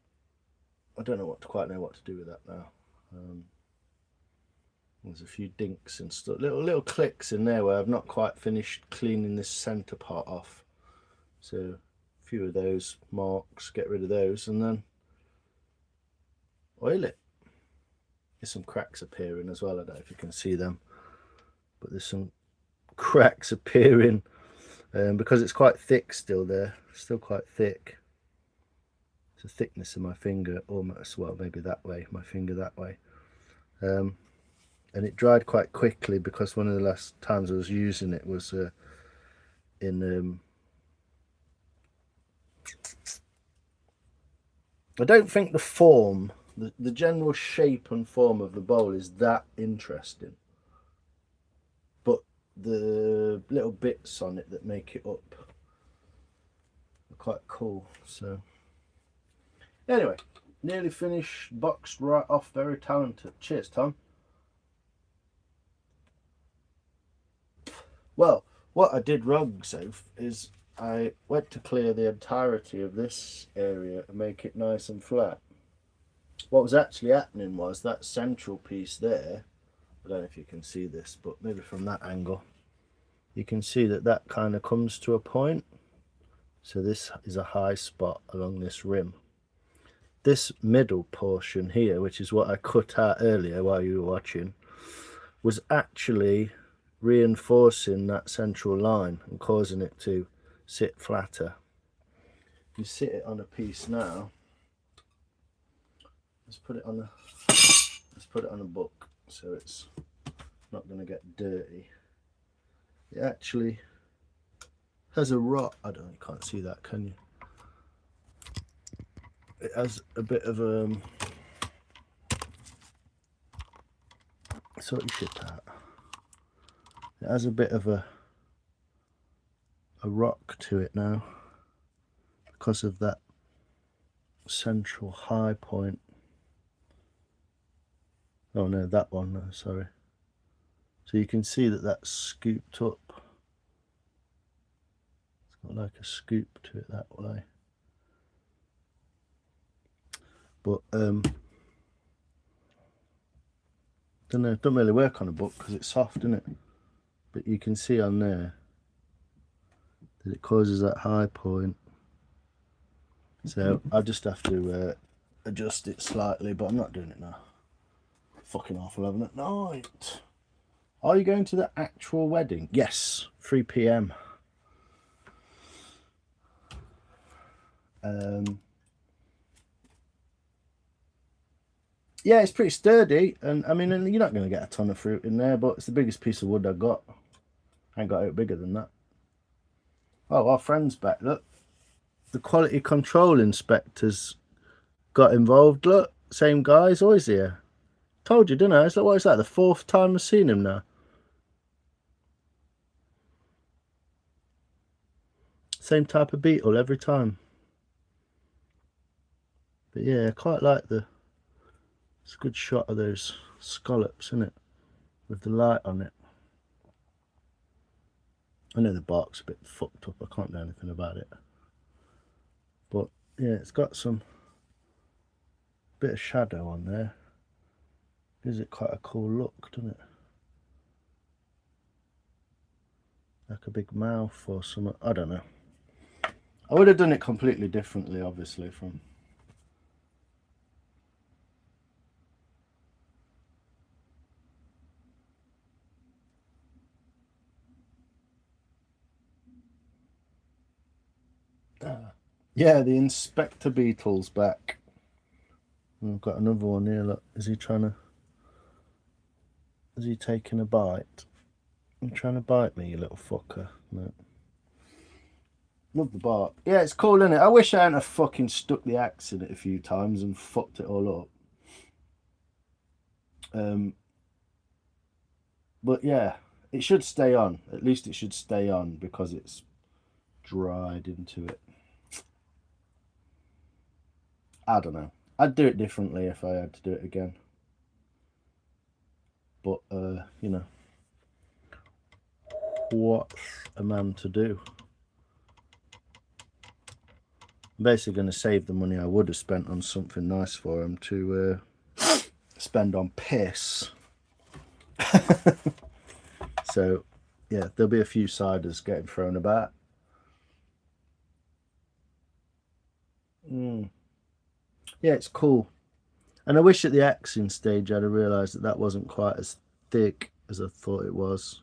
I don't know quite know what to do with that now. There's a few dinks and stuff, little clicks in there where I've not quite finished cleaning this centre part off. So a few of those marks, get rid of those, and then oil it. There's some cracks appearing as well. I don't know if you can see them, but there's some cracks appearing because it's quite thick still there, still quite thick. It's the thickness of my finger almost, well, maybe that way, my finger that way. And it dried quite quickly because one of the last times I was using it was in I don't think the form, the general shape and form of the bowl is that interesting, but the little bits on it that make it up are quite cool. So anyway, nearly finished, boxed right off, very talented. Cheers, Tom. Well, what I did wrong, Soph, is I went to clear the entirety of this area and make it nice and flat. What was actually happening was that central piece there, I don't know if you can see this, but maybe from that angle, you can see that that kind of comes to a point. So this is a high spot along this rim. This middle portion here, which is what I cut out earlier while you were watching, was actually reinforcing that central line and causing it to sit flatter. You sit it on a piece now. Let's put it on a book so it's not going to get dirty. It actually has a rot. I don't know, you can't see that, can you? It has a bit of sort of shit out. It has a bit of a rock to it now because of that central high point. Oh no, that one, no, sorry. So you can see that that's scooped up. It's got like a scoop to it that way. But don't know, it doesn't really work on a book because it's soft, isn't it? But you can see on there that it causes that high point. So I just have to adjust it slightly, but I'm not doing it now. Fucking half 11 at night. Are you going to the actual wedding? Yes, 3 PM. Yeah, it's pretty sturdy, and I mean, you're not going to get a ton of fruit in there, but it's the biggest piece of wood I got. I ain't got it bigger than that. Oh, our friend's back, look. The quality control inspectors got involved, look. Same guy's always here. Told you, didn't I? It's like, what is that, the 4th time I've seen him now? Same type of beetle every time. But yeah, I quite like it's a good shot of those scallops, isn't it? With the light on it. I know the bark's a bit fucked up, I can't do anything about it. But yeah, it's got some bit of shadow on there. Gives it quite a cool look, doesn't it? Like a big mouth or something. I don't know. I would have done it completely differently, obviously, from... Yeah, the Inspector Beetle's back. I've got another one here, look. Is he taking a bite? You trying to bite me, you little fucker? No. Love the bark. Yeah, it's cool, isn't it? I wish I hadn't have fucking stuck the axe in it a few times and fucked it all up. But yeah, it should stay on. At least it should stay on because it's dried into it. I don't know. I'd do it differently if I had to do it again. But, you know, what's a man to do? I'm basically going to save the money I would have spent on something nice for him to spend on piss. So, yeah, there'll be a few ciders getting thrown about. Yeah, it's cool. And I wish at the axing stage I'd have realised that that wasn't quite as thick as I thought it was.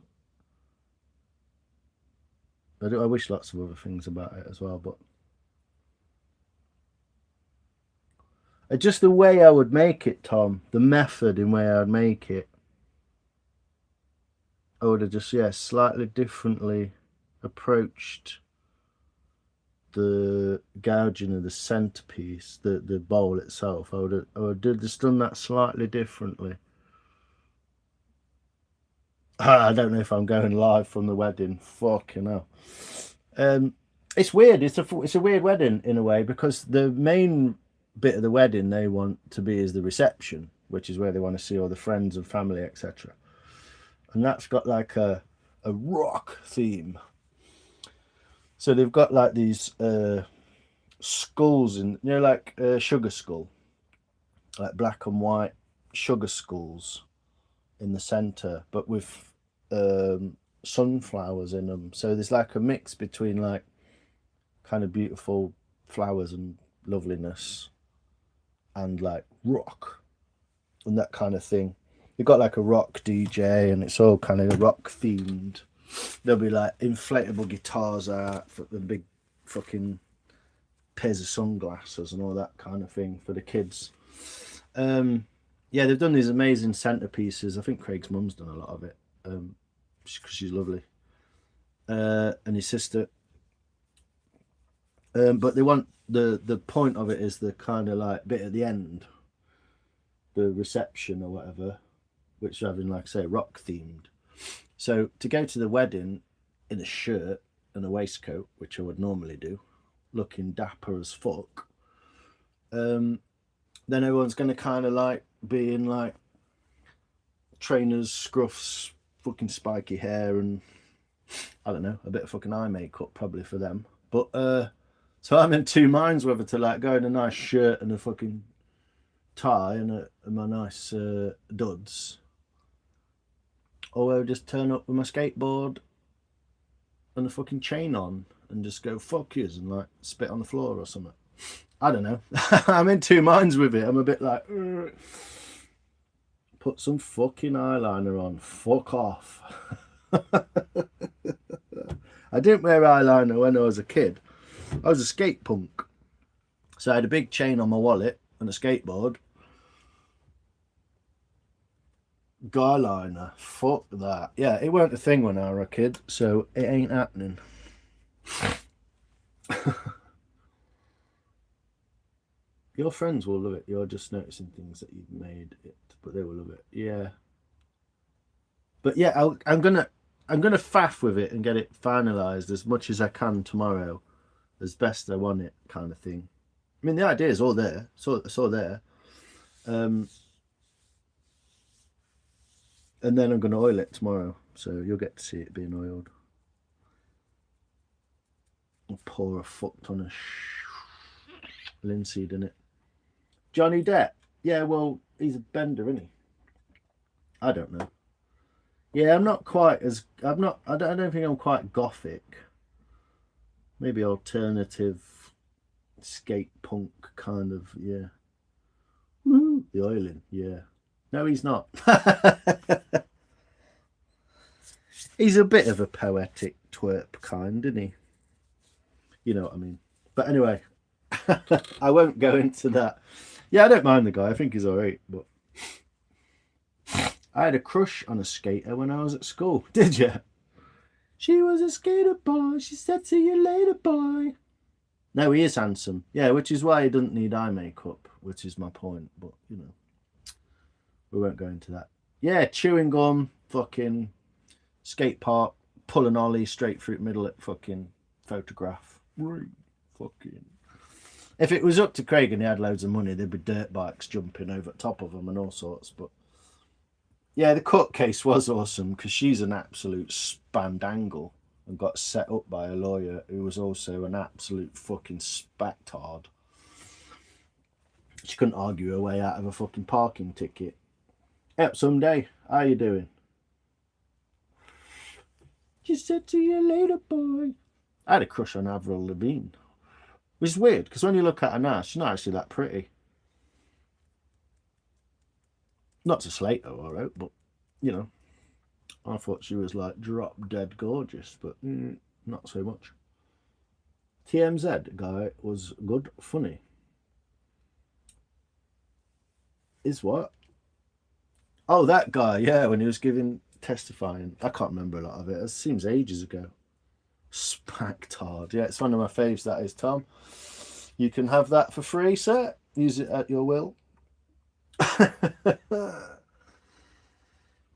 I wish lots of other things about it as well, but just the way I would make it, Tom, the method in way I'd make it, I would have just, yeah, slightly differently approached the gouging of the centerpiece, the bowl itself. I would have just done that slightly differently. I don't know if I'm going live from the wedding. Fucking hell. It's weird. It's a weird wedding in a way because the main bit of the wedding they want to be is the reception, which is where they want to see all the friends and family, etc. And that's got like a rock theme. So they've got like these skulls in, you know, like sugar skull, like black and white sugar skulls in the center, but with sunflowers in them. So there's like a mix between like kind of beautiful flowers and loveliness and like rock and that kind of thing. You've got like a rock DJ and it's all kind of rock themed. There'll be like inflatable guitars out for the big fucking pairs of sunglasses and all that kind of thing for the kids. Yeah, they've done these amazing centerpieces. I think Craig's mum's done a lot of it because she's lovely, and his sister. But they want the point of it is the kind of like bit at the end, the reception or whatever, which having like I say rock themed. So to go to the wedding in a shirt and a waistcoat, which I would normally do, looking dapper as fuck, then everyone's going to kind of like be in like trainers, scruffs, fucking spiky hair, and I don't know, a bit of fucking eye makeup probably for them. But so I'm in two minds whether to like go in a nice shirt and a fucking tie and my nice duds, or I'll just turn up with my skateboard and a fucking chain on and just go fuck yous and like spit on the floor or something. I don't know. I'm in two minds with it. I'm a bit like, put some fucking eyeliner on. Fuck off. I didn't wear eyeliner when I was a kid. I was a skate punk. So I had a big chain on my wallet and a skateboard. Guyliner. Fuck that. Yeah, it weren't a thing when I was a kid, so it ain't happening. Your friends will love it. You're just noticing things that you've made it, but they will love it. Yeah. But yeah, I'm gonna faff with it and get it finalised as much as I can tomorrow, as best I want it, kind of thing. I mean, the idea is all there. It's all there. And then I'm going to oil it tomorrow, so you'll get to see it being oiled. I'll pour a fuck ton of linseed in it. Johnny Depp. Yeah, well, he's a bender, isn't he? I don't know. Yeah, I'm not quite as... I don't think I'm quite gothic. Maybe alternative skate punk kind of, yeah. Woo, the oiling, yeah. No, he's not. He's a bit of a poetic twerp kind, isn't he? You know what I mean. But anyway, I won't go into that. Yeah, I don't mind the guy. I think he's all right. But I had a crush on a skater when I was at school. Did you? She was a skater boy. She said, see you later, boy. No, he is handsome. Yeah, which is why he doesn't need eye makeup, which is my point. But, you know, we won't go into that. Yeah, chewing gum, fucking skate park, pull an ollie straight through the middle at fucking photograph. Right, fucking. If it was up to Craig and he had loads of money, there'd be dirt bikes jumping over the top of them and all sorts. But yeah, the court case was awesome because she's an absolute spandangle and got set up by a lawyer who was also an absolute fucking spectard. She couldn't argue her way out of a fucking parking ticket. Yep, someday. How you doing? She said, see you later, boy. I had a crush on Avril Lavigne. Which is weird, because when you look at her now, she's not actually that pretty. Not to slate her, all right, but, you know, I thought she was, like, drop-dead gorgeous, but not so much. TMZ guy was good, funny. Is what? Oh, that guy, yeah, when he was testifying. I can't remember a lot of it. It seems ages ago. Spactard. Yeah, it's one of my faves, that is, Tom. You can have that for free, sir. Use it at your will.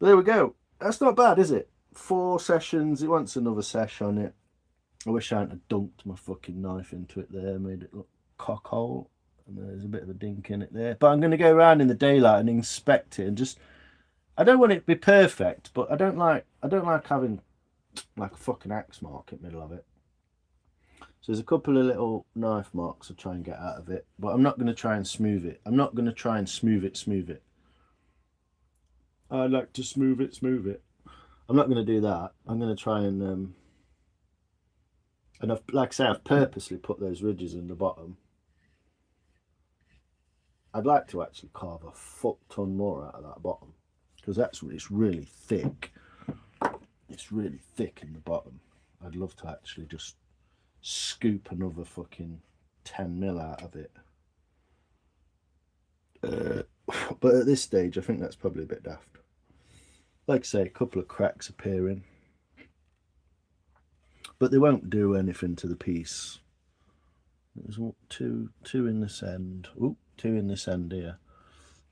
There we go. That's not bad, is it? 4 sessions. He wants another sesh on it. I wish I hadn't dunked my fucking knife into it there. Made it look cockhole. And there's a bit of a dink in it there. But I'm going to go around in the daylight and inspect it and just... I don't want it to be perfect, but I don't like having like a fucking axe mark in the middle of it. So there's a couple of little knife marks I'll try and get out of it, but I'm not going to try and smooth it. I'm not going to try and smooth it. I'd like to smooth it. I'm not going to do that. I'm going to try and like I say, I've purposely put those ridges in the bottom. I'd like to actually carve a fuck ton more out of that bottom, because it's really thick. It's really thick in the bottom. I'd love to actually just scoop another fucking 10 mil out of it. But at this stage, I think that's probably a bit daft. Like I say, a couple of cracks appearing. But they won't do anything to the piece. There's two in this end. Ooh, 2 in this end here.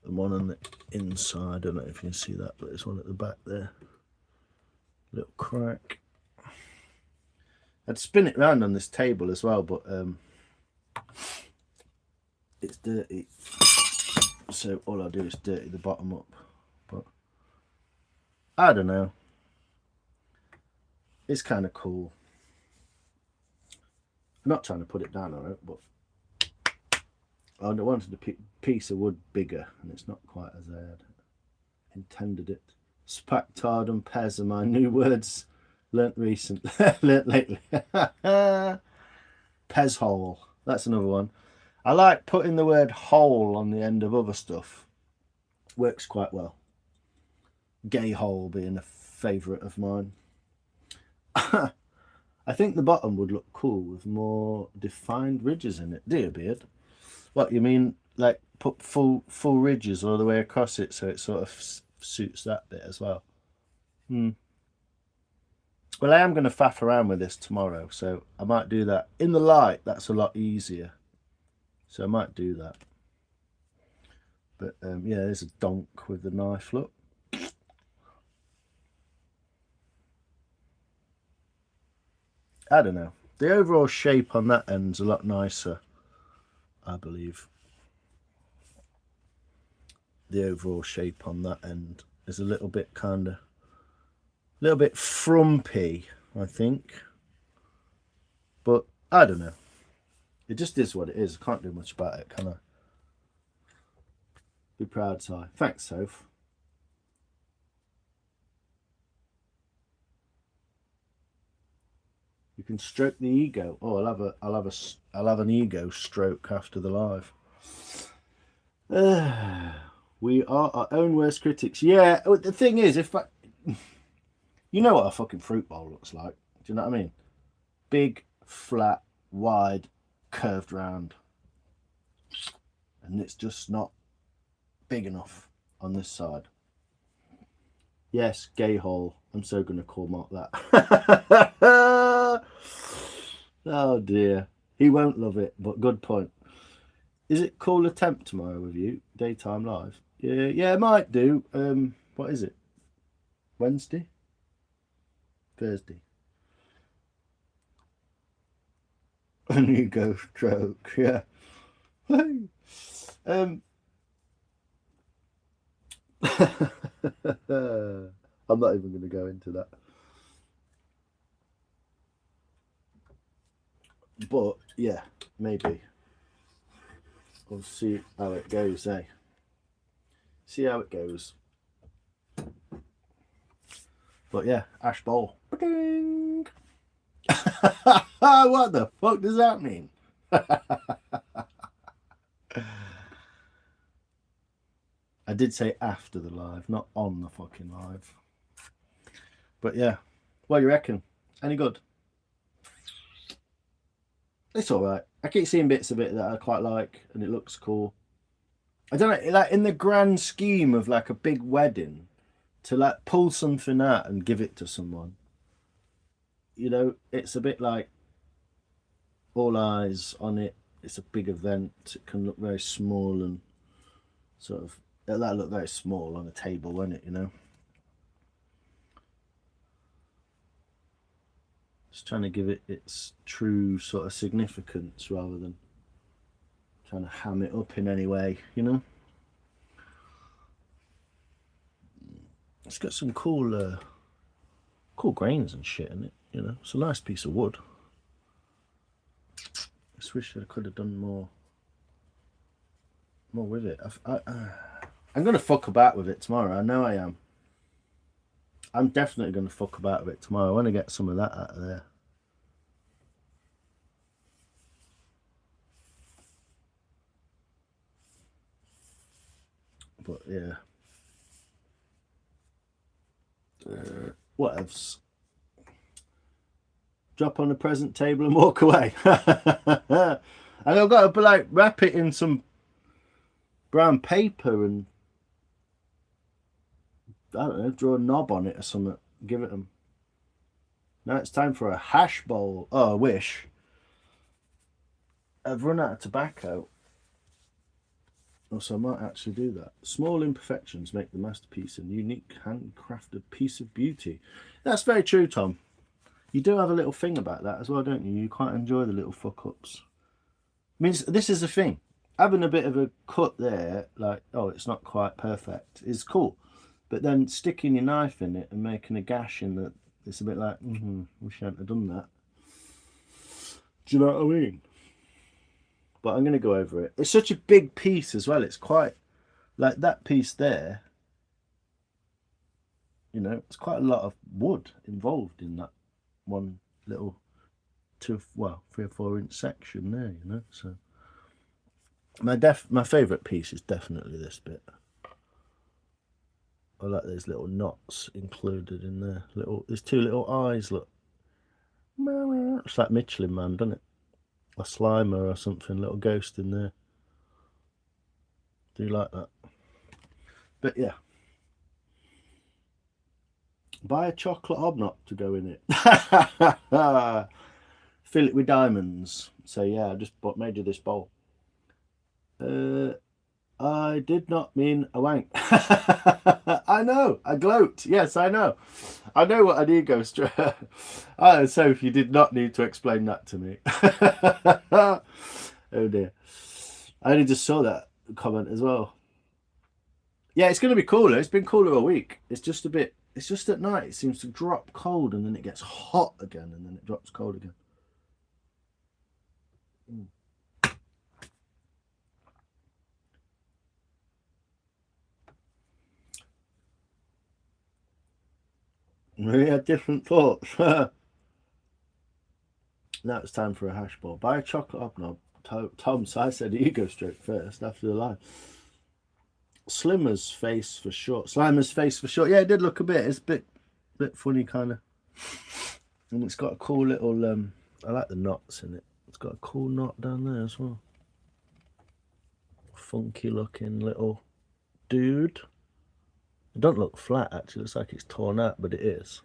And 1 on the inside. I don't know if you can see that, but there's one at the back there. Little crack. I'd spin it around on this table as well, but it's dirty. So all I do is dirty the bottom up. But I don't know. It's kind of cool. I'm not trying to put it down on it, but I wanted the piece of wood bigger, and it's not quite as I had intended it. Spactard and Pez are my new words learnt lately. Pez hole. That's another one. I like putting the word hole on the end of other stuff. Works quite well. Gay hole being a favourite of mine. I think the bottom would look cool with more defined ridges in it. Do you, Beard? What, you mean like put full ridges all the way across it so it sort of suits that bit as well? Well, I am going to faff around with this tomorrow, so I might do that. In the light, that's a lot easier. So I might do that. But yeah, there's a donk with the knife, look. I don't know. The overall shape on that end's a lot nicer, I believe. The overall shape on that end is a little bit frumpy, I think. But I don't know. It just is what it is. I can't do much about it, can I? Be proud, Si. Thanks, Soph. You can stroke the ego. Oh, I'll have an ego stroke after the live. We are our own worst critics. Yeah, the thing is, you know what a fucking fruit bowl looks like. Do you know what I mean? Big, flat, wide, curved round, and it's just not big enough on this side. Yes, gay hole. I'm so gonna call Mark that. Oh dear, he won't love it, but good point. Is it cooler temp tomorrow with you? Daytime live? Yeah, it might do. What is it? Wednesday? Thursday? An ego stroke, yeah. I'm not even going to go into that. But, yeah, maybe. We'll see how it goes, eh? See how it goes. But, yeah, Ash Bowl. What the fuck does that mean? I did say after the live, not on the fucking live. But yeah, what do you reckon? Any good? It's alright. I keep seeing bits of it that I quite like and it looks cool. I don't know, like in the grand scheme of like a big wedding, to like pull something out and give it to someone, you know, it's a bit like all eyes on it. It's a big event. It can look very small and sort of, that look very small on a table, won't it, you know? Just trying to give it its true sort of significance rather than trying to ham it up in any way, you know? It's got some cool grains and shit in it, you know? It's a nice piece of wood. I just wish I could have done more with it. I'm going to fuck about with it tomorrow. I know I am. I'm definitely going to fuck about with it tomorrow. I want to get some of that out of there. But yeah. What else? Drop on the present table and walk away. And I've got to like wrap it in some brown paper and I don't know, draw a knob on it or something. Give it them. Now it's time for a hash bowl. Oh, I wish. I've run out of tobacco. So I might actually do that. Small imperfections make the masterpiece a unique handcrafted piece of beauty. That's very true, Tom. You do have a little thing about that as well, don't you? You quite enjoy the little fuck-ups. I mean, this is the thing. Having a bit of a cut there, like, oh, it's not quite perfect, is cool. But then sticking your knife in it and making a gash in that, it's a bit like, wish I hadn't have done that. Do you know what I mean? But I'm going to go over it. It's such a big piece as well. It's quite, like that piece there, you know, it's quite a lot of wood involved in that one little 3 or 4 inch section there, you know. So my favourite piece is definitely this bit. I like those little knots included in there. There's 2 little eyes, look. It's like Michelin Man, doesn't it? A Slimer or something, little ghost in there. Do you like that? But yeah. Buy a chocolate hobnob to go in it. Fill it with diamonds. So yeah, I just made you this bowl. I did not mean a wank. I know, I gloat. Yes, I know. I know what an ego stroke. Oh, Sophie, you did not need to explain that to me. Oh dear. I only just saw that comment as well. Yeah, it's going to be cooler. It's been cooler all week. It's just at night. It seems to drop cold and then it gets hot again and then it drops cold again. We had different thoughts. Now it's time for a hash ball. Buy a chocolate hobnob. Tom, so I said you go straight first after the line. Slimer's face for short. Slimer's face for short. Yeah, it did look a bit. It's a bit funny, kind of. And it's got a cool little. I like the knots in it. It's got a cool knot down there as well. Funky looking little dude. It don't look flat actually. It looks like it's torn out, but it is.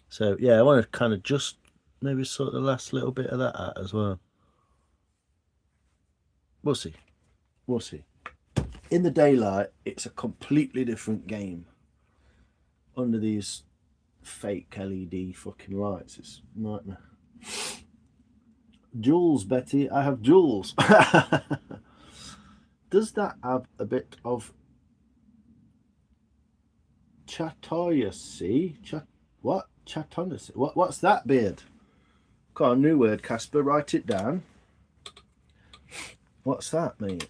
So yeah, I want to kind of just maybe sort the last little bit of that out as well. We'll see. We'll see. In the daylight, it's a completely different game. Under these fake LED fucking lights, it's a nightmare. Jules, Betty, I have Jules. Does that have a bit of chatoyacy? What? Chatonacy? What's that, beard? Got a new word, Casper. Write it down. What's that, mate?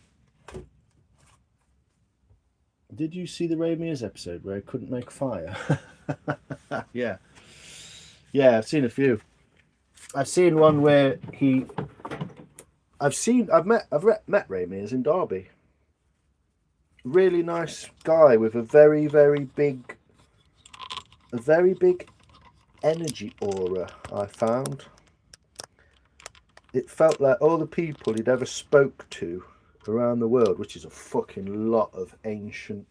Did you see the Ray Mears episode where he couldn't make fire? Yeah. Yeah, I've seen a few. I've seen one where I've met Ray Mears in Derby. Really nice guy with a very, very big energy aura, I found. It felt like all the people he'd ever spoke to around the world, which is a fucking lot of ancient.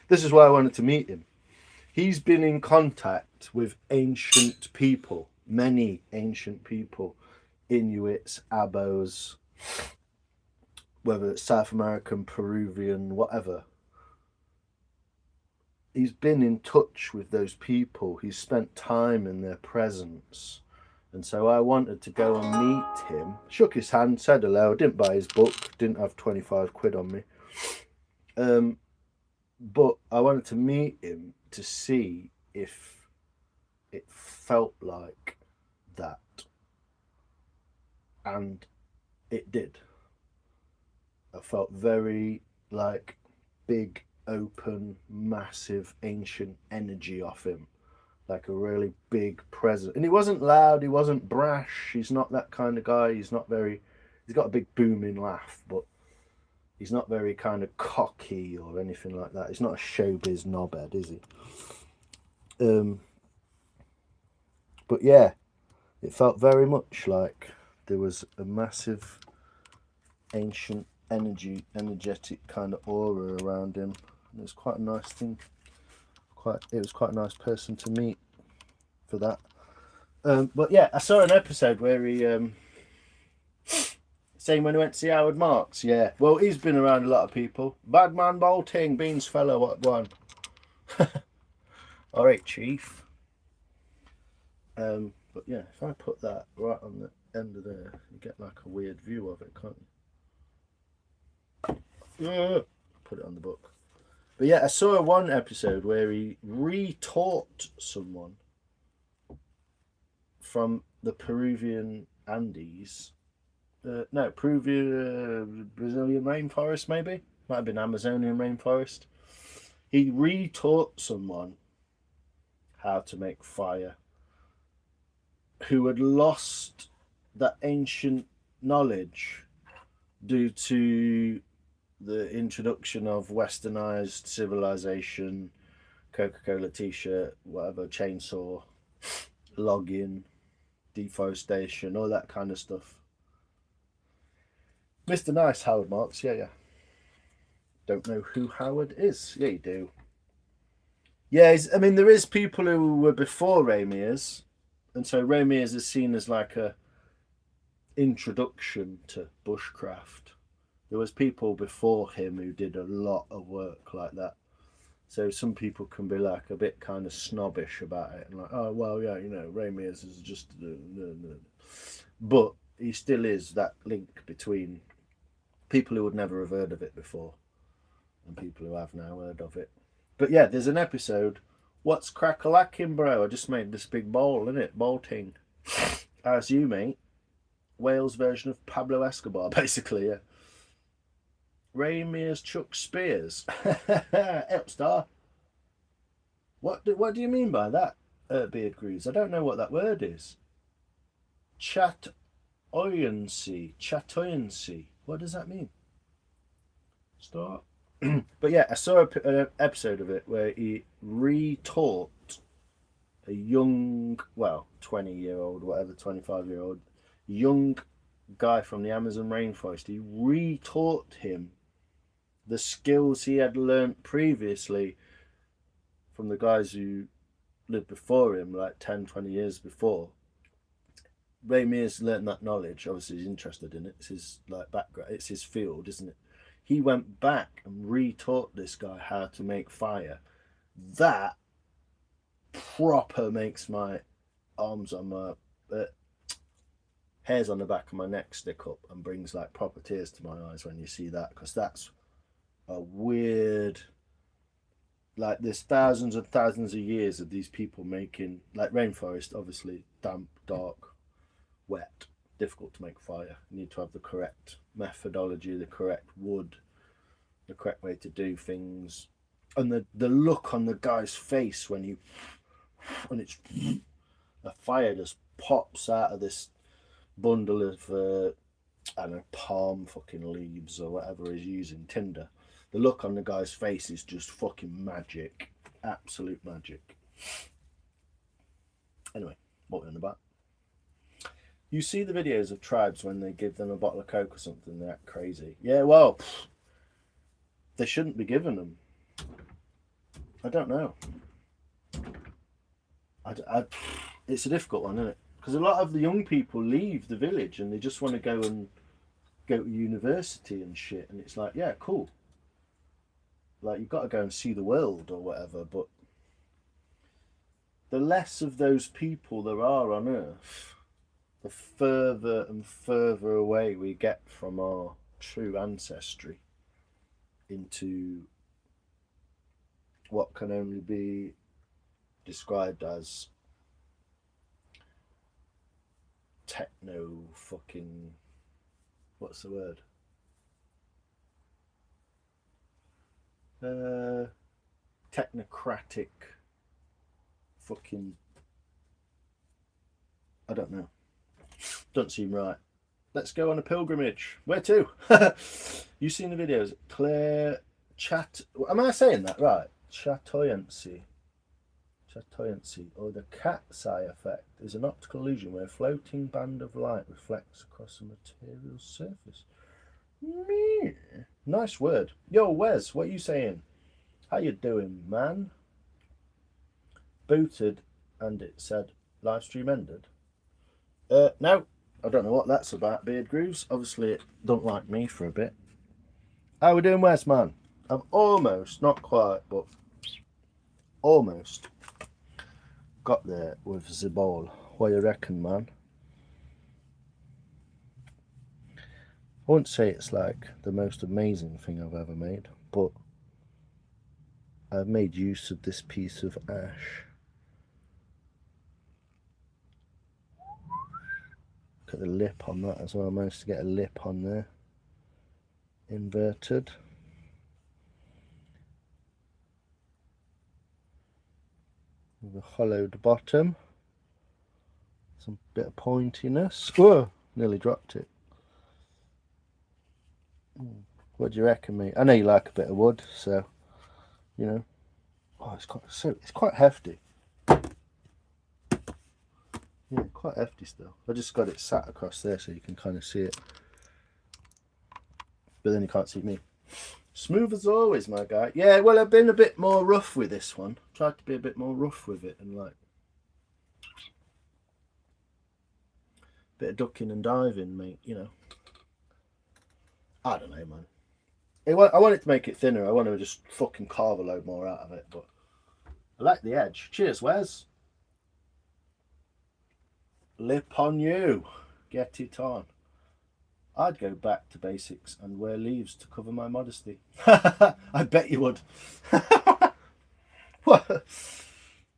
This is why I wanted to meet him. He's been in contact with ancient people, many ancient people, Inuits, Abos, whether it's South American, Peruvian, whatever. He's been in touch with those people. He's spent time in their presence. And so I wanted to go and meet him. Shook his hand, said hello. Didn't buy his book. Didn't have 25 quid on me. But I wanted to meet him to see if it felt like that. And it did. I felt very like big, open, massive, ancient energy off him. Like a really big presence. And he wasn't loud, he wasn't brash, he's not that kind of guy. He's got a big booming laugh, but he's not very kind of cocky or anything like that. He's not a showbiz knobhead, is he? But yeah, it felt very much like there was a massive ancient energetic kind of aura around him. It was quite a nice thing. It was quite a nice person to meet for that. But yeah, I saw an episode where he saying when he went to see Howard Marks. Yeah, well, he's been around a lot of people. Badman Bolting, Beans fellow, what one? All right, Chief. But yeah, if I put that right on the end of there, you get like a weird view of it, can't you? Put it on the book. But yeah, I saw one episode where he retaught someone from the Peruvian Andes. Peruvian, Brazilian rainforest, maybe? Might have been Amazonian rainforest. He retaught someone how to make fire who had lost that ancient knowledge due to the introduction of westernized civilization, Coca-Cola t-shirt, whatever, chainsaw, logging, deforestation, all that kind of stuff. Mr. Nice, Howard Marks, yeah. Don't know who Howard is. Yeah, you do. Yeah, there is people who were before Ray Mears, and so Ray Mears is seen as like a introduction to bushcraft. There was people before him who did a lot of work like that. So some people can be like a bit kind of snobbish about it and like, oh, well, yeah, Ray Mears is just... But he still is that link between people who would never have heard of it before and people who have now heard of it. But yeah, there's an episode, what's crack-a-lacking, bro? I just made this big bowl, innit? Bolting. As you, mate. Wales version of Pablo Escobar, basically, yeah. Ray Mears Chuck Spears. Upstar. What do you mean by that, Beard Grooves? I don't know what that word is. Chatoyancy. Chatoyancy. What does that mean? Start. But yeah, I saw an episode of it where he retaught a young, well, 20-year-old, whatever, 25-year-old, young guy from the Amazon rainforest. He retaught him the skills he had learnt previously from the guys who lived before him, like 10, 20 years before. Ray Mears learnt that knowledge. Obviously, he's interested in it. It's his like background. It's his field, isn't it? He went back and retaught this guy how to make fire. That proper makes my arms on my hairs on the back of my neck stick up and brings like proper tears to my eyes when you see that, because that's a weird, like there's thousands and thousands of years of these people making, like rainforest, obviously damp, dark, wet, difficult to make fire. You need to have the correct methodology, the correct wood, the correct way to do things, and the look on the guy's face when it's a fire just pops out of this bundle of I don't know, palm fucking leaves or whatever he's using, tinder. The look on the guy's face is just fucking magic, absolute magic. Anyway, what we're on about? You see the videos of tribes when they give them a bottle of Coke or something, they're crazy. Yeah, well, they shouldn't be giving them. I don't know. It's a difficult one, isn't it? Because a lot of the young people leave the village and they just want to go to university and shit. And it's like, yeah, cool. Like, you've got to go and see the world or whatever. But the less of those people there are on Earth, the further and further away we get from our true ancestry into what can only be described as techno fucking, what's the word? Technocratic fucking, I don't know. Doesn't seem right. Let's go on a pilgrimage. Where to? You seen the videos? Claire Chat. Am I saying that right? Chatoyancy. Chatoyancy, or the cat's eye effect, is an optical illusion where a floating band of light reflects across a material surface. Meh. Nice word. Yo, Wes, what are you saying? How you doing, man? Booted, and it said live stream ended. No, I don't know what that's about, Beard Grooves. Obviously, it don't like me for a bit. How we doing, Wes, man? I'm almost, not quite, but almost got there with the ball. What you reckon, man? I wouldn't say it's like the most amazing thing I've ever made, but I've made use of this piece of ash. Look at the lip on that as well. I managed to get a lip on there. Inverted. With a hollowed bottom. Some bit of pointiness. Whoa! Nearly dropped it. What do you reckon, mate? I know you like a bit of wood, so you know. Oh, it's quite hefty. Yeah, quite hefty still. I just got it sat across there so you can kind of see it. But then you can't see me. Smooth as always, my guy. Yeah, well, I've been a bit more rough with this one. Tried to be a bit more rough with it and like a bit of ducking and diving, mate, you know. I don't know, man. I wanted to make it thinner. I want to just fucking carve a load more out of it, but I like the edge. Cheers, Wes. Lip on you. Get it on. I'd go back to basics and wear leaves to cover my modesty. I bet you would.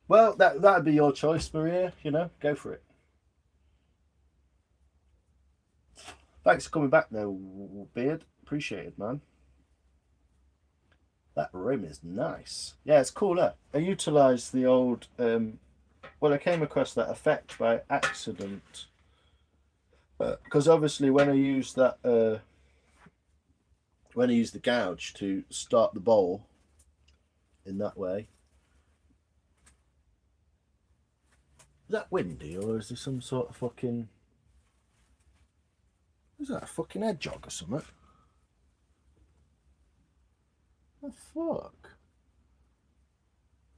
Well, that'd be your choice, Maria. You know, go for it. Thanks for coming back, though, Beard. Appreciate it, man. That rim is nice. Yeah, it's cool. I utilised the old. Well, I came across that effect by accident. Because obviously, when I used that, when I used the gouge to start the bowl in that way, is that windy or is there some sort of fucking? Is that a fucking hedgehog or something? The fuck?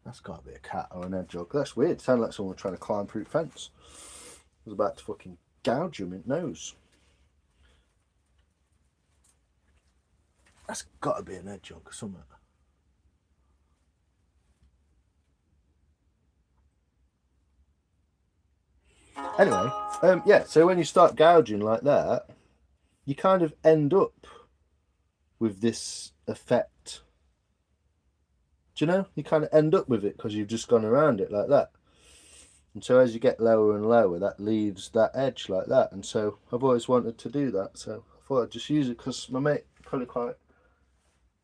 That's got to be a cat or an hedgehog. That's weird. It sounded like someone trying to climb through the fence. I was about to fucking gouge him in the nose. That's got to be an hedgehog or something. Anyway, yeah, so when you start gouging like that, you kind of end up with this effect. Do you know? You kind of end up with it because you've just gone around it like that. And so as you get lower and lower, that leaves that edge like that. And so I've always wanted to do that. So I thought I'd just use it because my mate probably quite...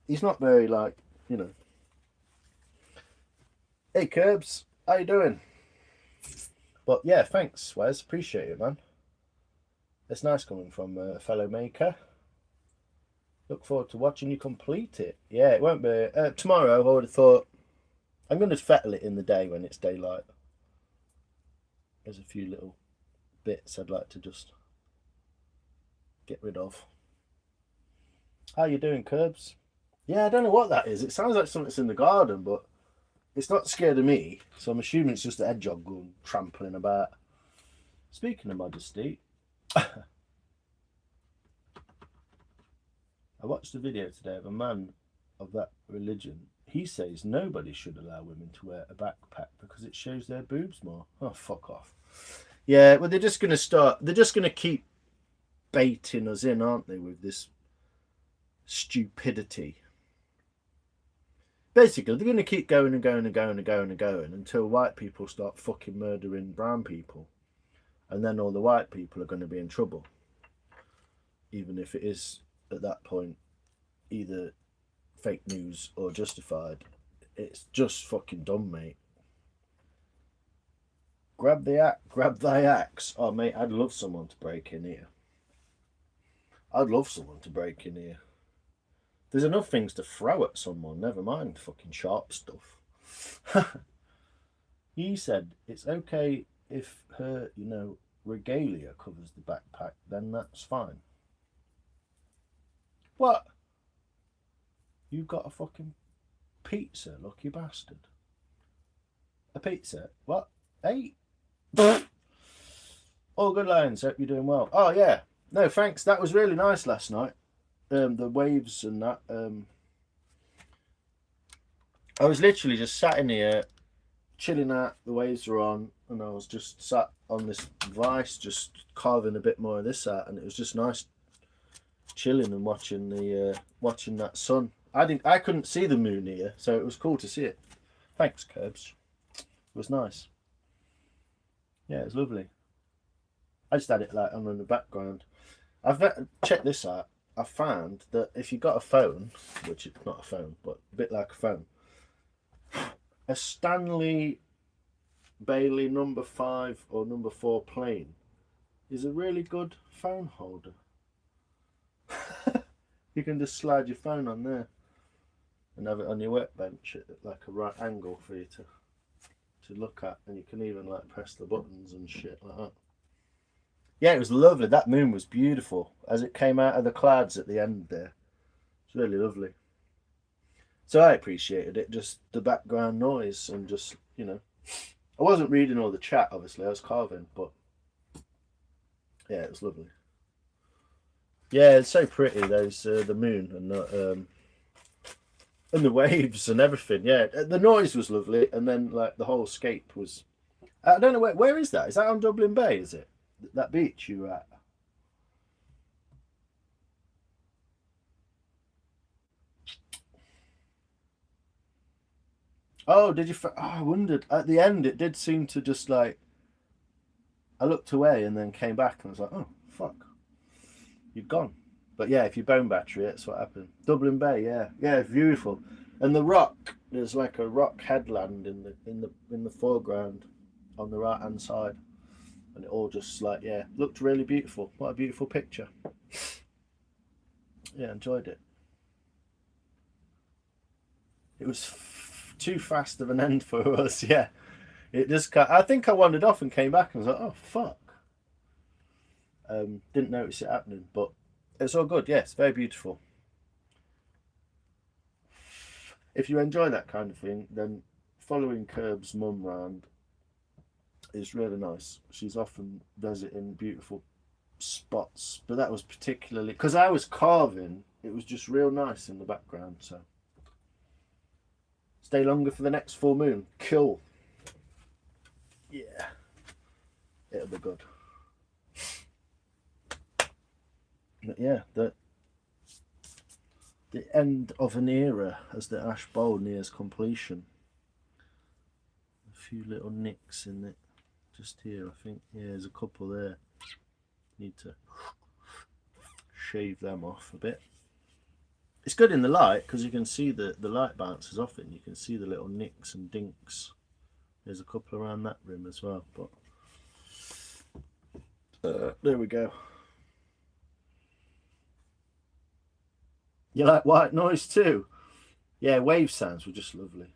He's not very like, you know... Hey, Curbs, how you doing? But yeah, thanks, Wes. Appreciate it, man. It's nice coming from a fellow maker. Look forward to watching you complete it. Yeah, it won't be... tomorrow, I would have thought... I'm going to fettle it in the day when it's daylight. There's a few little bits I'd like to just get rid of. How you doing, Curbs? Yeah, I don't know what that is. It sounds like something's in the garden, but it's not scared of me. So I'm assuming it's just a hedgehog going trampling about. Speaking of modesty, I watched a video today of a man of that religion. He says nobody should allow women to wear a backpack because it shows their boobs more. Oh, fuck off. Yeah, well, they're just going to start... They're just going to keep baiting us in, aren't they, with this stupidity. Basically, they're going to keep going and going and going and going and going until white people start fucking murdering brown people. And then all the white people are going to be in trouble. Even if it is, at that point, either fake news or justified. It's just fucking dumb, mate. Grab thy axe. Oh, mate, I'd love someone to break in here. I'd love someone to break in here. There's enough things to throw at someone, never mind fucking sharp stuff. He said it's okay if her, you know, regalia covers the backpack, then that's fine. What? You got a fucking pizza, lucky bastard. A pizza? What? Hey? All good, Lions. Hope you're doing well. Oh, yeah. No, thanks. That was really nice last night. The waves and that. I was literally just sat in here, chilling out. The waves were on, and I was just sat on this vice, just carving a bit more of this out, and it was just nice, chilling and watching the watching that sun. I couldn't see the moon here, so it was cool to see it. Thanks, Curbs. It was nice. Yeah, it was lovely. I just had it like on in the background. I've checked this out. I found that if you got a phone, which is not a phone, but a bit like a phone, a Stanley Bailey number 5 or number 4 plane is a really good phone holder. You can just slide your phone on there and have it on your workbench at like a right angle for you to look at, and you can even like press the buttons and shit like that. Yeah, it was lovely. That moon was beautiful as it came out of the clouds at the end there. It's really lovely. So I appreciated it, just the background noise and just, you know, I wasn't reading all the chat, obviously, I was carving, but yeah, it was lovely. Yeah, it's so pretty, those, the moon and the waves and everything. Yeah, the noise was lovely, and then like the whole scape was... I don't know, where is that? Is that on Dublin Bay, is it? That beach you were at? Oh, did you... Oh, I wondered. At the end, it did seem to just like... I looked away and then came back and I was like, oh, fuck. You'd gone. But yeah, if you bone battery, that's what happened. Dublin Bay, yeah. Yeah, it's beautiful. And the rock, there's like a rock headland in the foreground on the right hand side, and it all just like, yeah, looked really beautiful. What a beautiful picture. Yeah, enjoyed it. It was too fast of an end for us. Yeah, it just. I think I wandered off and came back and was like, oh fuck. Didn't notice it happening, but it's all good. Yes, very beautiful. If you enjoy that kind of thing, then following Curb's mum round is really nice. She's often visiting beautiful spots, but that was particularly because I was carving. It was just real nice in the background. So stay longer for the next full moon. Cool. Yeah, it'll be good. But yeah, the end of an era as the Ash Bowl nears completion. A few little nicks in it, just here. I think yeah, there's a couple there. Need to shave them off a bit. It's good in the light because you can see the light bounces off it and you can see the little nicks and dinks. There's a couple around that rim as well, but there we go. You like white noise too? Yeah, wave sounds were just lovely.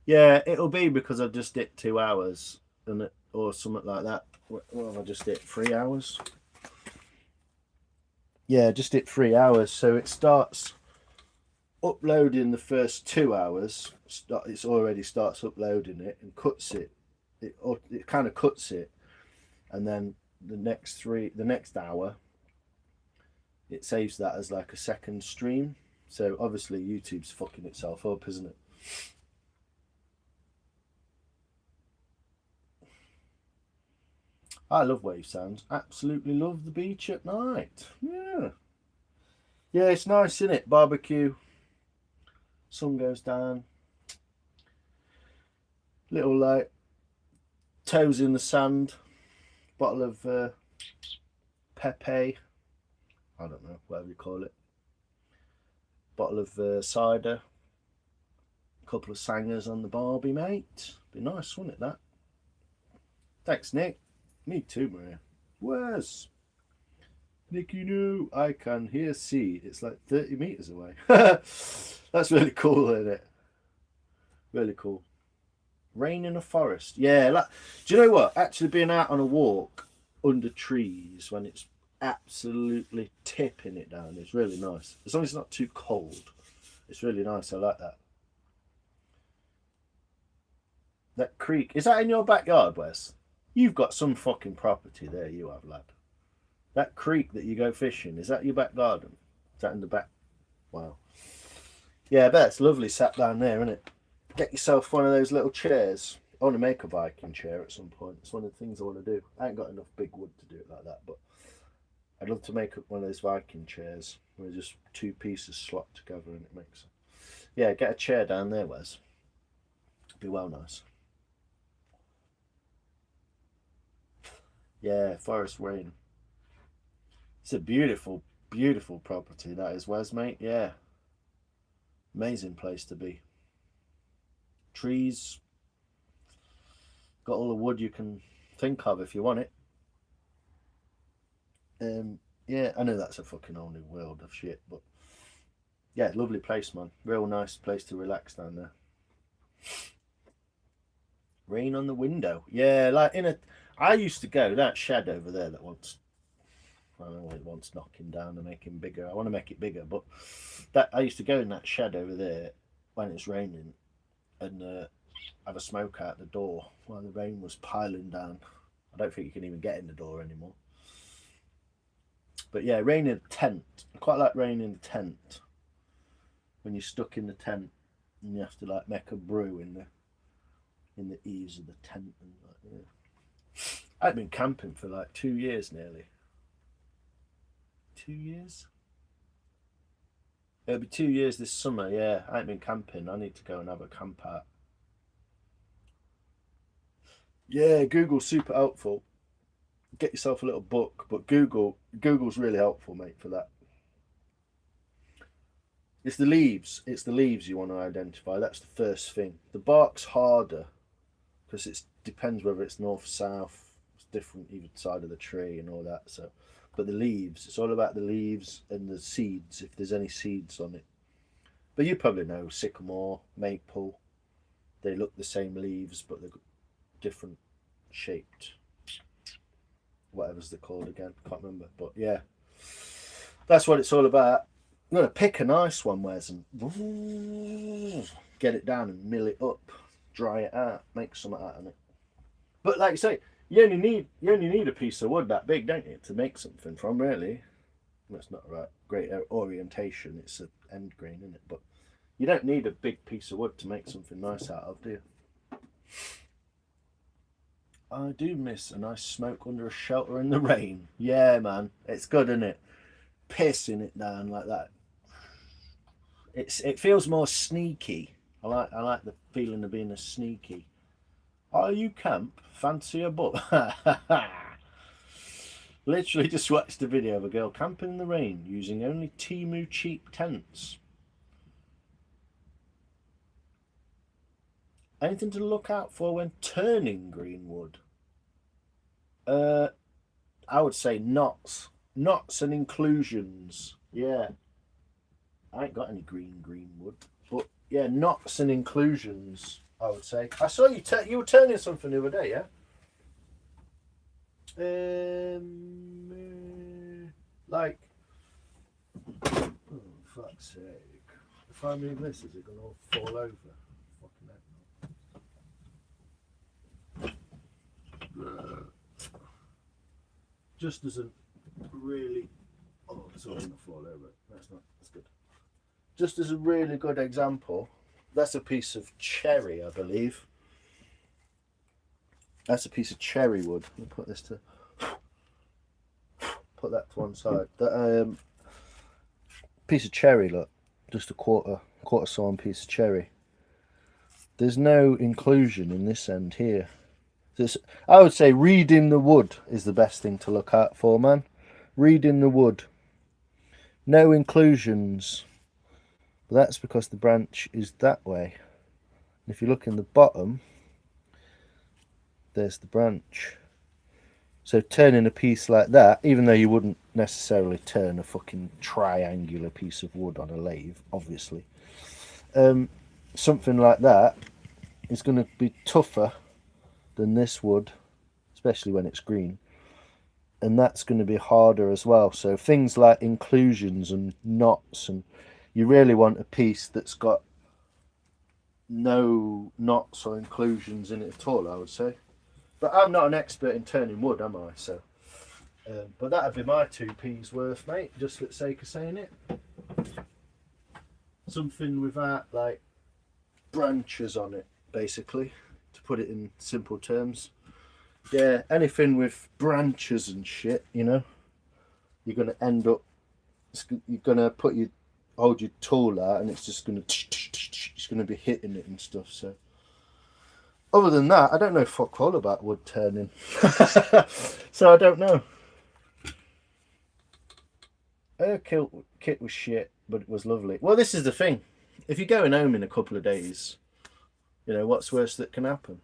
Yeah, it'll be because I just did 2 hours and it, or something like that. Well, have I just did 3 hours? Yeah, just did 3 hours. So it starts uploading the first 2 hours. It's already starts uploading it and cuts it. It kind of cuts it, and then the next hour, it saves that as like a second stream. So obviously YouTube's fucking itself up, isn't it? I love wave sounds. Absolutely love the beach at night. Yeah. Yeah, it's nice, isn't it? Barbecue. Sun goes down. Little like toes in the sand. Bottle of Pepe. I don't know, whatever you call it. Bottle of cider. A couple of sangers on the barbie, mate. Be nice, wouldn't it, that? Thanks, Nick. Me too, Maria. Where's Nick? You know, I can hear see. It's like 30 meters away. That's really cool, isn't it? Really cool. Rain in a forest. Yeah, like, do you know what? Actually being out on a walk under trees when it's absolutely tipping it down is really nice. As long as it's not too cold. It's really nice. I like that. That creek. Is that in your backyard, Wes? You've got some fucking property there, you have, lad. That creek that you go fishing, is that your back garden? Is that in the back? Wow. Yeah, I bet it's lovely sat down there, isn't it? Get yourself one of those little chairs. I want to make a Viking chair at some point. It's one of the things I want to do. I ain't got enough big wood to do it like that, but I'd love to make up one of those Viking chairs where just two pieces slot together and it makes it. Yeah, get a chair down there, Wes. It'd be well nice. Yeah, Forest Rain. It's a beautiful, beautiful property that is, Wes, mate. Yeah. Amazing place to be. Trees. Got all the wood you can think of if you want it. Yeah, I know that's a fucking whole new world of shit, but yeah, lovely place, man. Real nice place to relax down there. Rain on the window. Yeah, like in a. I used to go that shed over there that wants. I don't know, it wants knocking down and making bigger. I want to make it bigger, but that I used to go in that shed over there when it's raining and have a smoke out the door while the rain was piling down. I don't think you can even get in the door anymore. But yeah, rain in a tent. I quite like rain in a tent. When you're stuck in the tent and you have to like make a brew in the eaves of the tent and like, yeah. I've been camping for like 2 years nearly. 2 years? It'll be 2 years this summer, yeah. I ain't been camping. I need to go and have a camp out. Yeah, Google's super helpful. Get yourself a little book, but Google's really helpful, mate, for that. It's the leaves. It's the leaves you want to identify. That's the first thing. The bark's harder because it depends whether it's north, south. It's different either side of the tree and all that. So, but the leaves. It's all about the leaves and the seeds. If there's any seeds on it. But you probably know sycamore, maple. They look the same leaves, but they're different shaped. Whatever's they're called again. Can't remember. But yeah, that's what it's all about. I'm going to pick a nice one, Wes, and get it down and mill it up, dry it out, make something out of it. But like you say, you only need a piece of wood that big, don't you, to make something from, really. That's not right. Great orientation. It's an end grain, isn't it? But you don't need a big piece of wood to make something nice out of, do you? I do miss a nice smoke under a shelter in the rain. Yeah, man. It's good, isn't it? Pissing it down like that. It feels more sneaky. I like the feeling of being a sneaky. Are you camp? Fancy a book? Literally just watched a video of a girl camping in the rain using only Temu cheap tents. Anything to look out for when turning greenwood? I would say knots and inclusions. Yeah, I ain't got any greenwood, but yeah, knots and inclusions. I would say. I saw you. You were turning something the other day, yeah. Like, oh, fuck's sake! If I move this, is it gonna all fall over? Just doesn't really. Oh, it's all gonna fall over. That's good. Just as a really good example, that's a piece of cherry, I believe. That's a piece of cherry wood. Let me put this to. Put that to one side. That piece of cherry. Look, just a quarter sawn piece of cherry. There's no inclusion in this end here. I would say reading the wood is the best thing to look out for, man. Reading the wood. No inclusions. But that's because the branch is that way. If you look in the bottom, there's the branch. So turning a piece like that, even though you wouldn't necessarily turn a fucking triangular piece of wood on a lathe, obviously. Something like that is going to be tougher than this wood, especially when it's green, and that's going to be harder as well. So things like inclusions and knots, and you really want a piece that's got no knots or inclusions in it at all, I would say. But I'm not an expert in turning wood, am I? So but that'd be my 2p's worth, mate, just for the sake of saying it. Something without like branches on it, basically, to put it in simple terms. Yeah, anything with branches and shit, you know, you're going to end up, you're going to hold your tool out and it's just going to be hitting it and stuff. So other than that, I don't know fuck all about wood turning. So I don't know. Her kit was shit, but it was lovely. Well, this is the thing. If you're going home in a couple of days, you know, what's worse that can happen?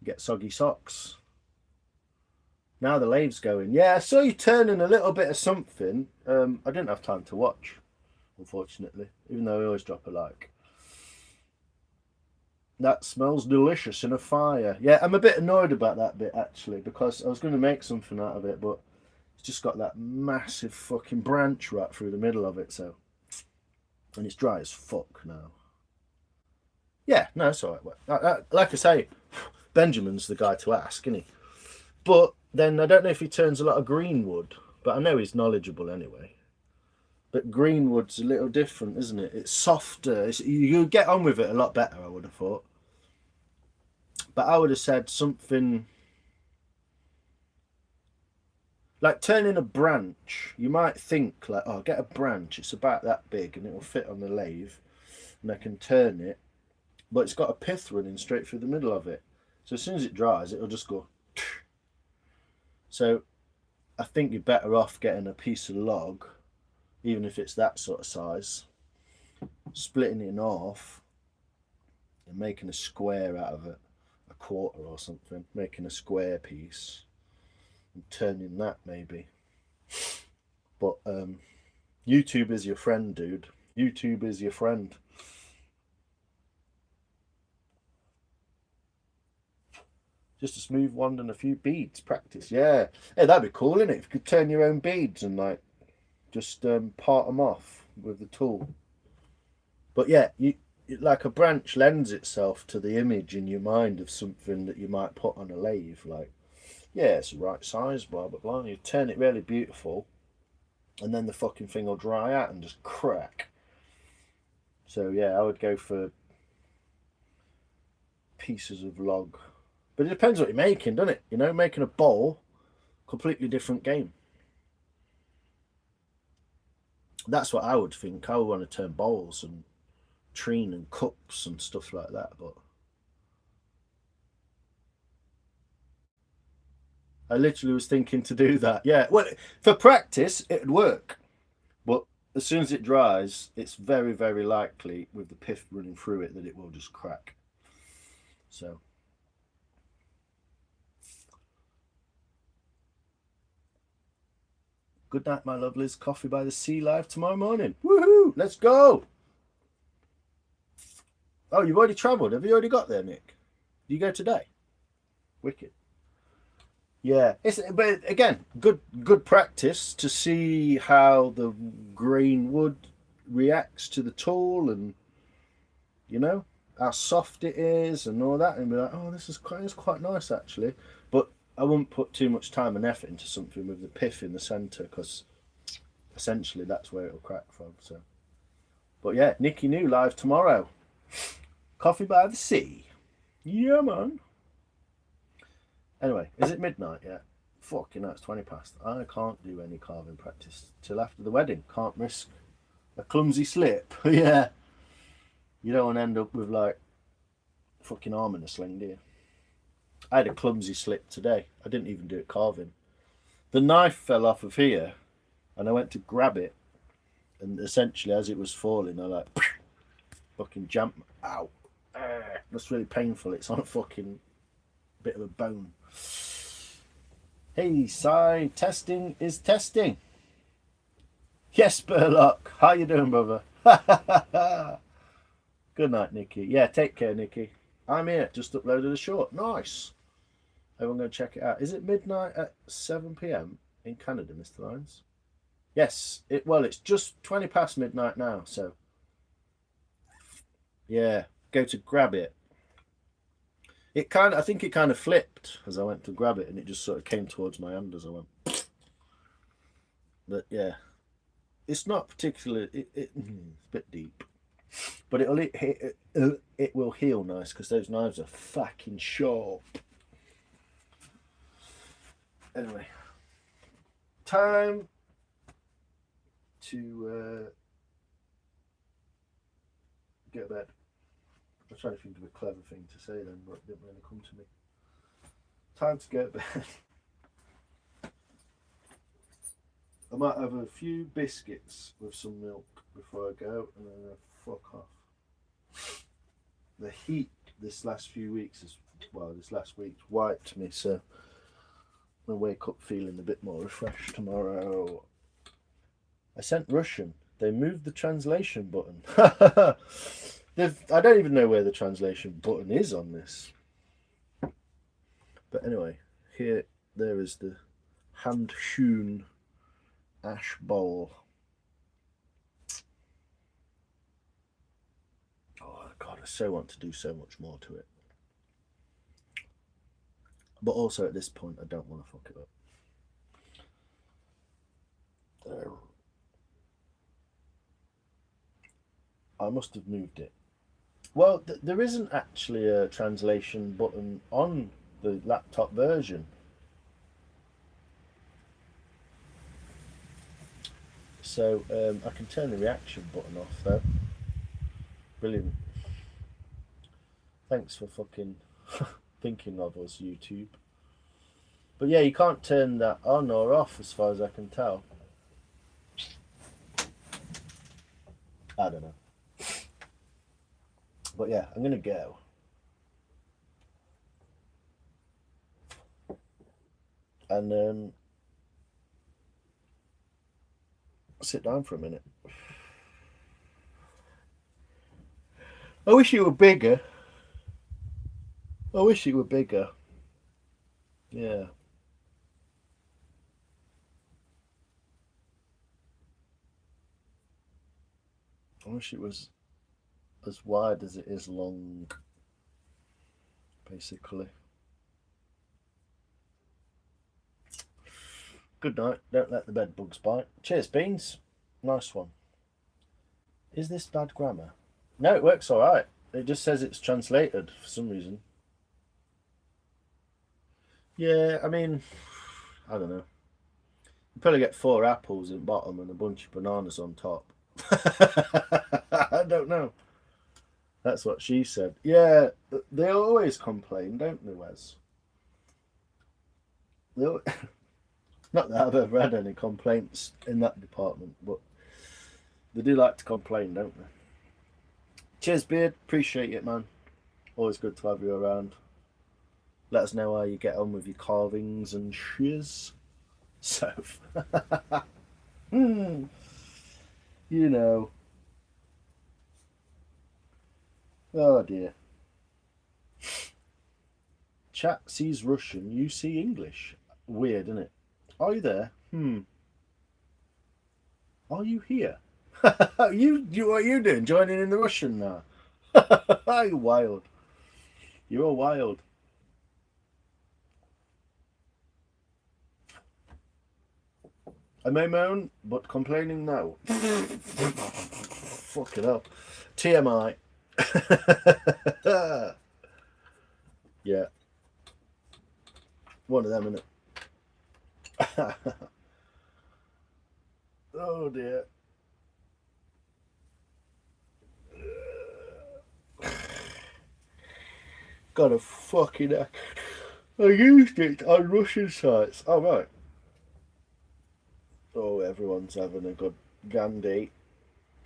Get soggy socks. Now the lathe's going. Yeah, I saw you turning a little bit of something. I didn't have time to watch, unfortunately, even though I always drop a like. That smells delicious in a fire. Yeah, I'm a bit annoyed about that bit, actually, because I was going to make something out of it, but it's just got that massive fucking branch right through the middle of it, so. And it's dry as fuck now. Yeah, no, it's alright. Like I say, Benjamin's the guy to ask, isn't he? But then I don't know if he turns a lot of greenwood, but I know he's knowledgeable anyway. But greenwood's a little different, isn't it? It's softer. You get on with it a lot better, I would have thought. But I would have said something like turning a branch. You might think like, oh, get a branch. It's about that big and it'll fit on the lathe and I can turn it. But it's got a pith running straight through the middle of it. So as soon as it dries, it'll just go. So I think you're better off getting a piece of log even if it's that sort of size, splitting it in half and making a square out of it, a quarter or something, making a square piece and turning that maybe. But YouTube is your friend, dude. YouTube is your friend. Just a smooth wand and a few beads. Practice, yeah. Hey, that'd be cool, innit? If you could turn your own beads and like just part them off with the tool. But yeah, like a branch lends itself to the image in your mind of something that you might put on a lathe. Like, yeah, it's the right size, blah blah blah. You turn it really beautiful, and then the fucking thing will dry out and just crack. So yeah, I would go for pieces of log. But it depends what you're making, doesn't it? You know, making a bowl, completely different game. That's what I would think. I would want to turn bowls and trine and cups and stuff like that. But I literally was thinking to do that. Yeah, well, for practice, it'd work. But as soon as it dries, it's very, very likely with the pith running through it that it will just crack. So. Good night, my lovelies. Coffee by the Sea live tomorrow morning. Woohoo! Let's go! Oh, you've already travelled. Have you already got there, Nick? Do you go today? Wicked. Yeah, but again, good practice to see how the green wood reacts to the tool, and you know how soft it is and all that, and be like, oh, this is quite nice actually. But I wouldn't put too much time and effort into something with the pith in the centre, because essentially that's where it'll crack from. So, but yeah, Nicky New live tomorrow. Coffee by the Sea. Yeah, man. Anyway, is it midnight yet? Fucking hell, it's 20 past. I can't do any carving practice till after the wedding. Can't risk a clumsy slip. Yeah. You don't want to end up with like fucking arm in a sling, do you? I had a clumsy slip today. I didn't even do it carving. The knife fell off of here and I went to grab it, and essentially as it was falling, I like fucking jumped. Ow. That's really painful. It's on a fucking bit of a bone. Hey, Si, testing is testing. Yes, Burlock. How you doing, brother? Good night, Nikki. Yeah, take care, Nikki. I'm here. Just uploaded a short. Nice. Everyone go check it out. Is it midnight at 7 p.m. in Canada, Mr. Lyons? Yes. It's just 20 past midnight now, so yeah, go to grab it. I think it kind of flipped as I went to grab it, and it just sort of came towards my hand as I went. But yeah, it's not particularly. It's a bit deep, but it will heal nice because those knives are fucking sharp. Anyway, time to get to bed. I was trying to think of a clever thing to say then, but it didn't really come to me. Time to go to bed. I might have a few biscuits with some milk before I go, and then I'll fuck off. The heat this last week's wiped me, so I'm going to wake up feeling a bit more refreshed tomorrow. I sent Russian. They moved the translation button. I don't even know where the translation button is on this. But anyway, there is the hand-hewn ash bowl. Oh God, I so want to do so much more to it. But also at this point, I don't want to fuck it up. I must have moved it. Well, there isn't actually a translation button on the laptop version. So I can turn the reaction button off though. Brilliant. Thanks for fucking thinking of us, YouTube. But yeah, you can't turn that on or off as far as I can tell. I don't know. But yeah, I'm going to go. And sit down for a minute. I wish it were bigger. I wish it were bigger. Yeah. I wish it was as wide as it is long, basically. Good night. Don't let the bed bugs bite. Cheers, Beans. Nice one. Is this bad grammar? No, it works alright. It just says it's translated for some reason. Yeah, I mean, I don't know. You probably get 4 apples in bottom and a bunch of bananas on top. I don't know. That's what she said. Yeah, they always complain, don't they, Wes? Not that I've ever had any complaints in that department, but they do like to complain, don't they? Cheers, Beard. Appreciate it, man. Always good to have you around. Let us know how you get on with your carvings and shiz. So, you know. Oh dear. Chat sees Russian, you see English. Weird, isn't it? Are you there? Are you here? What are you doing? Joining in the Russian now? You're wild. You're wild. I may moan, but complaining no. Fucking hell. TMI. Yeah. One of them, innit? Oh dear. Got a fucking heck. I used it on Russian sites. Oh right. Oh, everyone's having a good Gandhi.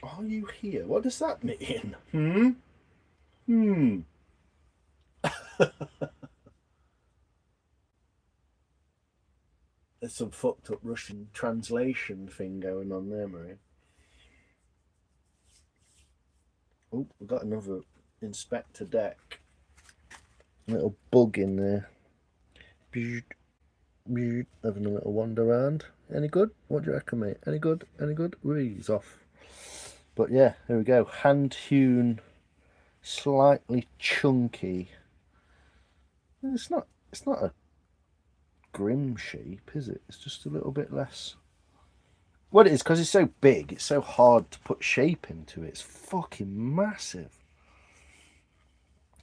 Are you here? What does that mean? There's some fucked up Russian translation thing going on there, Marie. Oh, we've got another inspector deck. Little bug in there. Having a little wander around. Any good? What do you reckon, mate? Any good? Any good? He's off. But yeah, here we go. Hand hewn, slightly chunky. It's not a grim shape, is it? It's just a little bit less. Well, it is because it's so big. It's so hard to put shape into it. It's fucking massive.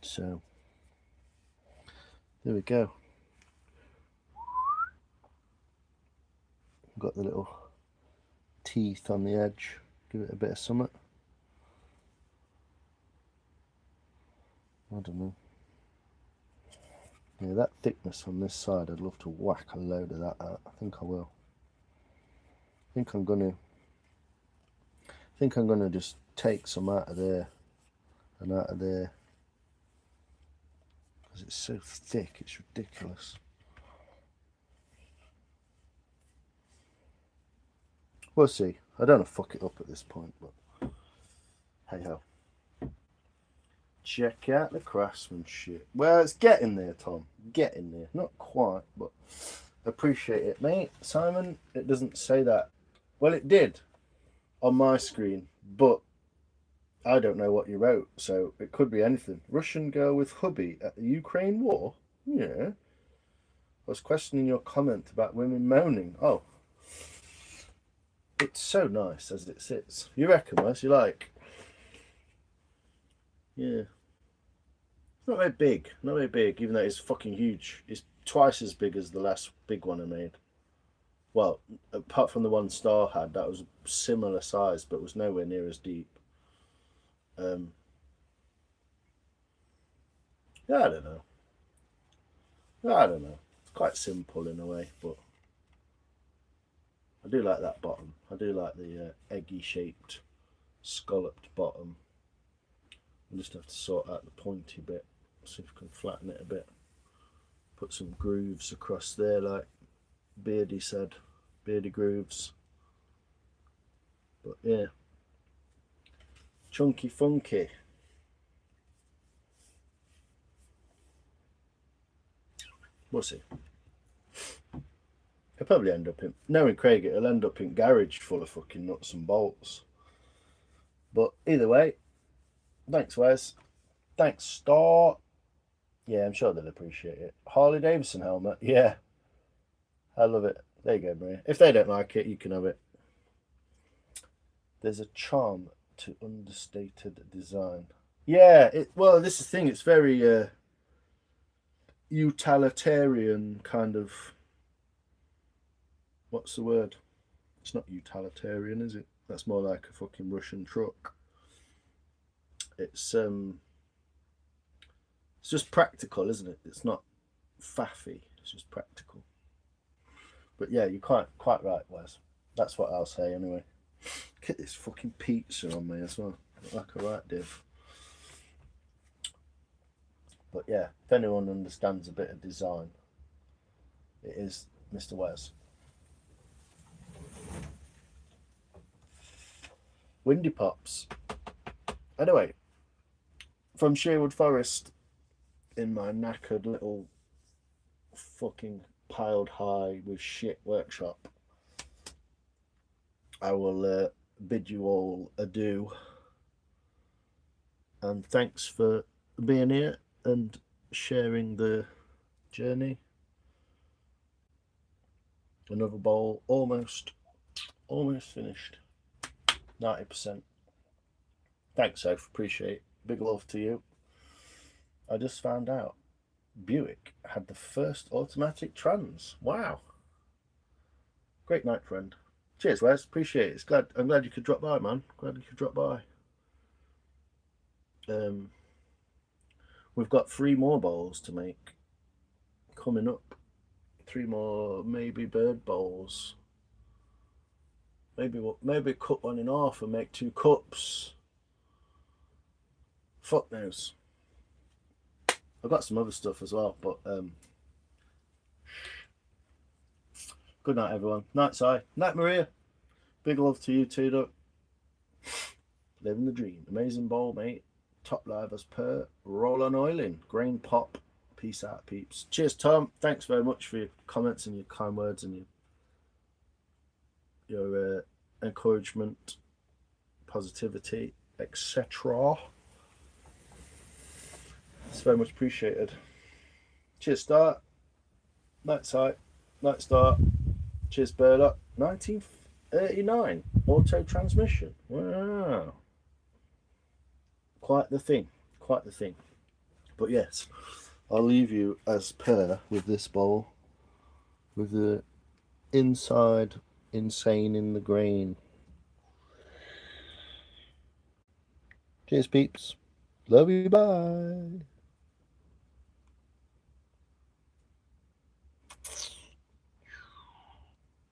So there we go. Got the little teeth on the edge. Give it a bit of summit. I don't know. Yeah, that thickness on this side, I'd love to whack a load of that out. I think I will. I think I'm gonna just take some out of there and out of there because it's so thick. It's ridiculous. We'll see. I don't want to fuck it up at this point, but hey ho. Check out the craftsmanship. Well, it's getting there, Tom. Getting there. Not quite, but appreciate it, mate. Simon, it doesn't say that. Well, it did on my screen, but I don't know what you wrote, so it could be anything. Russian girl with hubby at the Ukraine war? Yeah. I was questioning your comment about women moaning. Oh. It's so nice as it sits. You reckon, Wes? You like? Yeah. It's not very big. Not very big, even though it's fucking huge. It's twice as big as the last big one I made. Well, apart from the one Star had, that was similar size, but was nowhere near as deep. Yeah, I don't know. I don't know. It's quite simple in a way, but I do like that bottom. I do like the eggy shaped scalloped bottom. We'll just have to sort out the pointy bit, see if we can flatten it a bit. Put some grooves across there like Beardy said, Beardy grooves. But yeah, chunky funky. We'll see. He'll probably end up in, knowing Craig, it'll end up in garage full of fucking nuts and bolts. But either way, thanks Wes. Thanks Star. Yeah, I'm sure they'll appreciate it. Harley Davidson helmet. Yeah, I love it. There you go, Maria. If they don't like it, you can have it. There's a charm to understated design. Yeah, well, this is the thing. It's very utilitarian kind of. What's the word? It's not utilitarian, is it? That's more like a fucking Russian truck. It's just practical, isn't it? It's not faffy. It's just practical. But yeah, you're quite right, Wes. That's what I'll say anyway. Get this fucking pizza on me as well. Look like a right div. But yeah, if anyone understands a bit of design, it is Mr. Wes. Windy Pops. Anyway, from Sherwood Forest in my knackered little fucking piled high with shit workshop, I will bid you all adieu. And thanks for being here and sharing the journey. Another bowl almost finished. 90%. Thanks, Soph. Appreciate it. Big love to you. I just found out Buick had the first automatic trans. Wow. Great night, friend. Cheers, Wes. Appreciate it. I'm glad you could drop by, man. Glad you could drop by. We've got 3 more bowls to make coming up. 3 more, maybe bird bowls. Maybe cut one in half and make 2 cups. Fuck knows. I've got some other stuff as well, but good night, everyone. Night, Si. Night, Maria. Big love to you too, Duck. Living the dream. Amazing bowl, mate. Top live as per. Roll on oiling. Grain pop. Peace out, peeps. Cheers, Tom. Thanks very much for your comments and your kind words and your encouragement, positivity, etc. It's very much appreciated. Cheers, Star. Night Sight. Night Star. Cheers, Burdock. 1939. Auto transmission. Wow. Quite the thing. Quite the thing. But yes, I'll leave you as per with this bowl. With the inside insane in the grain. Cheers, peeps. Love you. Bye.